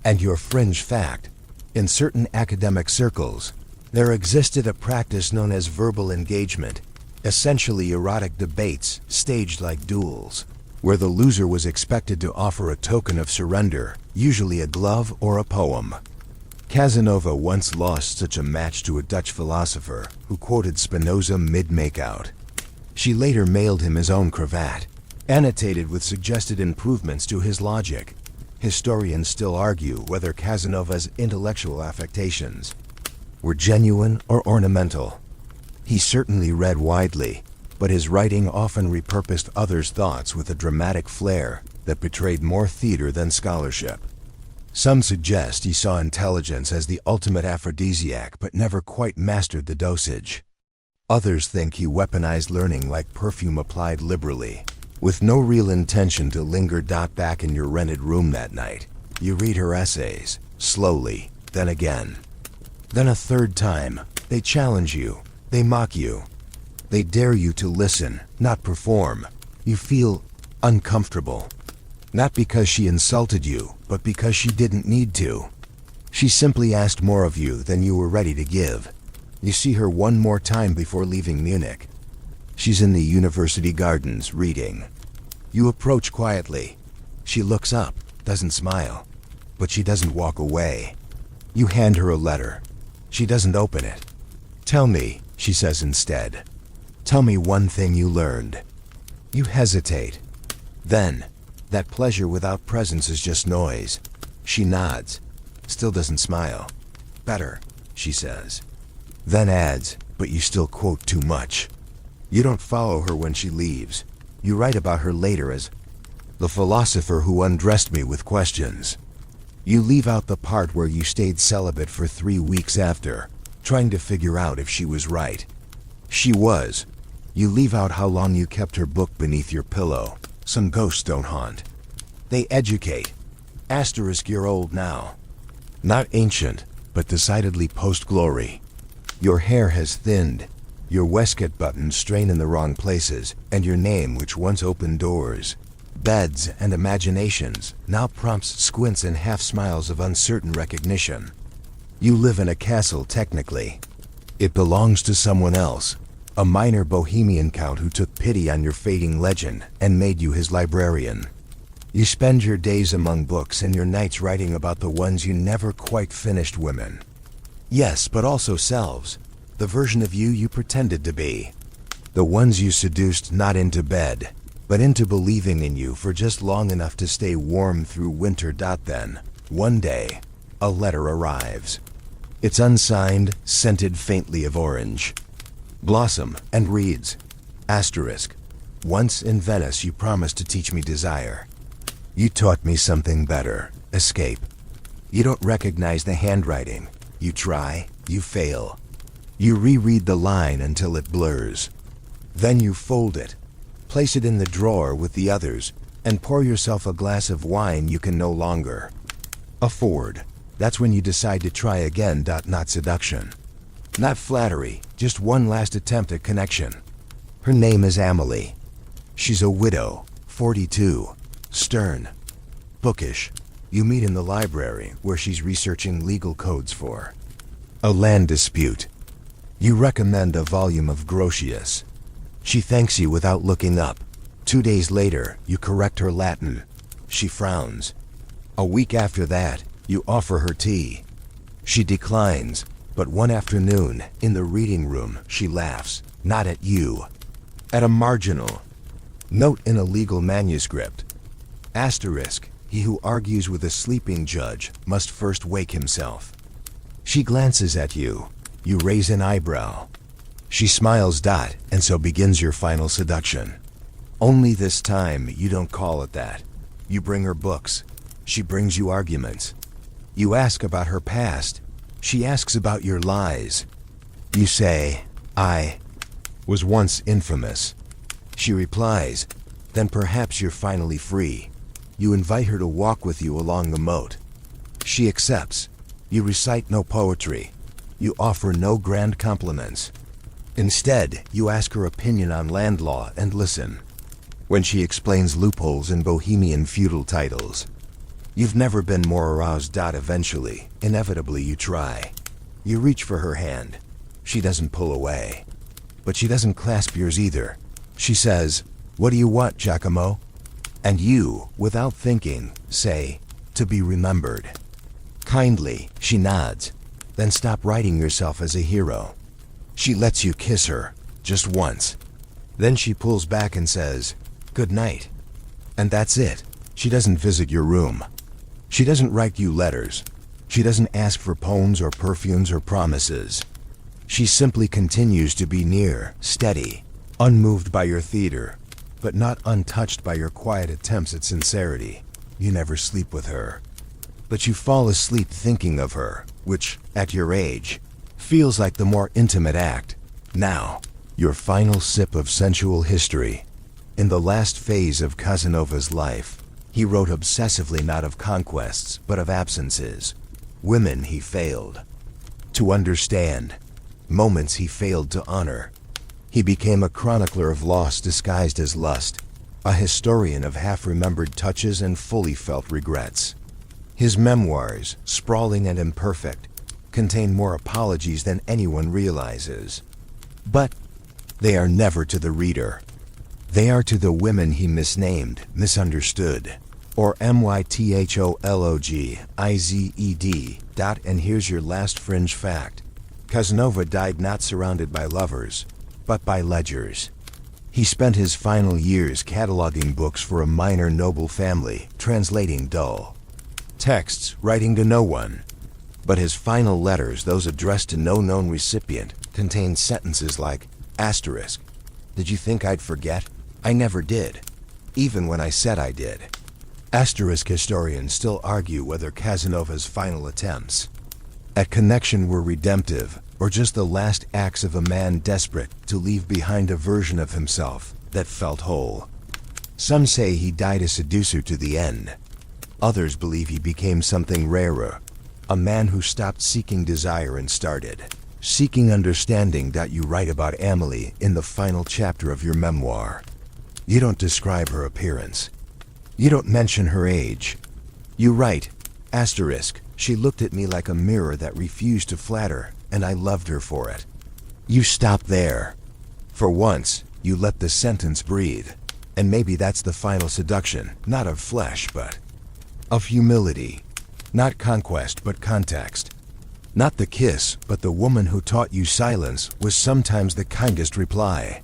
[SPEAKER 1] And your fringe fact, in certain academic circles, there existed a practice known as verbal engagement, essentially erotic debates staged like duels, where the loser was expected to offer a token of surrender, usually a glove or a poem. Casanova once lost such a match to a Dutch philosopher who quoted Spinoza mid-makeout. She later mailed him his own cravat, annotated with suggested improvements to his logic. Historians still argue whether Casanova's intellectual affectations were genuine or ornamental. He certainly read widely, but his writing often repurposed others' thoughts with a dramatic flair that betrayed more theater than scholarship. Some suggest he saw intelligence as the ultimate aphrodisiac but never quite mastered the dosage. Others think he weaponized learning like perfume applied liberally, with no real intention to linger. Back in your rented room that night, you read her essays, slowly, then again. Then a third time. They challenge you, they mock you. They dare you to listen, not perform. You feel uncomfortable. Not because she insulted you, but because she didn't need to. She simply asked more of you than you were ready to give. You see her one more time before leaving Munich. She's in the university gardens, reading. You approach quietly. She looks up, doesn't smile, but she doesn't walk away. You hand her a letter. She doesn't open it. Tell me, she says instead. Tell me one thing you learned. You hesitate. Then, that pleasure without presence is just noise. She nods, still doesn't smile. Better, she says. Then adds, but you still quote too much. You don't follow her when she leaves. You write about her later as the philosopher who undressed me with questions. You leave out the part where you stayed celibate for 3 weeks after, trying to figure out if she was right. She was. You leave out how long you kept her book beneath your pillow. Some ghosts don't haunt. They educate. Asterisk, you're old now. Not ancient, but decidedly post-glory. Your hair has thinned, your waistcoat buttons strain in the wrong places, and your name, which once opened doors, beds, and imaginations, now prompts squints and half-smiles of uncertain recognition. You live in a castle, technically. It belongs to someone else, a minor bohemian count who took pity on your fading legend and made you his librarian. You spend your days among books and your nights writing about the ones you never quite finished. Women. Yes, but also selves. The version of you you pretended to be. The ones you seduced not into bed, but into believing in you for just long enough to stay warm through winter. Then, one day, a letter arrives. It's unsigned, scented faintly of orange. Blossom, and reads, asterisk, once in Venice you promised to teach me desire. You taught me something better, escape. You don't recognize the handwriting. You try, you fail. You reread the line until it blurs. Then you fold it, place it in the drawer with the others, and pour yourself a glass of wine you can no longer afford. That's when you decide to try again. Not seduction, not flattery, just one last attempt at connection. Her name is Amelie. She's a widow, 42, stern, bookish. You meet in the library where she's researching legal codes for a land dispute. You recommend a volume of Grotius. She thanks you without looking up. 2 days later, you correct her Latin. She frowns. A week after that, you offer her tea. She declines, but one afternoon, in the reading room, she laughs, not at you, at a marginal note in a legal manuscript. Asterisk, he who argues with a sleeping judge must first wake himself. She glances at you. You raise an eyebrow. She smiles. And so begins your final seduction. Only this time, you don't call it that. You bring her books. She brings you arguments. You ask about her past. She asks about your lies. You say, I was once infamous. She replies, then perhaps you're finally free. You invite her to walk with you along the moat. She accepts. You recite no poetry. You offer no grand compliments. Instead, you ask her opinion on land law and listen. When she explains loopholes in Bohemian feudal titles, you've never been more aroused. Eventually, inevitably, you try. You reach for her hand. She doesn't pull away. But she doesn't clasp yours either. She says, "What do you want, Giacomo?" And you, without thinking, say, "To be remembered." Kindly, she nods. Then stop writing yourself as a hero. She lets you kiss her, just once. Then she pulls back and says, "Good night." And that's it. She doesn't visit your room. She doesn't write you letters. She doesn't ask for poems or perfumes or promises. She simply continues to be near, steady, unmoved by your theater, but not untouched by your quiet attempts at sincerity. You never sleep with her. But you fall asleep thinking of her, which, at your age, feels like the more intimate act. Now, your final sip of sensual history. In the last phase of Casanova's life, he wrote obsessively not of conquests, but of absences. Women he failed to understand. Moments he failed to honor. He became a chronicler of loss disguised as lust, a historian of half-remembered touches and fully felt regrets. His memoirs, sprawling and imperfect, contain more apologies than anyone realizes. But they are never to the reader. They are to the women he misnamed, misunderstood, or mythologized. And here's your last fringe fact. Casanova died not surrounded by lovers, but by ledgers. He spent his final years cataloging books for a minor noble family, translating dull texts, writing to no one. But his final letters, those addressed to no known recipient, contain sentences like, asterisk, "Did you think I'd forget? I never did, even when I said I did." Asterisk historians still argue whether Casanova's final attempts at connection were redemptive, or just the last acts of a man desperate to leave behind a version of himself that felt whole. Some say he died a seducer to the end. Others believe he became something rarer, a man who stopped seeking desire and started seeking understanding. You write about Amelie in the final chapter of your memoir. You don't describe her appearance. You don't mention her age. You write, asterisk, "She looked at me like a mirror that refused to flatter, and I loved her for it." You stop there. For once, you let the sentence breathe. And maybe that's the final seduction, not of flesh, but of humility. Not conquest, but context. Not the kiss, but the woman who taught you silence was sometimes the kindest reply.